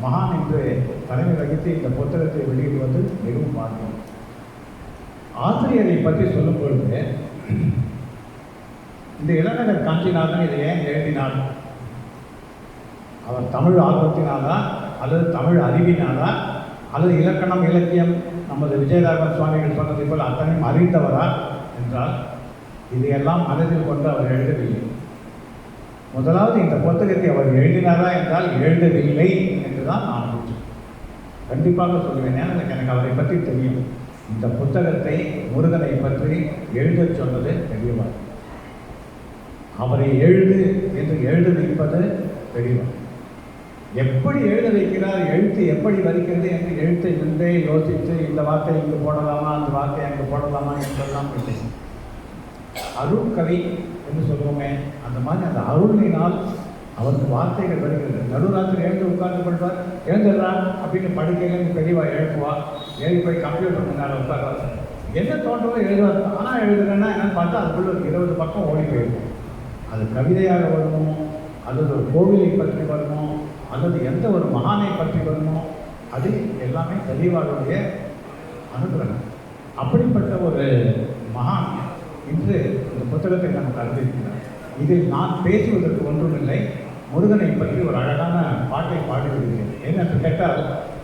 மகான் என்று தலைமை வகித்து இந்த புத்தகத்தை வெளியிடுவது மிகவும் பாக்கியம். ஆசிரியரை பற்றி சொல்லும் பொழுது இந்த இளநகர் காஞ்சிநாதன் இதை ஏன் எழுதினார்? அவர் தமிழ் ஆர்வத்தினாலா அல்லது தமிழ் அறிவினாலா அல்லது இலக்கணம் இலக்கியம் நமது விஜயராகவன் சுவாமிகள் சொன்னதை போல் அத்தனையும் அறிந்தவரா என்றால் இதையெல்லாம் மனதில் கொண்டு அவர் எழுதவில்லை. முதலாவது இந்த புத்தகத்தை அவர் எழுதினாரா என்றால் எழுதவில்லை என்றுதான் நான் கண்டிப்பாக சொல்லுவேன். எனக்கு அவரை பற்றி தெரியும். இந்த புத்தகத்தை முருகனை பற்றி எழுத சொன்னது தெரியவார். அவரை எழுது என்று எழுத வைப்பது தெரியவார். எப்படி எழுத வைக்கிறார், எழுத்து எப்படி வருகிறது என்று எழுத்தை முன்பே யோசித்து இந்த வார்த்தை இங்கு போடலாமா, அந்த வார்த்தை அங்கு போடலாமா என்றெல்லாம் பேசும். அருள் கவி என்று சொல்லுவோமே, அந்த மாதிரி அந்த அருளினால் அவருக்கு வார்த்தைகள் வருகிறது. நடுராத்திரி எழுந்து உட்கார்ந்து கொள்வார். எழுந்துடுறான் அப்படின்னு படுக்கையிலேருந்து பெரியவா எழுப்புவார். எழுதி போய் கம்ப்யூட்டர் முன்னால் உட்கார்றார். என்ன தோன்றவோ எழுதுவார். ஆனால் எழுதுறேன்னா என்னன்னு பார்த்தா அதுக்குள்ள ஒரு 20 பக்கம் ஓடி போயிருக்கும். அது கவிதையாக வருமோ, அல்லது ஒரு கோவிலை பற்றி வருமோ, அல்லது எந்த ஒரு மகானை பற்றி வருமோ, அது எல்லாமே பெரியவாளுடைய அனுகிரகம். அப்படிப்பட்ட ஒரு மகான் இன்று இந்த புத்தகத்தை நமக்கு அறிந்திருக்கிறார். இதில் நான் பேசுவதற்கு ஒன்றுமில்லை. முருகனை பற்றி ஒரு அழகான பாட்டை பாடிவிடுகிறேன். ஏனென்று கேட்டால்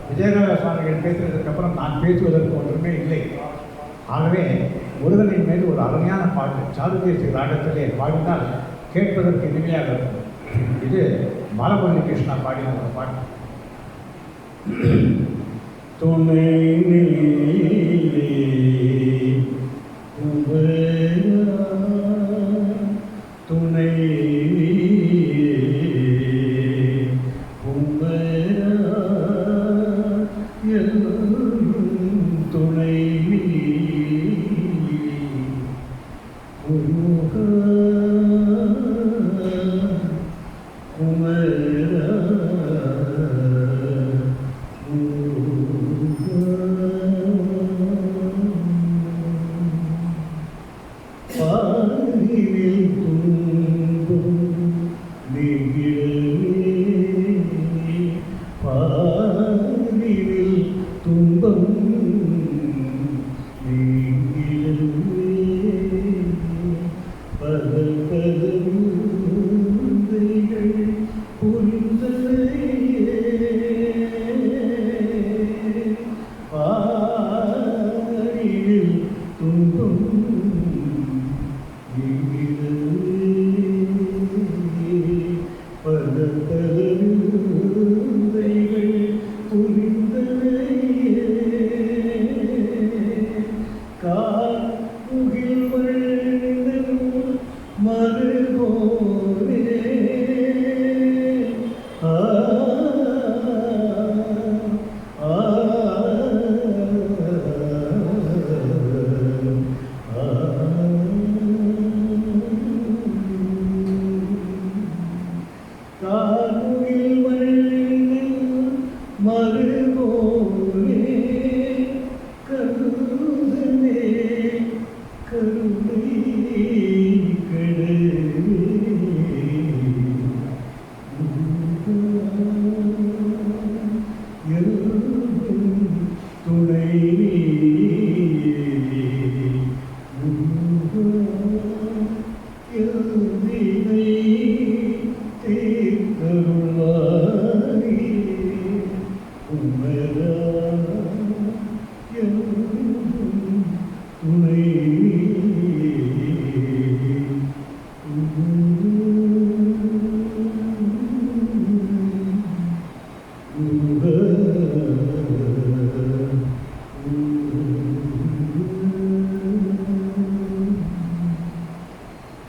விஜயராக சுவாமிகள் பேசுவதற்கப்புறம் நான் பேசுவதற்கு ஒன்றுமே இல்லை. ஆகவே முருகனின் மீது ஒரு அருமையான பாட்டு சாதுதேசி ராகத்திலே பாடினால் கேட்பதற்கு இனிமையாக இருக்கும். இது பாலமுரளி கிருஷ்ணா பாடின ஒரு பாட்டு. துணை துணை துணை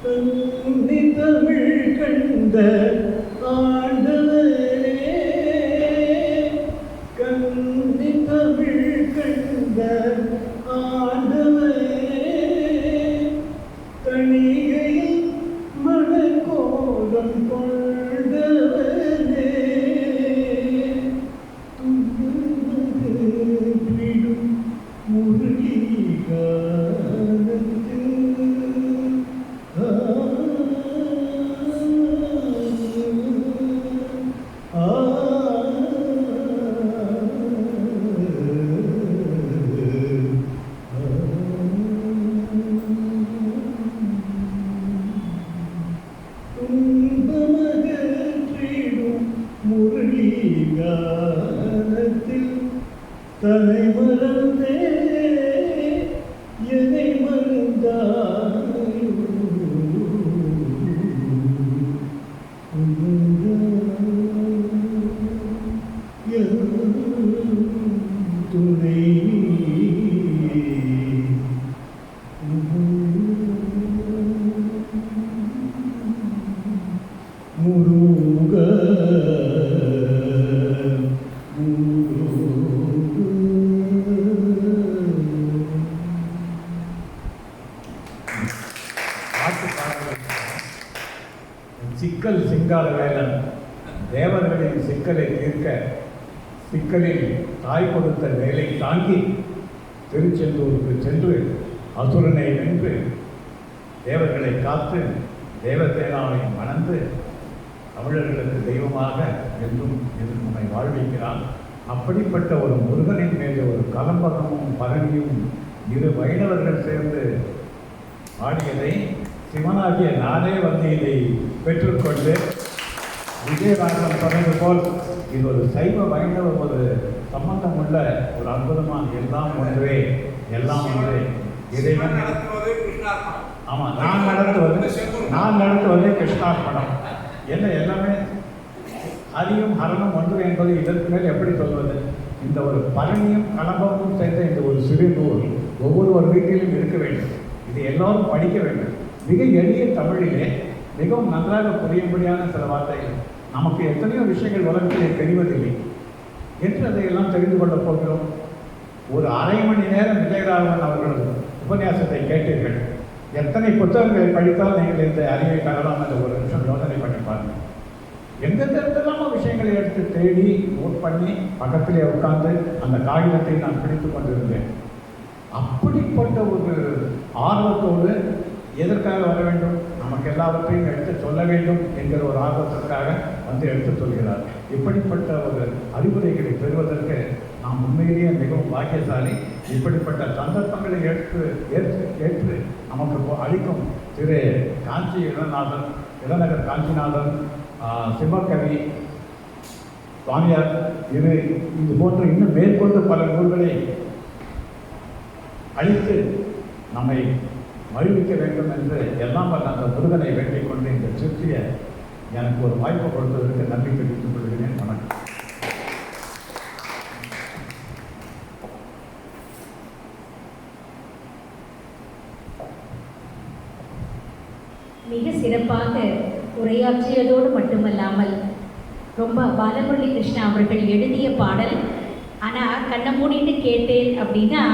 கன்னி தமிழ் கண்ட ஆண்டவரே, கன்னி தமிழ் கண்ட ஆண்டவரே, தணிகையில் மணக்கோலம் கொண்டவரே, துன்பது முருகி முரளிகானத்தில் தலை மறந்தே என்னை மறந்தாயோ, துணை முருக சிக்கல் சிங்கார வேலன் தேவர்களின் சிக்கலை தீர்க்க சிக்கலில் தாய் கொடுத்த வேலை தாங்கி திருச்செந்தூருக்கு சென்று அசுரனை வென்று தேவர்களை காத்து தேவசேனாவை மணந்து தமிழர்களுக்கு தெய்வமாக என்றும் நம்மை வாழ்விக்கிறான். அப்படிப்பட்ட ஒரு முருகனின் மீது ஒரு கலம்பகமும் பரணியும் இரு வைணவர்கள் சேர்ந்து ஆடியதை சிவனாகிய நானே வந்து இதை பெற்றுக்கொண்டு விஜயராகவன் சொன்னது போல் இது ஒரு சைவ வைணவ ஒரு சம்பந்தம் உள்ள ஒரு அற்புதமான எல்லாம் ஒன்றே எல்லாம் ஒன்றே இறைவன். ஆமாம், நான் நடத்துவது கிருஷ்ணார்ப்பணம். என்ன எல்லாமே ஹரியும் ஹரனும் ஒன்று என்பது இதற்கு மேல் எப்படி சொல்வது? இந்த ஒரு பரணியும் கலம்பமும் சேர்ந்த இந்த ஒரு சிறு நூல் ஒவ்வொரு வீட்டிலும் இருக்க வேண்டும். இது எல்லோரும் படிக்க வேண்டும். மிக எளிய தமிழிலே மிகவும் நன்றாக புரியும்படியான சில வார்த்தைகள். நமக்கு எத்தனையோ விஷயங்கள் உலகத்திலே தெரிவதில்லை என்று அதையெல்லாம் தெரிந்து கொள்ளப் போகிறோம். ஒரு அரை மணி நேரம் விஜயராகவன் அவர்கள் உபன்யாசத்தை கேட்டீர்கள். எத்தனை புத்தகங்களை படித்தால் நீங்கள் இந்த அறிவை பெறலாம் என்ற ஒரு நிமிஷம் யோசனை பண்ணி பாருங்கள். எந்தெந்த இடத்துலாமோ விஷயங்களை எடுத்து தேடி நோட் பண்ணி பக்கத்திலே உட்கார்ந்து அந்த காகிதத்தை நான் பிடித்து கொண்டிருந்தேன். அப்படிப்பட்ட ஒரு ஆர்வத்தோடு எதற்காக வர வேண்டும்? நமக்கு எல்லாவற்றையும் எடுத்து சொல்ல வேண்டும் என்கிற ஒரு ஆர்வத்திற்காக வந்து எடுத்து சொல்கிறார். இப்படிப்பட்ட ஒரு அறிவுரைகளை பெறுவதற்கு நாம் உண்மையிலேயே மிகவும் பாக்கியசாலி. இப்படிப்பட்ட சந்தர்ப்பங்களை ஏற்று நமக்கு அளிக்கும் திரு காஞ்சி இளநகர் காஞ்சிநாதன், சிவகவி சுவாமியார், இது போன்ற இன்னும் மேற்கொண்டு பல நூல்களை அளித்து நம்மை மகிழ்விக்க வேண்டும் என்று எல்லாம் வல்ல அந்த முருகனை வேண்டிக் கொண்டு இந்த சிற்பிய எனக்கு ஒரு வாய்ப்பு கொடுத்ததற்கு நன்றி தெரிவித்துக் கொள்கிறேன். வணக்கம். மிக சிறப்பாக உரையாற்றியதோடு மட்டுமல்லாமல் ரொம்ப பாலமுரளி கிருஷ்ணா அவர்கள் எழுதிய பாடல். ஆனால் கண்ணை மூடிட்டு கேட்டேன் அப்படின்னா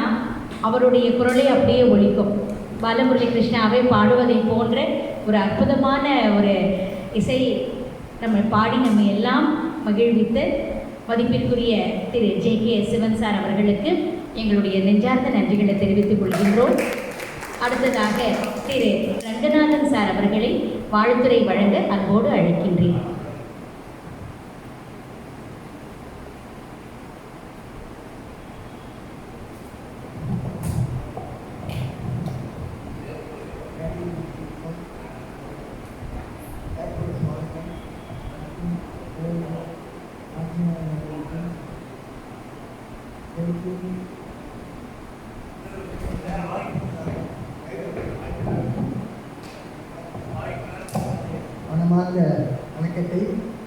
அவருடைய குரலை அப்படியே ஒலிக்கும். பாலமுரளி கிருஷ்ணாவை பாடுவதை போன்ற ஒரு அற்புதமான ஒரு இசை நம்ம பாடி நம்ம எல்லாம் மகிழ்வித்த மதிப்பிற்குரிய திரு ஜே.கே. சிவன் சார் அவர்களுக்கு எங்களுடைய நெஞ்சார்ந்த நன்றிகளை தெரிவித்துக் கொள்கின்றோம். அடுத்ததாக திரு ரங்கநாதன் சார் அவர்களை வாழ்த்துரை வழங்க அன்போடு அழைக்கின்றேன். மனமார்ந்த வணக்கத்தை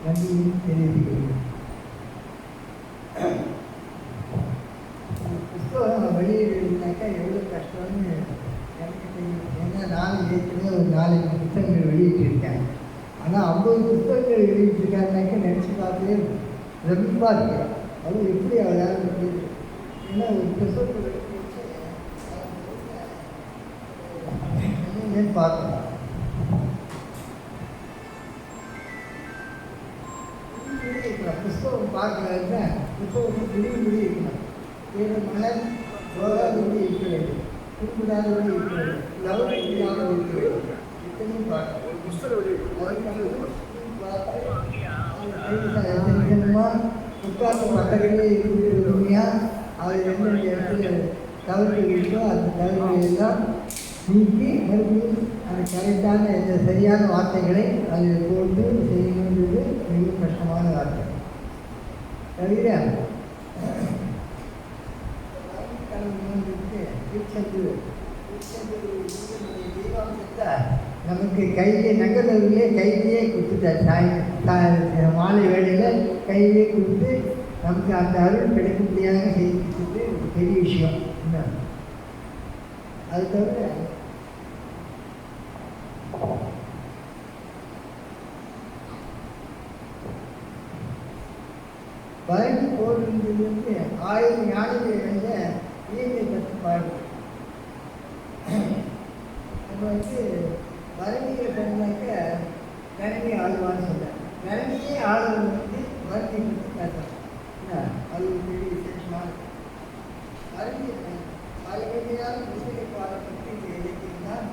நன்றியும் தெரிவிக்கிறேன். புத்தகம் வெளியிடுனாக்கா எவ்வளோ கஷ்டம்னு எனக்கு தெரியும். ஏன்னா நானும் ஏற்கனவே ஒரு 4 புத்தகம் ஆனால் 50 புத்தகங்கள் எழுதிட்டுருக்காருனாக்க நினச்சி பார்க்கவே ரொம்ப இருக்கு. அது எப்படி அவளால் முடியுது? ஏன்னா ஒரு புத்தகத்தை என்னன்னு பார்க்கணும். புஸ்தகம் பார்க்கலன்னா புத்தகம் முடிவு இருக்கணும். வேறு மலர் போகாதபடி இருக்க வேண்டும், குறிப்பிடாதபடி இருக்க வேண்டும், லவ் இல்லாமல் இருக்க வேண்டும். இத்தனையும் பார்க்கணும். உட்கார்ந்து பட்டங்களே இருக்கிறதுமையா அவர் எந்த இடத்துல தவறு இருக்கோ அந்த தவறுகளெல்லாம் நீக்கி மறுபடியும் அந்த கரெக்டான இந்த சரியான வார்த்தைகளை அதில் போட்டு செய்யணுன்றது மிகவும் கஷ்டமான வார்த்தை. தவிர நமக்கு கையிலே நங்கதூரிலே கையிலேயே கொடுத்துட்டார். மாலை வேளையில் கையிலே கொடுத்து நமக்கு அந்த அருள் கிடைக்கும்படியாக செய்து ஒரு பெரிய விஷயம். என்ன அது தவிர பழனி போடுறது 1000 யானைகளை வென்ற இயற்கை பற்றி பாடு. நம்ம பரணியில் பண்ணாக்க கரணி ஆளுவான்னு சொல்கிறேன். கரணியே ஆளுவது பரணி பற்றி பேசுகிறேன். அது ஒரு பெரிய விசேஷமாக பரணி பரணியால் புத்தக பாடப்பட்டு இந்த இலக்கியம் தான்.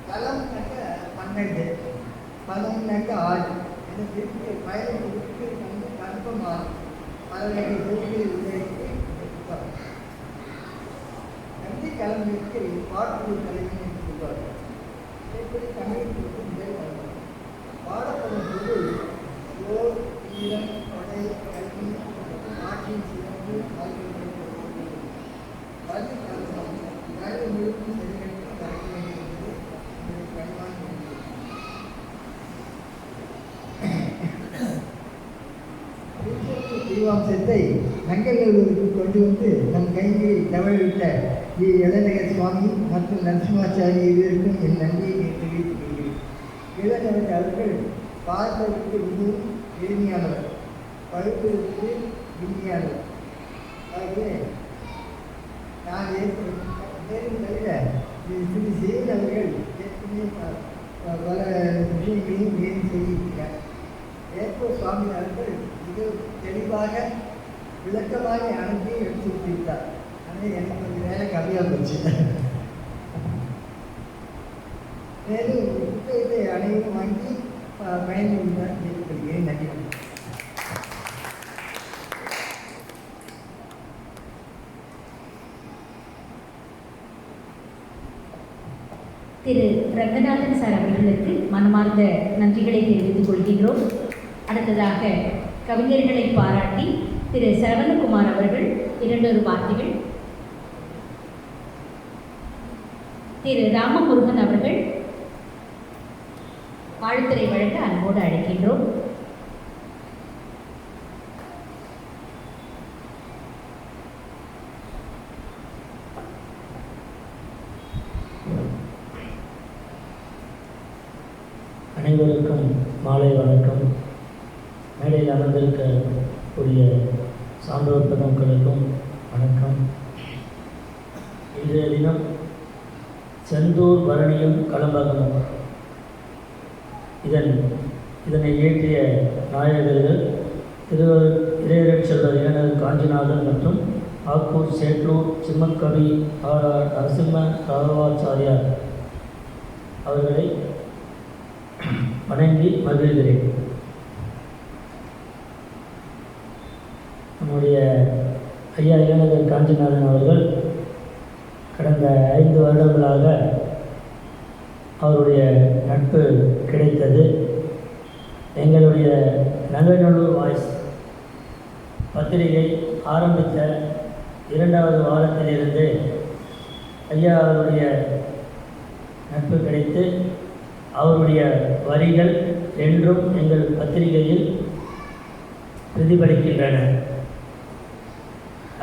களம்னாக்க 12, பதம்னாக்க 6. எனக்கு இருக்கிற பயணம் வந்து கன்ஃபர்மாக பறவைகள் தொகுதியில் உள்ளடக்கி கல்வி கலந்துக்கு பாட்டு கலைஞர் சொல்வார். எப்படி தமிழுக்கு முதல் பாடப்படும் போது ஓர், ஈரம், கொடை, கல்வி மற்றும் நாட்டின் சிறப்பு ஆகியவற்றை பள்ளி கலசம் வேலை முழுக்கும் சரிகட்டு கலைக்க வேண்டியது கண்மான தீவாம்சத்தை நங்கநல்லூருக்கு கொண்டு வந்து நம் கைகளில் தவழ்விட்ட இளநகர சுவாமி மற்றும் நரசிம்மாச்சாரி இருவருக்கும் என் நன்றியை தெரிவித்துக் கொள்கிறேன். இளநகர் அவர்கள் பார்ப்பதற்கு மிகவும் எளிமையானவர், பழுப்பதற்கு இனிமையானவர். ஆகவே நான் மேலும் தவிர திரு சேன் அவர்கள் ஏற்கனவே பல விஷயங்களையும் மேலும் செய்திருக்கிறார். ஏற்போ சுவாமி அவர்கள் மிக தெளிவாக விளக்கமாக அனைத்தையும் எடுத்து வைத்தார். ஆனால் எனக்கு கொஞ்சம் வேலை கம்மியாக போச்சு. மேலும் புத்தகத்தை அனைவரும் வாங்கி பயன்படுத்த கேட்டுக்கொள்கிறேன். நன்றி. திரு ரங்கநாதன் சார் அவர்களுக்கு மனமார்ந்த நன்றிகளை தெரிவித்துக் கொள்கின்றோம். அடுத்ததாக கவிஞர்களை பாராட்டி திரு சரவணகுமார் அவர்கள் 2 வார்த்தைகள், திரு ராமமுருகன் அவர்கள் வாழ்த்துரை வழங்க அன்போடு அழைக்கின்றோம். அனைவருக்கும் மாலை வணக்கம். மேடையில் அமர்ந்திருக்கக்கூடிய சான்றோர் பெருமக்களுக்கும் வணக்கம். இன்றைய தினம் செந்தூர் பரணியும் களம்பகமும் இதனை இயற்றிய நாயகர்கள் இறையரட்செல்வர் இளைஞர் காஞ்சிநாதன் மற்றும் ஆக்கூர் சேட்லூர் சிம்மக்கவி ஆர் நரசிம்ம ராகவாச்சாரியார் அவர்களை வணங்கி மகிழ்கிறேன். நம்முடைய ஐயா இளைஞர் காஞ்சிநாதன் அவர்கள் கடந்த 5 வருடங்களாக அவருடைய நட்பு கிடைத்தது. எங்களுடைய நங்கநல்லூர் வாய்ஸ் பத்திரிகை ஆரம்பித்த 2வது வாரத்திலிருந்து ஐயா அவருடைய நட்பு கிடைத்து அவருடைய வரிகள் என்றும் எங்கள் பத்திரிகையில் பிரதிபலிக்கின்றன.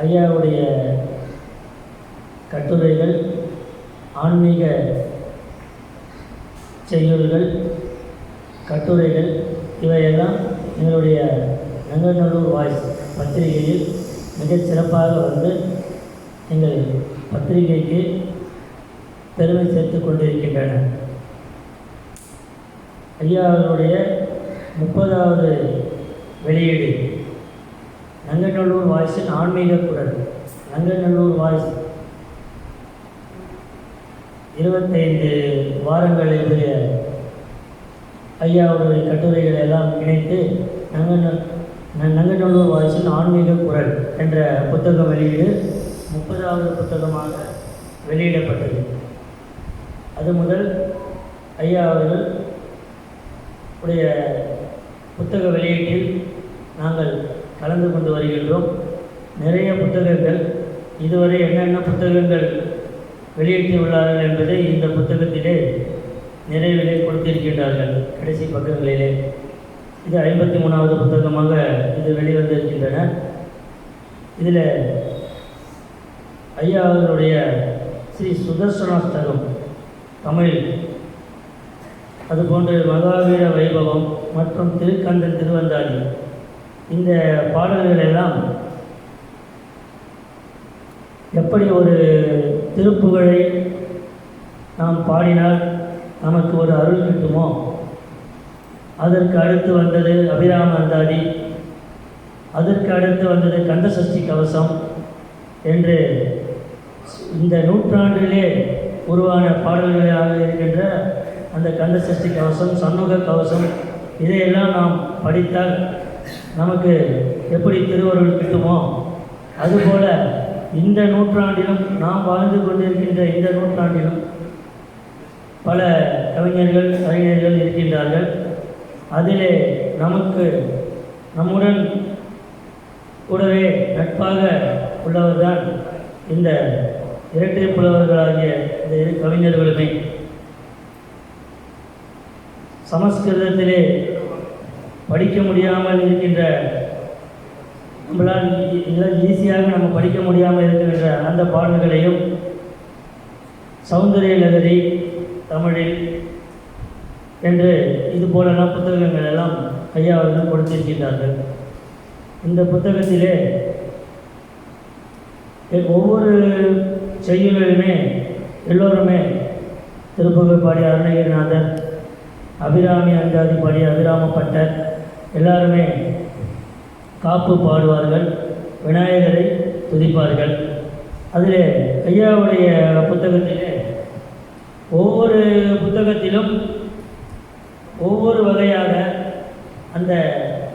ஐயாவுடைய கட்டுரைகள், ஆன்மீக செய்யுள்கள், கட்டுரைகள் இவையெல்லாம் எங்களுடைய நங்கநல்லூர் வாய்ஸ் பத்திரிகையில் மிகச் சிறப்பாக வந்து எங்கள் பத்திரிகைக்கு பெருமை சேர்த்து கொண்டிருக்கின்றன. ஐயா அவர்களுடைய 30வது வெளியீடு நங்கநல்லூர் வாய்ஸின் ஆன்மீக குரல். நங்கநல்லூர் வாய்ஸ் 25 வாரங்களுடைய ஐயா அவருடைய கட்டுரைகளை எல்லாம் இணைத்து நங்கநல்லூர் வாய்ஸின் ஆன்மீக குரல் என்ற புத்தக வெளியீடு 30வது புத்தகமாக வெளியிடப்பட்டது. அது முதல் ஐயா அவர்கள் உடைய புத்தக வெளியீட்டில் நாங்கள் கலந்து கொண்டு வருகின்றோம். நிறைய புத்தகங்கள் இதுவரை என்னென்ன புத்தகங்கள் வெளியிட்டுள்ளார்கள் என்பதை இந்த புத்தகத்திலே நிறைவிலே கொடுத்திருக்கின்றார்கள். கடைசி பக்கங்களிலே இது 53வது புத்தகமாக இது வெளிவந்திருக்கின்றன. இதில் ஐயா அவர்களுடைய ஸ்ரீ சுதர்சனாஷ்டகம் தமிழ், அதுபோன்று மகாவீர வைபவம் மற்றும் திருக்கந்தன் திருவந்தாதி இந்த பாடல்கள் எல்லாம் எப்படி ஒரு திருப்புகழை நாம் பாடினால் நமக்கு ஒரு அருள் கிட்டுமோ, அதற்கு அடுத்து வந்தது அபிராம அந்தாதி, அதற்கு அடுத்து வந்தது கந்தசஷ்டி கவசம் என்று இந்த நூற்றாண்டிலே உருவான பாடல்களாக இருக்கின்ற அந்த கந்தசஷ்டி கவசம், சண்முக கவசம் இதையெல்லாம் நாம் படித்தால் நமக்கு எப்படி திருவருள் கிட்டுமோ, அதுபோல இந்த நூற்றாண்டிலும் நாம் வாழ்ந்து கொண்டிருக்கின்ற இந்த நூற்றாண்டிலும் பல கவிஞர்கள் அறிஞர்கள் இருக்கின்றார்கள். அதிலே நமக்கு நம்முடன் கூடவே நட்பாக உள்ளவர்தான் இந்த இரட்டை புலவர்களாகிய இந்த இரு கவிஞர்களுமே. சமஸ்கிருதத்திலே படிக்க முடியாமல் இருக்கின்ற, நம்மளால் ஈஸியாக நம்ம படிக்க முடியாமல் இருக்கின்ற அந்த பாடல்களையும் சௌந்தரிய லகரி தமிழில் என்று இது போலலாம் புத்தகங்கள் எல்லாம் ஐயா அவர்கள் கொடுத்திருக்கின்றார்கள். இந்த புத்தகத்திலே ஒவ்வொரு செய்யுளிலுமே எல்லோருமே திருப்புகழ் பாடிய அருணகிரிநாதர், அபிராமி அந்தாதி பாடிய அபிராமப்பட்டர் எல்லாருமே காப்பு பாடுவார்கள், விநாயகரை துதிப்பார்கள். அதில் ஐயாவுடைய புத்தகத்திலே ஒவ்வொரு புத்தகத்திலும் ஒவ்வொரு வகையாக அந்த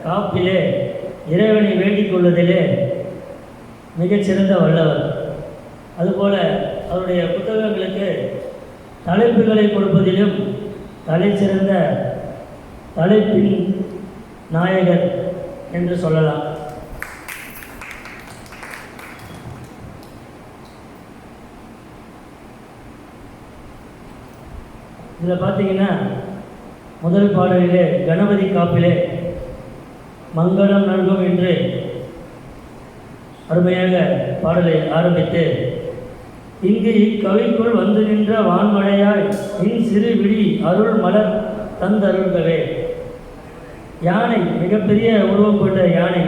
காப்பிலே இறைவனை வேண்டிக் கொள்வதிலே மிகச்சிறந்த வல்லவர். அதுபோல் அவருடைய புத்தகங்களுக்கு தலைப்புகளை கொடுப்பதிலும் தலை சிறந்த தலைப்பின் நாயகர் என்று சொல்லலாம். இதில் பார்த்தீங்கன்னா முதல் பாடலிலே கணபதி காப்பிலே மங்களம் நல்கும் என்று அருமையாக பாடலை ஆரம்பித்து, இங்கு இக்கவிக்குள் வந்து நின்ற வான்மழையாய் இன் சிறு விழி அருள் மலர் தந்தருள்கவே. யானை, மிகப்பெரிய உருவம் கொண்ட யானை,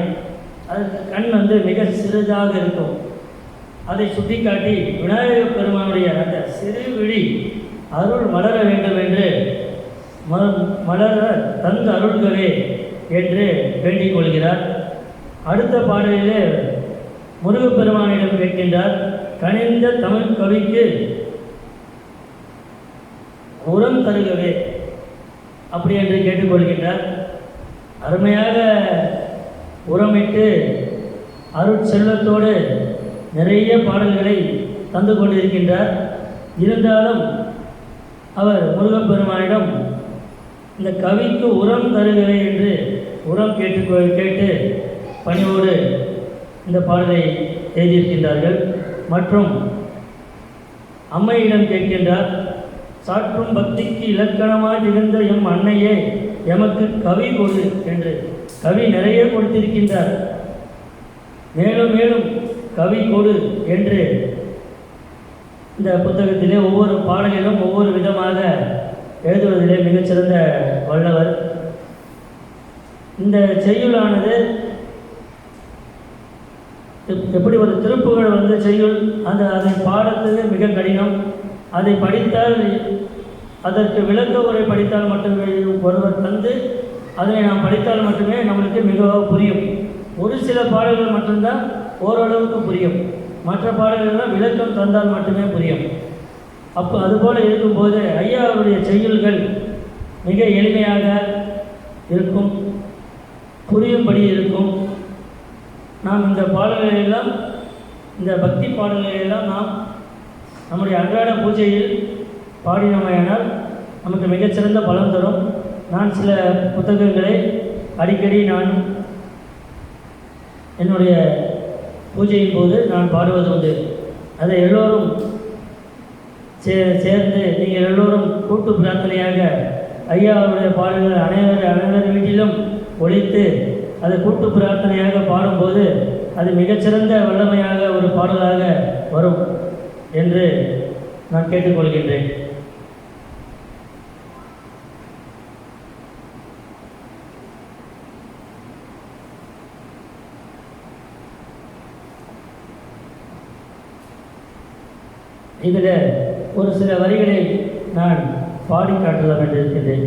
அதுக்கு கண் மிக சிறிதாக இருக்கும். அதை சுட்டிக்காட்டி விநாயகப் பெருமானுடைய அந்த சிறு விழி அருள் மலர வேண்டும் என்று மலர தந்து அருள்கவே என்று வேண்டிக் கொள்கிறார். அடுத்த பாடலிலே முருகப்பெருமானிடம் கேட்கின்றார், கனிந்த தமிழ் கவிக்கு உரம் தருகவே அப்படி என்று கேட்டுக்கொள்கின்றார். அருமையாக உரமிட்டு அருட்செல்வத்தோடு நிறைய பாடல்களை தந்து கொண்டிருக்கின்றார். இருந்தாலும் அவர் முருகப்பெருமானிடம் இந்த கவிக்கு உரம் தருகவே என்று உரம் கேட்டு பணிவோடு இந்த பாடலை எழுதியிருக்கின்றார்கள். மற்றும் அம்மையிடம் கேட்கின்றார், சாற்றும் பக்திக்கு இலக்கணமாய் திகழ்ந்த எம் அன்னையே எமக்கு கவி கொடு என்று. கவி நிறைய கொடுத்திருக்கின்றார், மேலும் மேலும் கவி கொடு என்று இந்த புத்தகத்திலே ஒவ்வொரு பாடலிலும் ஒவ்வொரு விதமாக எழுதுவதிலே மிகச்சிறந்த வல்லவர். இந்த செய்யுளானது எப்படி ஒரு திருப்புகழ் வந்த செய்யுள், அதை பாடத்துக்கு மிக கடினம். அதை படித்தால், அதற்கு விளக்க உரை படித்தால் மட்டுமே ஒருவர் தந்து அதனை நாம் படித்தால் மட்டுமே நம்மளுக்கு மிகவும் புரியும். ஒரு சில பாடல்கள் மட்டும்தான் ஓரளவுக்கு புரியும். மற்ற பாடல்கள்லாம் விளக்கம் தந்தால் மட்டுமே புரியும். அப்போ அதுபோல் இருக்கும்போது ஐயா அவருடைய செய்யுள்கள் மிக எளிமையாக இருக்கும், புரியும்படி இருக்கும். நாம் இந்த பாடல்களெல்லாம், இந்த பக்தி பாடல்களெல்லாம் நாம் நம்முடைய அன்றாட பூஜையில் பாடினோமையானால் நமக்கு மிகச்சிறந்த பலன் தரும். நான் சில புத்தகங்களை அடிக்கடி நான் என்னுடைய பூஜையின் போது நான் பாடுவது உண்டு. அதை எல்லோரும் சேர்ந்து நீங்கள் எல்லோரும் கூட்டு பிரார்த்தனையாக ஐயா அவருடைய பாடல்கள் அனைவர் வீட்டிலும் ஒழித்து அதை கூட்டு பிரார்த்தனையாக பாடும்போது அது மிகச்சிறந்த வல்லமையாக ஒரு பாடலாக வரும் என்று நான் கேட்டுக்கொள்கின்றேன். இதில் ஒரு சில வரிகளை நான் பாடி காட்டலாம் என்றிருக்கிறேன்.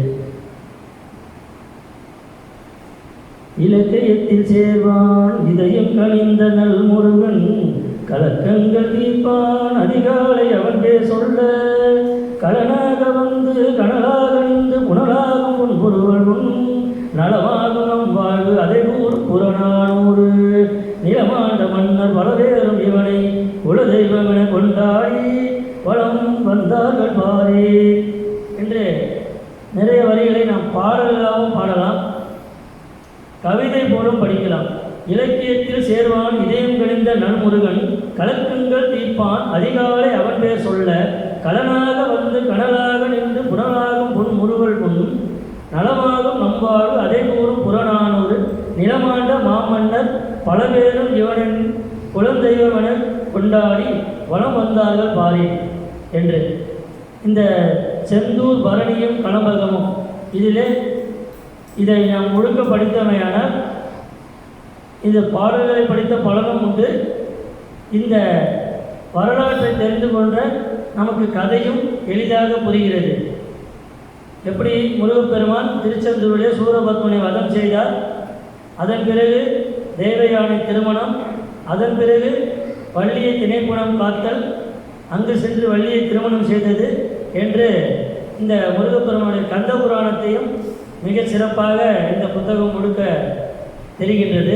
இலக்கியத்தில் சேர்வான் இதயம் கனிந்த நல் முருகன், கலக்கங்கள் தீர்ப்பான் அதிகாலை அவன் சொல்ல, கலனாக வந்து கனலாக நின்று புனலாகும் பொன்பொருள் முன், நலமாகும் நம் வாழ்வு அதை புறநானூறு, நிலமாண்ட மன்னர் பலவேறும் இவனை குலதெய்வமென கொண்டாடி வளம் வந்தார்கள் பாரே என்று நிறைய வரிகளை நாம் பாடலாகவும் பாடலாம், கவிதை போலும் படிக்கலாம். இலக்கியத்தில் சேர்வான் இதயம் கணிந்த நன்முருகன், கலக்கங்கள் தீர்ப்பான் அதிகாலை அவன் பேர் சொல்ல, கலனாக வந்து கனலாக நின்று புனலாகும் பொன் முருகல் பொன், நலமாகும் நம்பாடு அதை கூறும் புறநானூறு, நிலமாண்ட மாமன்னர் பலவேறும் இவனின் குலதெய்வமென கொண்டாடி வளம் வந்தார்கள் பாரே என்று. இந்த செந்தூர் பரணியும் கலம்பகமும் இதிலே இதை நாம் முழுக்க படித்தமையானால் இந்த பாடல்களை படித்த பலனும் உண்டு. இந்த வரலாற்றை தெரிந்து கொண்ட நமக்கு கதையும் எளிதாக புரிகிறது. எப்படி முருகப்பெருமான் திருச்செந்தூரிலே சூரபத்மனை வதம் செய்தார், அதன் பிறகு தேவயானை திருமணம், அதன் பிறகு வள்ளியை திணைப்புணம் காத்தல், அங்கு சென்று வள்ளியை திருமணம் செய்தது என்று இந்த முருகப்பெருமானுடைய கந்த புராணத்தையும் மிக சிறப்பாக இந்த புத்தகம் முழுக்க தெரிகின்றது.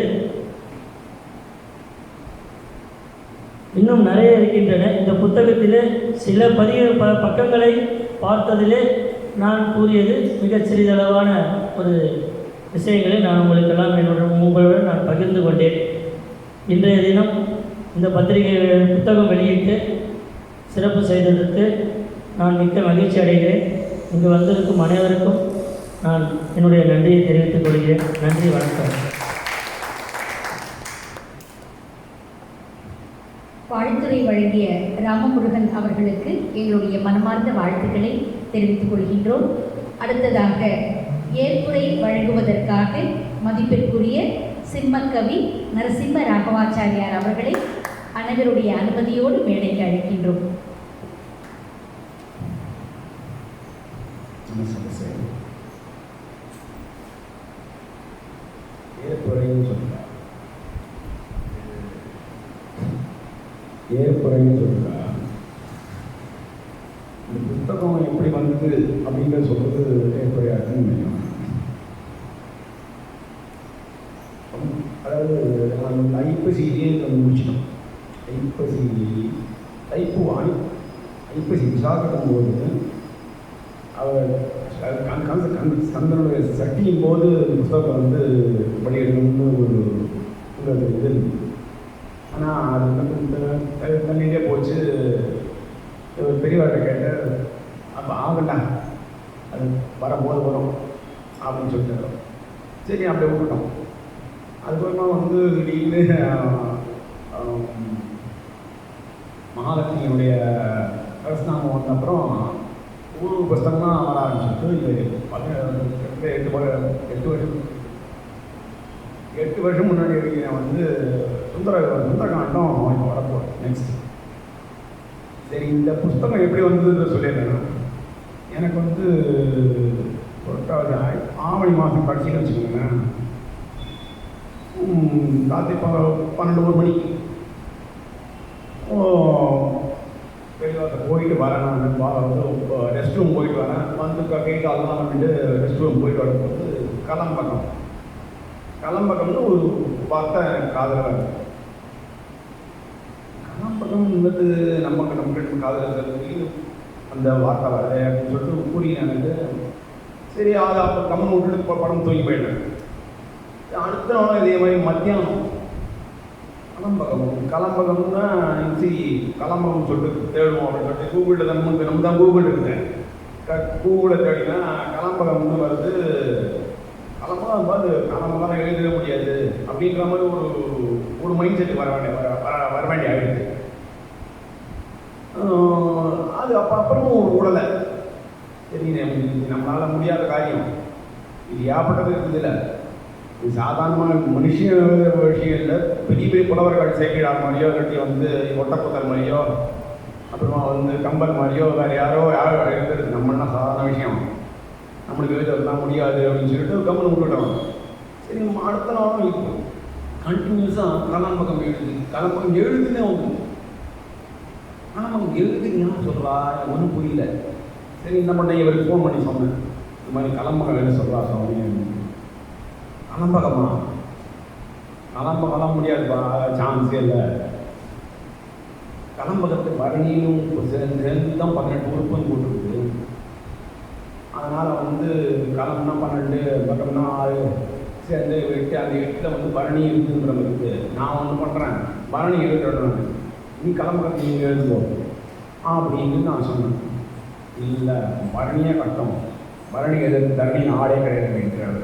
இன்னும் நிறைய இருக்கின்றன. இந்த புத்தகத்திலே சில பக்கங்களை பார்த்ததிலே நான் கூறியது மிகச் சிறிதளவான ஒரு விஷயங்களை நான் உங்களுக்கெல்லாம் உங்களுடன் நான் பகிர்ந்து கொண்டேன். இன்றைய தினம் இந்த பத்திரிகை புத்தகம் வெளியிட்டு சிறப்பு செய்ததற்கு நான் மிக்க மகிழ்ச்சி அடைகிறேன். இங்கு வந்திருக்கும் அனைவருக்கும் நான் என்னுடைய நன்றியை தெரிவித்துக் கொள்கிறேன். நன்றி, வணக்கம். வாழ்த்துரை வழங்கிய ராமமுருகன் அவர்களுக்கு எங்களுடைய மனமார்ந்த வாழ்த்துக்களை தெரிவித்துக் கொள்கின்றோம். அடுத்ததாக ஏற்புரை வழங்குவதற்காக மதிப்பிற்குரிய சிம்மக்கவி நரசிம்ம ராகவாச்சாரியார் அவர்களை அனைவருடைய அனுமதியோடு மேடைக்கு அழைக்கின்றோம். ஏற்புரைன்னு சொல்லுங்க. இந்த புத்தகம் எப்படி வந்தது அப்படிங்கிறத சொல்றது ஏற்புரையாக்குன்னு நினைக்கிறேன். அதாவது நான் ஐப்பசியிலேயே முடிச்சிட்டோம். ஐப்பசி விசாகட்டும் போது அவர் கந்தனுடைய சட்டியும் போது புத்தகம் வந்து வெளியிடணும்னு ஒரு இது இருந்தது. ஆனால் அது வந்து தண்ணியிலே போச்சு. பெரியவர்கிட்ட கேட்டு அப்போ ஆகண்டா அது வரும்போது வரும் அப்படின்னு சொல்லிட்டு சரி அப்படியே விட்டுட்டோம். அதுக்கப்புறமா வந்து திடீர்னு மகாலட்சுமியுடைய அரசநாமம் வந்த அப்புறம் ஊர் புஸ்தகமாக வர ஆரம்பிச்சிட்டு இது 8 வருஷம் 8 வருஷம் முன்னாடி எழுதினேன் வந்து சுந்தரகாண்டம் இப்போ வரப்போம் நெக்ஸ்ட். சரி, இந்த புஸ்தகம் எப்படி வந்ததுன்னு சொல்லிடுறேன். எனக்கு வந்து ஆவணி மாதம் படிச்சுன்னு வச்சுக்கோங்களேன், ராத்திரி 12 மணிக்கு வெளியே போயிட்டு வரேன். நான் ரெஸ்ட் ரூம் போயிட்டு வரேன். வந்து கை காலெலாம் வந்துட்டு ரெஸ்ட் ரூம் போயிட்டு வரும்போது கலம்பகம்னு ஒரு வார்த்தை காதல கலம்பகம்ன்றது நமக்கு காதல அந்த வார்த்தை வருது அப்படின்னு சொல்லிட்டு புரியல எனக்கு. சரி, அதை அப்போ கம்மன் விட்டுட்டு இப்போ படம் தூக்கி போயிட்டேன். அடுத்த நாள் இதே மாதிரி மத்தியானம் கலம்பகம்னா சரி கலம்பகம் சொல்லிட்டு தேடுவோம் அப்படின்னு சொல்லிட்டு கூகுளில் தான் நம்ம தான் கூகுள் இருக்குது. கூகுளை தேடினா கலம்பகம்னு வருது. கலம்பகம் பார்த்து கலம்பகம் எழுதவே முடியாது அப்படின்ற மாதிரி ஒரு மைண்ட் செட்டு வர வேண்டிய ஆகிடுது. அது அப்புறமும் ஒரு உடலை சரி நம்மளால் முடியாத காரியம் இது ஏற்பட்டது இருக்குது. இல்லை, இது சாதாரணமான மனுஷ விஷயம் இல்லை. பெரிய பெரிய புலவர்கள் சேக்கிழார் மாதிரியோ இல்லாட்டி வந்து ஒட்டப்புத்தர் மாதிரியோ அப்புறமா வந்து கம்பன் மாதிரியோ வேறு யாரோ எழுதுறது நம்மளாம் சாதாரண விஷயம். நம்மளுக்கு எழுதுறதுலாம் முடியாது அப்படின்னு சொல்லிட்டு கம்பன் விட்டுட்டோம். சரி, அடுத்த நாளும் இப்போ கண்டினியூஸாக கலம்பகம் எழுதுன்னே வந்து எழுதுன்னு சொல்கிறா, ஒன்றும் புரியல. சரி, என்ன பண்ண இவருக்கு ஃபோன் பண்ணி சொன்னேன், இந்த மாதிரி கலம்பகம் எழுத சொல்கிறா சுவாமி. கலம்பகம் முடியாதுப்பா, சான்ஸே இல்லை. கலம்பகத்துக்கு வரணியும் சேர்ந்து தான் 18 உறுப்புன்னு போட்டுருக்கு. அதனால் வந்து கலம்னா 12, பக்கம்னா 6 சேர்ந்து 8. அந்த 8ல் வந்து பரணி இருக்குங்கிற மாதிரி இருக்குது. நான் ஒன்று பண்ணுறேன், பரணி எழுதுறேன், நீ கலம்பகத்தை நீங்கள் எழுதுவோம் அப்படின்னு நான் சொன்னேன். இல்லை, பரணியே கட்டம், பரணி எழுது தரணி ஆடே கிடையாது இருக்கிறார்.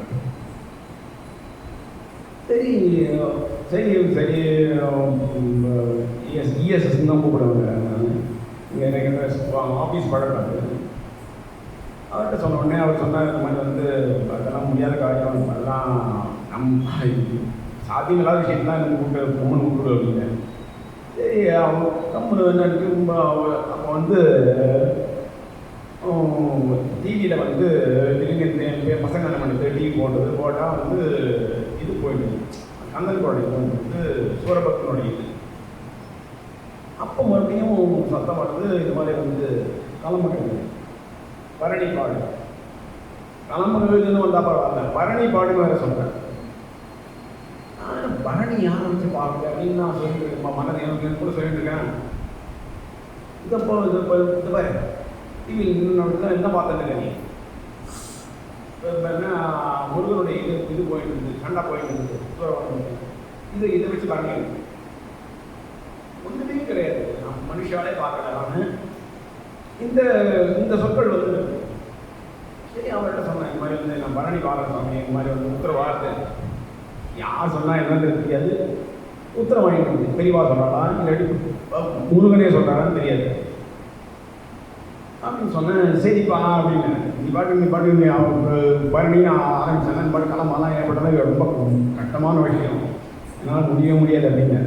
சரி சரி சரி இஎஸ்எஸ் தான் கூப்பிடுவாங்க. இங்கே எனக்கு ஆஃபீஸ் பழக்கம். அவர்கிட்ட சொன்ன உடனே அவர் சொன்னார், இந்த மாதிரி வந்து அதெல்லாம் முடியாத காரியம், அதெல்லாம் சாத்தியமில்லாத விஷயம் தான் எனக்கு கூப்பிட்டு கம்மன் கூப்பிடு அப்படின்னு. சரி, அவங்க கம்மன் என்னன்னு அப்போ வந்து டிவியில் வந்து திடீர்னு பசங்க என்ன பண்ணிட்டு டிவி போட்டால் வந்து இது போயிடுது, கந்தனுடைய வந்து சூரபக்தனுடைய இது. அப்போ மறுபடியும் சத்தம் வருது, இது மாதிரி வந்து கலம்பகம் பரணி பாடு, கலம்பகம் எழுதுன்னு வந்தால் பரவாயில்ல, பரணி பாடுன்னு வேறு சொல்கிறேன். பரணி யாரை வச்சு பாடுங்க அப்படின்னு நான் சொல்லிட்டு இருக்கேன். மனதை எனக்கு கூட சொல்லிட்டு இருக்கேன். இதப்போ இது பாரு டிவியில் என்ன பார்த்துட்டு நீ என்ன முருகனுடைய இது போயிட்டு இருந்தது, சண்டை போயிட்டு இருந்தது, இதை வச்சு பாருங்க. ஒன்றுமே கிடையாது, நான் மனுஷாலே பார்க்கலான்னு இந்த சொற்கள் வந்து. சரி, அவர்கிட்ட சொன்னேன், இந்த மாதிரி வந்து நான் பரணி பாடுறேன் சாமி, இந்த மாதிரி வந்து உத்தரவாதத்தை யார் சொன்னால் என்னன்னு தெரியாது. உத்தரம் வாங்கிட்டு பெரியவா சொல்கிறாளா இல்லாட்டி முருகனே சொல்கிறான்னு தெரியாது அப்படின்னு சொன்னேன். சரிப்பா அப்படின்னு நீ பாட்டு பரணின்னு ஆரம்பிச்சேன்னா இந்த பாட்டு கிளம்பலாம் ஏற்பட்டதான் ரொம்ப கஷ்டமான விஷயம், என்னால் முடியாது அப்படின்னு.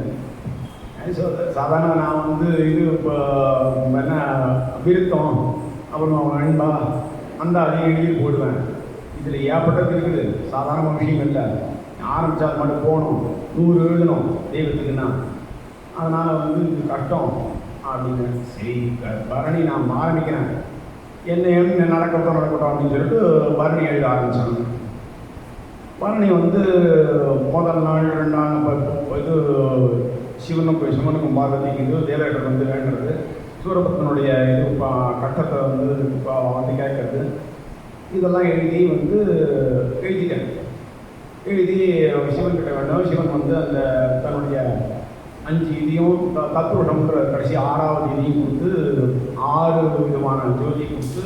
சாதாரண நான் வந்து இது இப்போ என்ன விருத்தம் அப்புறம் அன்பா அந்த அதையும் எழுதி போடுவேன். இதில் ஏற்பட்டது இருக்குது, சாதாரண விஷயம் இல்லை. ஆரம்பித்தா அது மட்டும் போகணும், 100 எழுதணும் தெய்வத்துக்குன்னா, அதனால் வந்து இது கஷ்டம் அப்படின்னு. சரி, பரணி நான் ஆரம்பிக்கிறேன், என்ன நடக்கட்டும் அப்படின்னு சொல்லிட்டு பரணி எழுத ஆரம்பித்தாங்க. பரணி வந்து முதல் நாள் 2 நாள் இது சிவனுக்கும் பார்வதிக்கு இது தேவேட்டர் வந்து வேண்டுறது, சூரபக்தனுடைய இது கட்டத்தை வந்து கேட்கறது, இதெல்லாம் எழுதி வந்து எழுதிட்டேன். எழுதி சிவன்கிட்ட வேண்டும். சிவன் வந்து அந்த தன்னுடைய 5 இதையும் தத்துவம்ன்ற கடைசி 6வது இதையும் கொடுத்து 6 விதமான ஜோதியை கொடுத்து,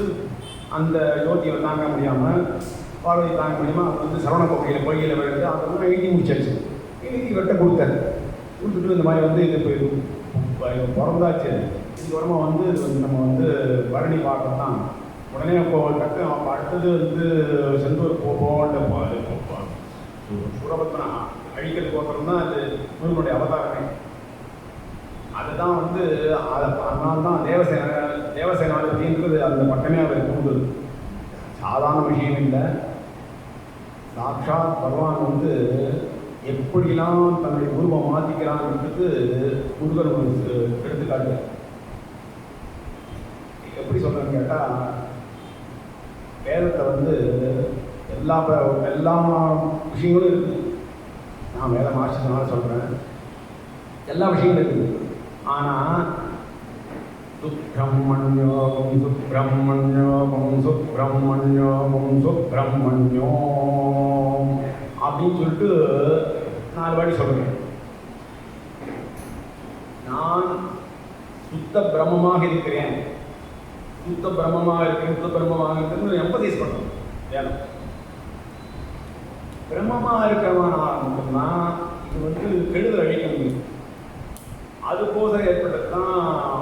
அந்த ஜோதியை தாங்க முடியாமல் பார்வதி தாங்க முடியாமல் அது வந்து சரவண கோகையில் பொய்யில் விழுந்து அதெல்லாம் எழுதி முடிச்சாச்சு. எழுதி வெட்ட கொடுத்துட்டு இந்த மாதிரி வந்து இது பிறந்தாச்சு, இது வரமாக வந்து இது வந்து நம்ம வந்து பரணி பார்க்கணும் தான். உடனே இப்போ அடுத்தது வந்து செந்தூர் போகோன்ற சூரபத்மனா அழிக்கிறதுக்கோசரம் தான் அது முருகனுடைய அவதாரமே. அதுதான் வந்து அதனால தான் தேவசேனாதிபதின்றது அந்த பட்டமே அவருக்கு உண்டு. சாதாரண விஷயம் இல்லை. சாட்சாத் பகவான் வந்து எப்படிலாம் தன்னுடைய உருவம் மாற்றிக்கிறான்றது முருகன் ஒரு எடுத்துக்காட்டு. எப்படி சொல்கிறேன்னு கேட்டால், வேதத்தை வந்து எல்லா விஷயங்களும் இருக்குது. நான் வேத மாஸ்டர்னால சொல்கிறேன், எல்லா விஷயங்களும் இருக்குது. ஆனால் சுப்பிரமணியோகம் சுப்பிரமணியோகம் சுப்பிரமணியோகம் சுப்பிரமணியோம் அப்படின்னு சொல்லிட்டு 4 வாட்டி சொல்கிறேன். நான் சுத்த பிரம்மமாக இருக்கிறேன், சுத்த பிரம்மமாக இருக்கிறேன், சுத்த பிரம்மமாக இருக்கிறேன்னு எம்பதைஸ் பண்ணுறோம். வேதம் பிரம்மமாக இருக்கிறவன் மட்டும்தான் இது வந்து கெடுதல் அழிக்க முடியும். அதுபோல ஏற்பட்டது தான்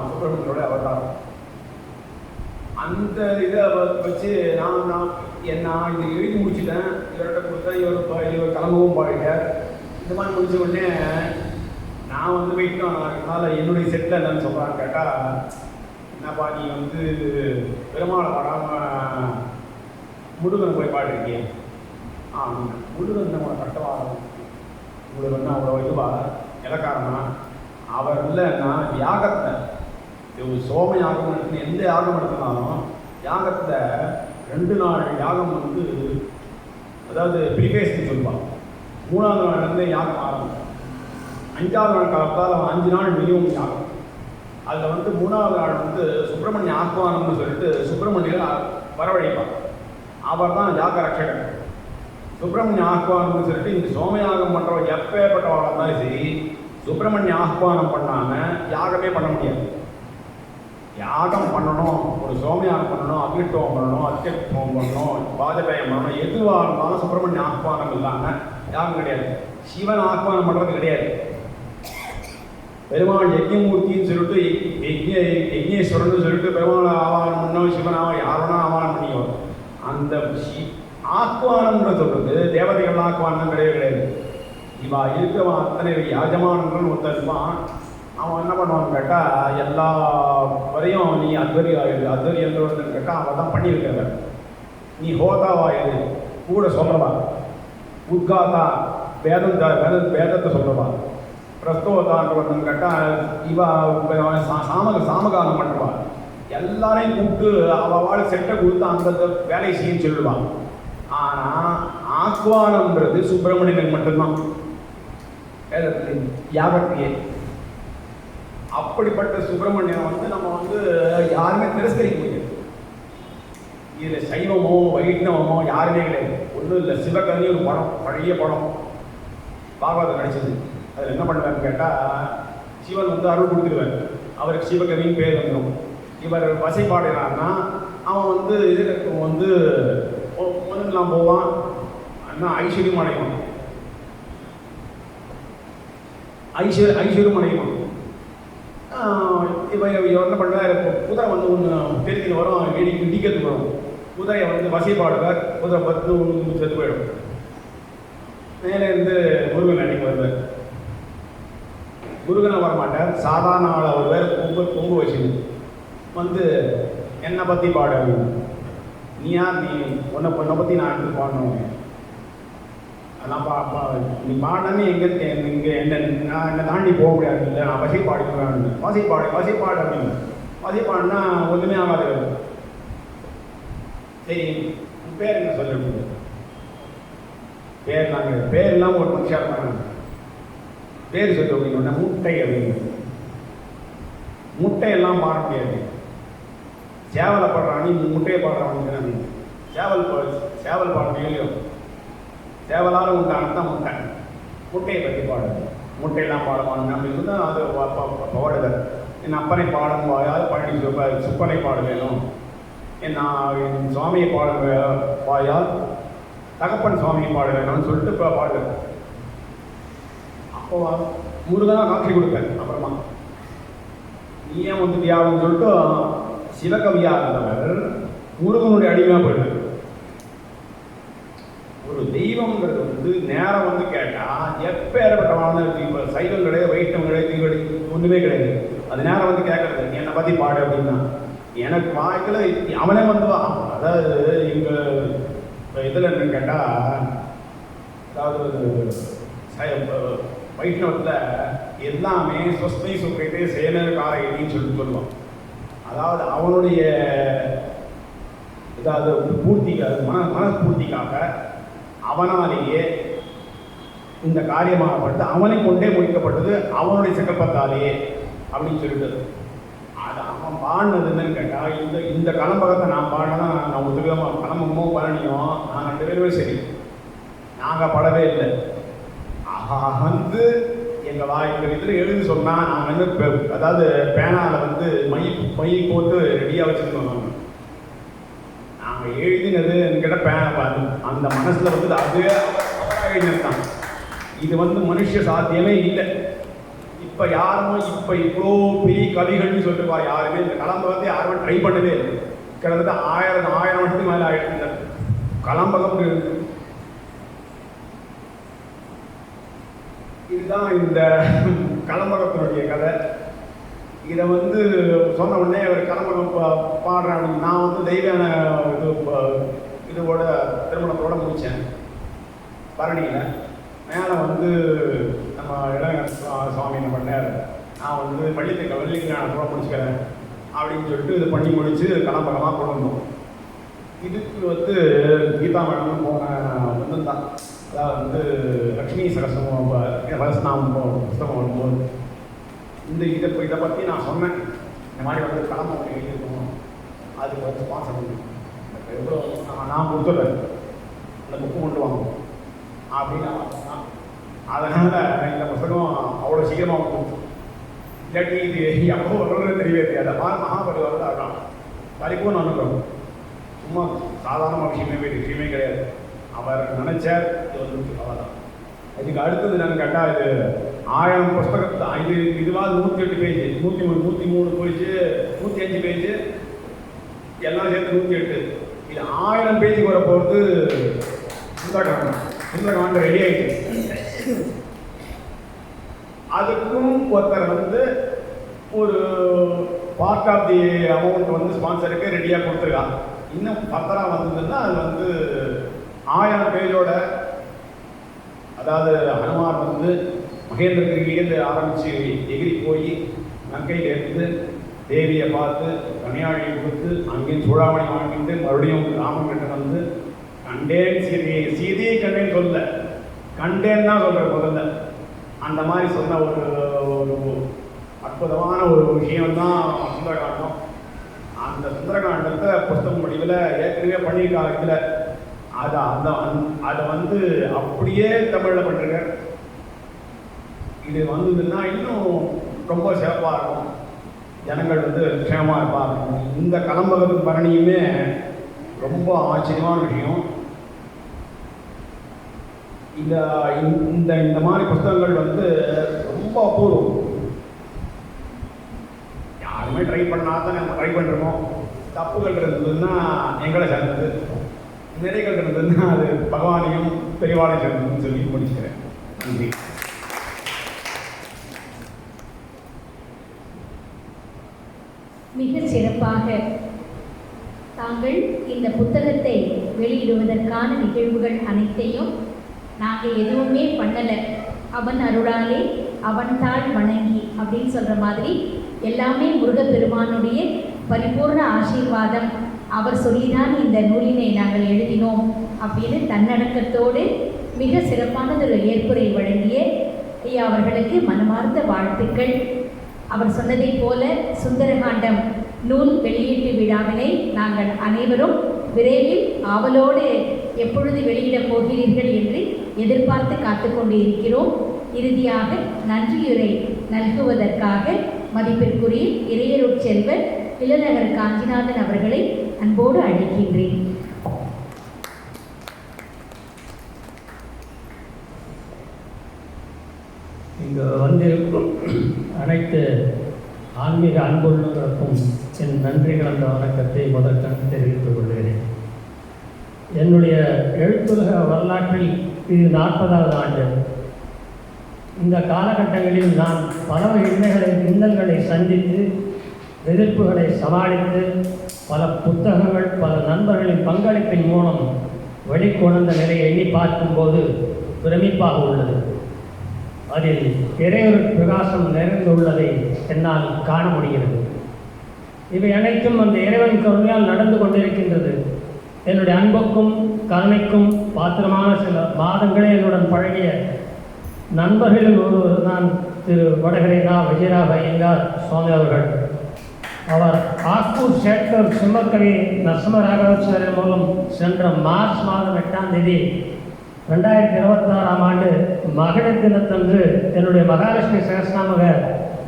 சுப்பிரமணியனோட அவதாரம். அந்த இதை வச்சு நான் இதை எழுதி முடிச்சுட்டேன், இவர்கிட்ட கொடுத்தேன், இவர் கிளம்பவும் பாடிட்டார். இந்த மாதிரி முடிச்ச உடனே நான் வந்து போயிட்டோம். அதனால் என்னுடைய செட்டில் என்னன்னு சொல்கிறான்னு கேட்டால், என்னப்பா நீ வந்து பெருமாளை பாடாமல் முருகனை போய் பாடிருக்கீங்க. முருகன் நம்மளை கட்டவாரம் உங்களுக்கு வந்து அவ்வளோ இதுவா இலக்காரமா அவர் இல்லைன்னா யாகத்தை சோம யாகம் நடத்தின எந்த யாகம் நடத்தினாலும் யாகத்தை 2 நாள் யாகம் வந்து அதாவது ப்ரிபேஸ்ன்னு சொல்லுவாங்க. 3ஆவது நாள்லேருந்து யாகம் ஆரம்பிக்கும். 5ஆவது நாள் காலத்தால் 5 நாள் மினிமம் யாகம். அதில் வந்து 3ஆவது நாள் வந்து சுப்பிரமணிய ஆத்மானம்னு சொல்லிட்டு சுப்பிரமணியன் வரவழைப்பார். அவர் தான் யாக ரட்சகர். சுப்பிரமணிய ஆஹ்வானம்னு சொல்லிட்டு இந்த சோமயாகம் பண்ணுறவங்க எப்பேற்பட்டவாக இருந்தாலும் சரி, சுப்பிரமணிய ஆஹ்வானம் பண்ணாமல் யாகமே பண்ண முடியாது. யாகம் பண்ணணும், ஒரு சோமயாகம் பண்ணணும், அக்னிட்டோம் பண்ணணும், அத்தியக்தோம் பண்ணணும், பாஜபேயம் பண்ணணும், எதுவாக இருந்தாலும் சுப்பிரமணிய ஆஹ்வானம் இல்லாமல் யாகம் கிடையாது. சிவன் ஆஹ்வானம் பண்ணுறது கிடையாது. பெருமாள் யஜ்ஞமூர்த்தின்னு சொல்லிட்டு யஜ்ஞேஸ்வரன் சொல்லிட்டு பெருமாள் ஆவானம் பண்ணோம், சிவன் யாருன்னா ஆவானம் பண்ணியோ. அந்த ஆஹ்வானம்ன்ற சொல்றது தேவதைகள் ஆஹ்வானம் கிடையாது. இவா இருக்கவன் அத்தனை யாஜமானன்னு ஒருத்தர் இருப்பான். அவன் என்ன பண்ணுவான்னு கேட்டால், எல்லா வரையும் நீ அத்வரியன்றன்னு கேட்டால் அவன் தான் பண்ணியிருக்காங்க. நீ ஹோதாவாயுது கூட சொல்கிறவா, உத்காத்தா வேதத்தை சொல்கிறவா, பிரஸ்தோதான்றவன் கேட்டால் இவா சாமகானம் பண்ணுவா. எல்லாரையும் கூப்பிட்டு அவள் செட்டை கொடுத்து அந்த வேலையை செய்யன்னு சொல்லுவான். ஆனால் ஆஹ்வானம்ன்றது சுப்பிரமணியனுக்கு மட்டும்தான் வேதத்தில் யாகத்தையே. அப்படிப்பட்ட சுப்பிரமணியன் வந்து நம்ம வந்து யாருமே திரஸ்கரிக்க முடியாது. இதில் சைவமோ வைஷ்ணவமோ யாருமே கிடையாது. ஒன்றும் இல்லை, சிவகனி ஒரு படம், பழைய படம் பாகவதம் நடிச்சது. அதில் என்ன பண்ணுவாருன்னு கேட்டால், சிவன் வந்து அருள் கொடுத்துருவார், அவருக்கு சிவகவின்னு பேர் வந்துடும். இவர் வசைப்பாடுறாருன்னா அவன் வந்து இதுக்கு வந்து ஒன்றுலாம் போவான், ஆனால் ஐஸ்வர்யம் அடைவான், ஐஸ்வர்யம் அடைவான். இவர் என்ன பண்ணுவார், குதிரை வந்து ஒன்று தெரிஞ்சுன்னு வரும், இடிக்கிறதுக்கு வரும். குதிரையை வந்து வசைப்பாடுவார், குதிரை 10 செத்து போயிடும். மேலே இருந்து முருகன் அன்னைக்கு வருவார். முருகனை வரமாட்டார், சாதாரண ஆள். அவர் வேறு பொங்கு வச்சுன்னு வந்து என்னை பற்றி பாடு அப்படின்னு. நீ யார், நீ உன்னை பற்றி நான் எடுத்து பாடணும். நான் நீ பாடனே இங்கே என்னை தாண்டி போக முடியாது. இல்லை, நான் வசைப்பாடுவேன். வசைப்பாடு அப்படின்னு வசைப்பாடுனா ஒன்றுமே ஆகாது. சரி, உன் பேர் என்ன சொல்ல? பேர் இல்லாமல் ஒரு மனுஷா இருப்பாங்க. பேர் சொல்லி அப்படின்னா முட்டை அப்படின்னு. முட்டையெல்லாம் பாட முடியாது. சேவலை பாடுறானி முட்டையை பாடுறான்னு சேவல் பாட முடியலையும். சேவலால் உண்டானதான் முட்டை. முட்டையை பற்றி பாடுது. முட்டையெல்லாம் பாடுவாங்க அப்படின்னு தான் அது பாடுதல். என் அப்பனை பாடும் வாயால் பழனி சுப்பனை பாட வேணும், என் சுவாமியை பாட வாயால் தகப்பன் சுவாமியை பாட வேணும்னு சொல்லிட்டு இப்போ பாடுது. அப்போ முருகனாக காட்சி கொடுப்பேன். அப்புறமா நீ ஏன் வந்து தியாகம்னு சொல்லிட்டு சிவகவியாக இருந்தவர் முருகனுடைய அடிமையாக போயிடுவார். ஒரு தெய்வம்ங்கிறது வந்து வந்து நேரம் வந்து கேட்டால் எப்பேற்பட்டவான இப்போ சைவம் கிடையாது, வைஷ்ணவம் கிடையாது, தீவடி ஒன்றுமே கிடையாது. அது நேரம் வந்து கேட்கறது என்னை பற்றி பாடு அப்படின்னா எனக்கு வாழ்க்கையில் அவனே வந்து அதாவது எங்கள் இதில் என்னன்னு கேட்டால், அதாவது வைஷ்ணவத்தில் எல்லாமே சொஸ்மை சுக்கத்தை சேனக்கார எடின்னு சொல்லுவான். அதாவது அவனுடைய ஏதாவது பூர்த்திக்காக மனப்பூர்த்திக்காக அவனாலேயே இந்த காரியமாகப்பட்டு அவனை கொண்டே முடிக்கப்பட்டது அவனுடைய சங்கல்பத்தாலேயே அப்படின்னு சொல்லிட்டு அது அவன் பாடினதுன்னு கேட்டால் இந்த கலம்பகத்தை நான் பாடினா நான் ஒத்துக்கமா கலம்பமோ பழனியோ நான் 2 பேருமே சரி நாங்கள் படவே இல்லை. வந்து எங்கள் இதில் எழுதி சொன்னால் நாங்கள் வந்து அதாவது பேனாவில் வந்து மை போட்டு ரெடியாக வச்சுருக்கோம். நாங்கள் எழுதினது என்கிட்ட பேனை அந்த மனசில் வந்து அதுவே எழுதியிருக்காங்க. இது வந்து மனுஷ சாத்தியமே இல்லை. இப்போ யாரும் இப்போ இவ்வளோ பெரிய கவிகள்னு சொல்லிட்டுவா யாருமே இந்த கலம்பகத்தை யாருமே ட்ரை பண்ணவே இல்லை. கிட்டத்தட்ட 1000 வருஷத்துக்கு மேலே ஆகிட்டு இந்த கலம்பகம். இதுதான் இந்த கலம்பகத்தினுடைய கதை. இதை வந்து சொன்ன உடனே அவர் கலம்பகம் பாடுறேன் அப்படின்னு நான் வந்து தெய்வான இதோட திருமணத்தோடு முடித்தேன் பரணியில். மேலே வந்து நம்ம இளங்கர் சுவாமி என்ன பண்ணார், நான் வந்து வள்ளிஞானத்தோட முடிச்சுக்கிறேன் அப்படின்னு சொல்லிட்டு இது பண்ணி முடித்து கலம்பகமாக கொண்டு வந்தோம். இதுக்கு வந்து கீதா மேடம் போன வந்திருந்தான். அதாவது வந்து லக்ஷ்மி சகசம் வயசுநாமம் புத்தகம் வரும்போது இதை பற்றி நான் சொன்னேன். இந்த மாதிரி வந்து கலம்பகம் எழுதியிருக்கோம், அதுக்கு வந்து ஸ்பான்சர் பண்ணி எவ்வளோ நான் கொடுத்துட்றேன், அந்த புக்கு கொண்டு வாங்க அப்படின்னு நான் சொன்னேன். அதனால் இந்த புத்தகம் அவ்வளோ சீக்கிரமாக கொடுத்து இல்லாட்டி இது எப்போ வருவது தெரியவே தெரியாது. மகாபரிவாரோட ஆகலாம் பரிபூர்ண அனுபவம் சும்மா சாதாரண விஷயமே கிடையாது. அவர் நினைச்சார் இது வந்து அவ்வளோதான். இதுக்கு அடுத்தது நான் கேட்டால் இது 1000 புஸ்தகத்தை இதுவாது 108 பேஜ் 103 போயிடுச்சு, 105 பேஜ் எல்லாம் சேர்த்து 108. இது 1000 பேஜுக்கு வர போகிறது சுந்தரகாண்டம் ரெடி ஆகிடுச்சு. அதுக்கும் ஒருத்தர் வந்து ஒரு பார்ட் ஆஃப் தி அமௌண்ட் வந்து ஸ்பான்சருக்கு ரெடியாக கொடுத்துருக்காங்க. இன்னும் பத்தராக வந்ததுன்னா அது வந்து 1000 பேஜோட, அதாவது ஹனுமார் வந்து மகேந்திரகிரியிலேருந்து ஆரம்பித்து எகிரி போய் நங்கையிலேருந்து தேவியை பார்த்து கன்னியாழியை கொடுத்து அங்கேயும் சூடாமணி வாங்கிட்டு மறுபடியும் ராமன்கிட்ட வந்து கண்டேன் சீதையை கண்டேன்னு சொல்ல, கண்டேன்னு தான் சொல்கிற முதல்ல. அந்த மாதிரி சொன்ன ஒரு அற்புதமான ஒரு விஷயம்தான் சுந்தரகாண்டம். அந்த சுந்தரகாண்டத்தை புஸ்தகம் வடிவில் ஏற்கனவே பண்ணியிருக்காங்க. இதில் அதை வந்து அப்படியே தமிழில் பண்ணிருக்கார். இது வந்ததுன்னா இன்னும் ரொம்ப சிறப்பாக இருக்கும், ஜனங்கள் வந்து க்ஷேமமாக இருப்பாங்க. இந்த கலம்பகத்தின் பரணியுமே ரொம்ப ஆச்சரியமான விஷயம். இந்த மாதிரி புஸ்தகங்கள் வந்து ரொம்ப அபூர்வம். யாருமே ட்ரை பண்ணால் தான் நம்ம ட்ரை பண்ணிருக்கோம். தப்புகள் இருந்ததுன்னா எங்களை சேர்ந்தது, நிறைகள் இருந்ததுன்னா அது பகவானையும் பெரியவாளையும் சேர்ந்ததுன்னு சொல்லி முடிச்சுக்கிறேன். நன்றி. மிக சிறப்பாக தாங்கள் இந்த புத்தகத்தை வெளியிடுவதற்கான நிகழ்வுகள் அனைத்தையும் நாங்கள் எதுவுமே பண்ணலை, அவன் அருளாலே அவன் தாள் வணங்கி அப்படின்னு சொல்கிற மாதிரி எல்லாமே முருகப்பெருமானுடைய பரிபூர்ண ஆசீர்வாதம். அவர் சொல்லிதான் இந்த நூலினை நாங்கள் எழுதினோம் அப்படின்னு தன்னடக்கத்தோடு மிக சிறப்பானதொரு ஏற்புரை வழங்கிய ஐயா அவர்களுக்கு மனமார்ந்த வாழ்த்துக்கள். அவர் சொன்னதைப் போல சுந்தரகாண்டம் நூல் வெளியீட்டு விழாவினை நாங்கள் அனைவரும் விரைவில் ஆவலோடு எப்பொழுது வெளியிடப் போகிறீர்கள் என்று எதிர்பார்த்து காத்து கொண்டு இருக்கிறோம். இறுதியாக நன்றியுரை நல்குவதற்காக மதிப்பிற்குரிய இறையருட் செல்வர் இளநகர் காஞ்சிநாதன் அவர்களை அன்போடு அழைக்கின்றேன். இங்கு வந்திருக்கும் அனைத்து ஆன்மீக அன்புள்ளவர்களுக்கும் என் நன்றி கலந்த வணக்கத்தை முதற்கண் தெரிவித்துக் கொள்கிறேன். என்னுடைய எழுத்துலக வரலாற்றில் இது 40வது ஆண்டு. இந்த காலகட்டங்களில் நான் பல இன்னல்களை சந்தித்து எதிர்ப்புகளை சமாளித்து பல புத்தகங்கள் பல நண்பர்களின் பங்களிப்பின் மூலம் வெளிக்கொணர்ந்த நிலையை எண்ணி பார்க்கும்போது பிரமிப்பாக உள்ளது. அதில் இறையொரு பிரகாசம் நிறைந்துள்ளதை என்னால் காண முடிகிறது. இவை அனைத்தும் அந்த இறைவன் கருணையால் நடந்து கொண்டிருக்கின்றது. என்னுடைய அன்புக்கும் கருணைக்கும் பாத்திரமான சில மாதங்களே என்னுடன் பழகிய நண்பர்களில் ஒருவர் தான் திரு வடகரைதா விஜயராவ் ஐயங்கார் சுவாமி அவர்கள். அவர் ஆக்கூர் சேட்டர் சிம்மக்கவி நரசிம்மராகவாச்சாரியர் மூலம் சென்ற மார்ச் மாதம் 8ஆம் தேதி 2026ஆம் ஆண்டு மகளிர் தினத்தன்று என்னுடைய மகாலட்சுமி சகஸ்ரநாமக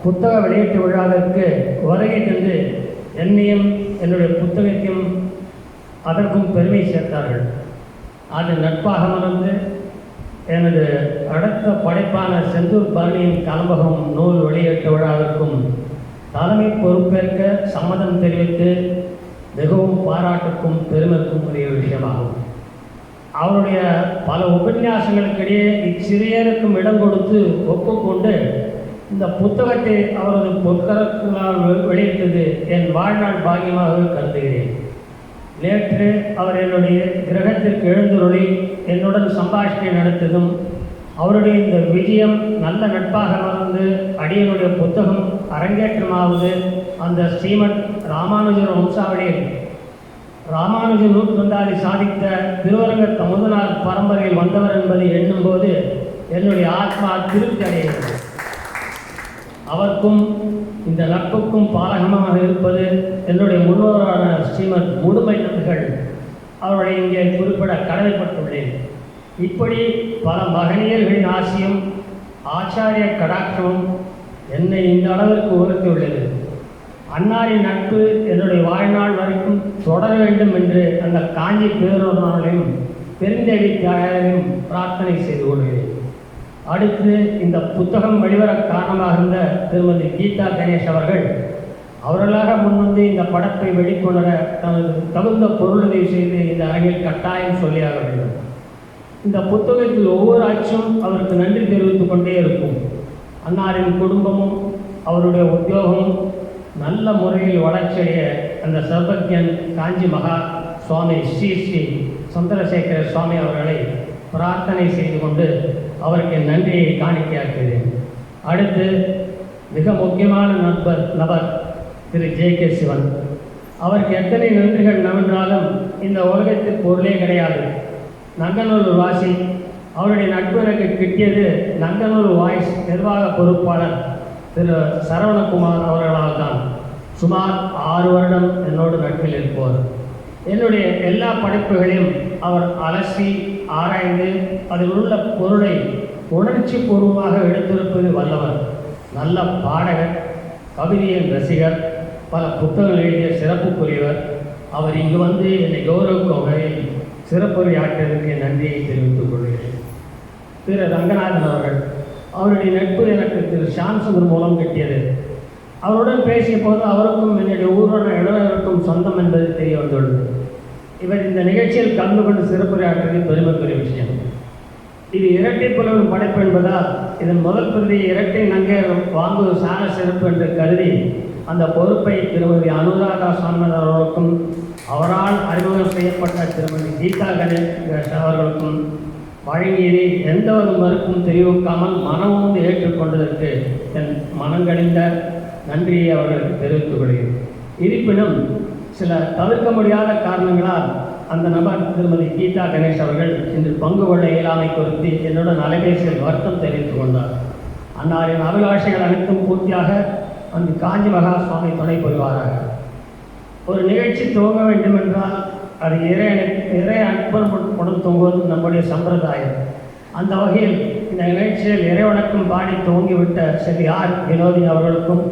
புத்தக வெளியீட்டு விழாவிற்கு வருகை தந்து என்னையும் என்னுடைய புத்தகத்தையும் அதற்கும் பெருமை சேர்த்தார்கள். அது நட்பாக மறந்து எனது அடுத்த படைப்பான செந்தூர் பரணியின் கலம்பகம் நூல் வெளியீட்டு விழாவிற்கும் தலைமை பொறுப்பேற்க சம்மதம் தெரிவித்து மிகவும் பாராட்டுக்கும் பெருமைக்கும் உரிய விஷயமாகும். அவருடைய பல உபன்யாசங்களுக்கிடையே இச்சிறியருக்கும் இடம் கொடுத்து ஒப்புக்கொண்டு இந்த புத்தகத்தை அவரது பொற்கரங்களால் வெளியிட்டது என் வாழ்நாள் பாக்கியமாக கருதுகிறேன். நேற்று அவர் என்னுடைய கிரகத்திற்கு எழுந்துருளி என்னுடன் சம்பாஷணை நடத்ததும் அவருடைய இந்த விஜயம் நல்ல நட்பாக மறந்து அடியனுடைய புத்தகம் அரங்கேற்றமாவது அந்த ஸ்ரீமத் ராமானுஜர் வம்சாவளியில் ராமானுஜ நூற்றாண்டாதி சாதித்த திருவரங்க தமுதனார் பரம்பரையில் வந்தவர் என்பதை எண்ணும்போது என்னுடைய ஆத்மா திருப்தி அடைகிறது. அவருக்கும் இந்த நட்புக்கும் பாலகமாக இருப்பது என்னுடைய முன்னோரான ஸ்ரீமத் முடுமை நபிகள் அவர்களை இங்கே குறிப்பிட கடமைப்பட்டுள்ளேன். இப்படி பல மகனியர்களின் ஆசியும் ஆச்சாரிய கடாட்சமும் என்னை இந்த அளவிற்கு உயர்த்தியுள்ளது. அன்னாரின் நட்பு என்னுடைய வாழ்நாள் வரைக்கும் தொடர வேண்டும் என்று அந்த காஞ்சி பேரொருநாளையும் பெருந்தேவி தியாகரையும் பிரார்த்தனை செய்து கொள்கிறேன். அடுத்து இந்த புத்தகம் வெளிவர காரணமாக இருந்த திருமதி கீதா கணேஷ் அவர்களாக முன்வந்து இந்த படத்தை வெளிக்கொணர தனது தகுந்த பொருளுதவி செய்து இந்த அரங்கில் கட்டாயம் சொல்லியாக வேண்டும். இந்த புத்தகத்தில் ஒவ்வொரு அச்சும் அவருக்கு நன்றி தெரிவித்துக் கொண்டே இருக்கும். அன்னாரின் குடும்பமும் அவருடைய உத்தியோகமும் நல்ல முறையில் வளர்ச்சியடைய அந்த சர்வஜன் காஞ்சி மகா சுவாமி ஸ்ரீ ஸ்ரீ சந்திரசேகர சுவாமி அவர்களை பிரார்த்தனை செய்து கொண்டு அவருக்கு நன்றியை காணிக்கையாக்குகிறேன். அடுத்து மிக முக்கியமான நபர் திரு ஜே.கே. சிவன். அவருக்கு எத்தனை நன்றிகள் நவென்றாலும் இந்த உலகத்தில் பொருளே கிடையாது. நங்கநல்லூர் வாசி. அவருடைய நட்பு எனக்கு கிட்டியது நங்கநல்லூர் வாய்ஸ் நிர்வாக பொறுப்பாளர் திரு சரவணகுமார் அவர்களால் தான். சுமார் 6 வருடம் என்னோடு நட்பில் இருப்பவர். என்னுடைய எல்லா படைப்புகளையும் அவர் அலசி ஆராய்ந்து அதில் உள்ள பொருளை உணர்ச்சி பூர்வமாக எடுத்திருப்பது வல்லவர். நல்ல பாடகர், கவிதையின் ரசிகர், பல புத்தகங்கள் எழுதிய சிறப்புக்குரியவர். அவர் இங்கு வந்து என்னை கௌரவிக்கும் வகையில் சிறப்புரையாற்றியதற்கு நன்றியை தெரிவித்துக் கொள்கிறேன். திரு ரங்கநாதன் அவருடைய நட்பு எனக்கு திரு ஷாம்சுந்தர் மூலம் கிட்டியது. அவருடன் பேசிய போது அவருக்கும் என்னுடைய ஊரான இளவரருக்கும் சொந்தம் என்பது தெரிய வந்துள்ளது. இவர் இந்த நிகழ்ச்சியில் கலந்து கொண்டு சிறப்புரையாற்றுவது பெருமைக்குரிய விஷயம். இது இரட்டை புலவன் படைப்பு என்பதால் இதன் முதல் பிரதியை இரட்டை நங்கையர் வாங்குவது சால சிறப்பு என்று கருதி அந்த பொறுப்பை திருமதி அனுராதா சாமன் அவர்களுக்கும் அவரால் அறிமுகம் செய்யப்பட்ட திருமதி கீதா கணேஷ் அவர்களுக்கும் வழங்கியதை எந்த ஒரு மறுப்பும் தெரிவிக்காமல் மனமும் ஏற்றுக்கொண்டதற்கு என் மனங்கணிந்த நன்றியை அவர்களுக்கு தெரிவித்துக் கொள்கிறேன். இருப்பினும் சில தவிர்க்க முடியாத காரணங்களால் அந்த நபர் திருமதி கீதா கணேஷ் அவர்கள் இன்று பங்கு கொள்ள இயலாமை குறித்து என்னுடன் அலைபேசியில் வருத்தம் தெரிவித்துக் கொண்டார். அன்னாரின் அபிலாஷைகள் அனைத்தும் பூர்த்தியாக அந்த காஞ்சி மகா சுவாமி துணை புரிவாராக. ஒரு நிகழ்ச்சி துவங்க வேண்டும் என்றால் அது இறை அன்புடன் துவங்குவது நம்முடைய சம்பிரதாயம். அந்த வகையில் இந்த நிகழ்ச்சியில் இறைவணக்கம் பாடி துவங்கிவிட்ட ஸ்ரீ ஆர் வினோதி அவர்களுக்கும்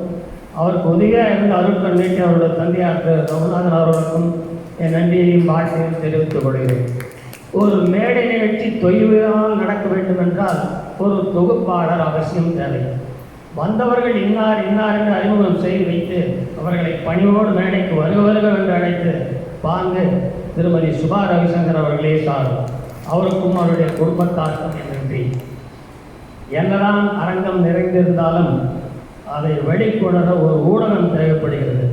அவருக்கு உதவியாக இருந்த அருட்கண் நீட்டி அவருடைய தந்தையார் ரகுநாதன் அவர்களுக்கும் என் நன்றியையும் வாழ்க்கையும் தெரிவித்துக் கொள்கிறேன். ஒரு மேடை நிகழ்ச்சி தொய்வால் நடக்க வேண்டும் என்றால் ஒரு தொகுப்பாளர் அவசியம் தேவை. வந்தவர்கள் இன்னார் என்று அறிமுகம் செய்து வைத்து அவர்களை பணிவோடு மேடைக்கு வருக என்று அழைத்து பாங்கு திருமதி சுபா ரவிசங்கர் அவர்களே சாரும். அவருக்கும் அவருடைய குடும்பத்தாருக்கும் என் நன்றி. என்னதான் அரங்கம் நிறைந்திருந்தாலும் அதை வெளிக்கொணர ஒரு ஊடகம் தேவைப்படுகிறது.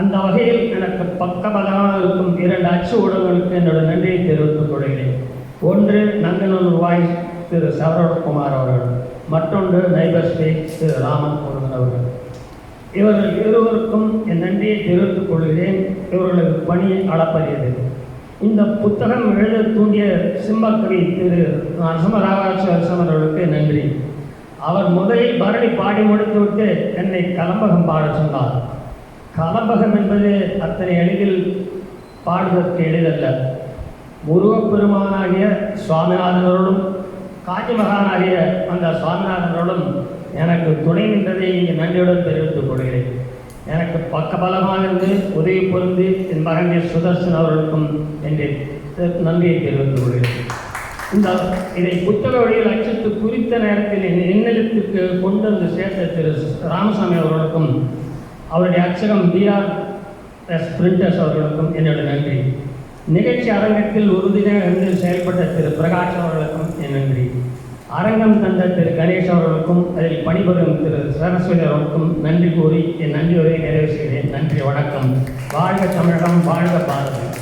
அந்த வகையில் எனக்கு பக்கபலமாக இருக்கும் 2 அச்சு ஊடகங்களுக்கு என்னோட நன்றியை தெரிவித்துக் கொள்கிறேன். ஒன்று நங்கநல்லூர் வாய்ஸ் திரு சரவணகுமார் அவர்கள், மற்றொன்று நைபர் ஸ்பீக் திரு ராமன் முருகன் அவர்கள். இவர்கள் இருவருக்கும் என் நன்றியை தெரிவித்துக் கொள்கிறேன். இவர்களது பணி அளப்பரியது. இந்த புத்தகம் எழுத தூண்டிய சிம்மக்கவி திரு நரசிம்மராவாச்சாரியம் அவர்களுக்கு நன்றி. அவர் முதலில் பரணி பாடி முடித்துவிட்டு என்னை கலம்பகம் பாட சொன்னார். கலம்பகம் என்பது அத்தனை எளிதில் பாடுவதற்கு எளிதல்ல. முருகப்பெருமானாகிய சுவாமிநாதனரோடும் காஞ்சி மகானாகிய அந்த சுவாமிநாதனரோடும் எனக்கு துணை நின்றதை இங்கே நன்றியுடன் தெரிவித்துக் கொள்கிறேன். எனக்கு பக்கபலமாக இருந்து உதவி பொருந்து என் மகன் சுதர்சன் அவர்களுக்கும் என்று நன்றியை தெரிவித்துக் கொள்கிறேன். இதை புத்தக வழியில் அச்சிட்டு குறித்த நேரத்தில் இன்னலத்திற்கு கொண்டு வந்து சேர்த்த திரு ராமசாமி அவர்களுக்கும் அவருடைய அச்சகம் BRS பிரிண்டர்ஸ் அவர்களுக்கும் என்னுடைய நன்றி. நிகழ்ச்சி அரங்கத்தில் உறுதியாக இருந்து செயல்பட்ட திரு பிரகாஷ் அவர்களுக்கும் என் நன்றி. அரங்கம் தந்த திரு கணேஷ் அவர்களுக்கும் அதில் பணிபுரியும் திரு சரஸ்வதி அவர்களுக்கும் நன்றி கூறி என் நன்றி உரையை நிறைவு செய்கிறேன். நன்றி, வணக்கம். வாழ்க தமிழகம், வாழ்க பாரதம்.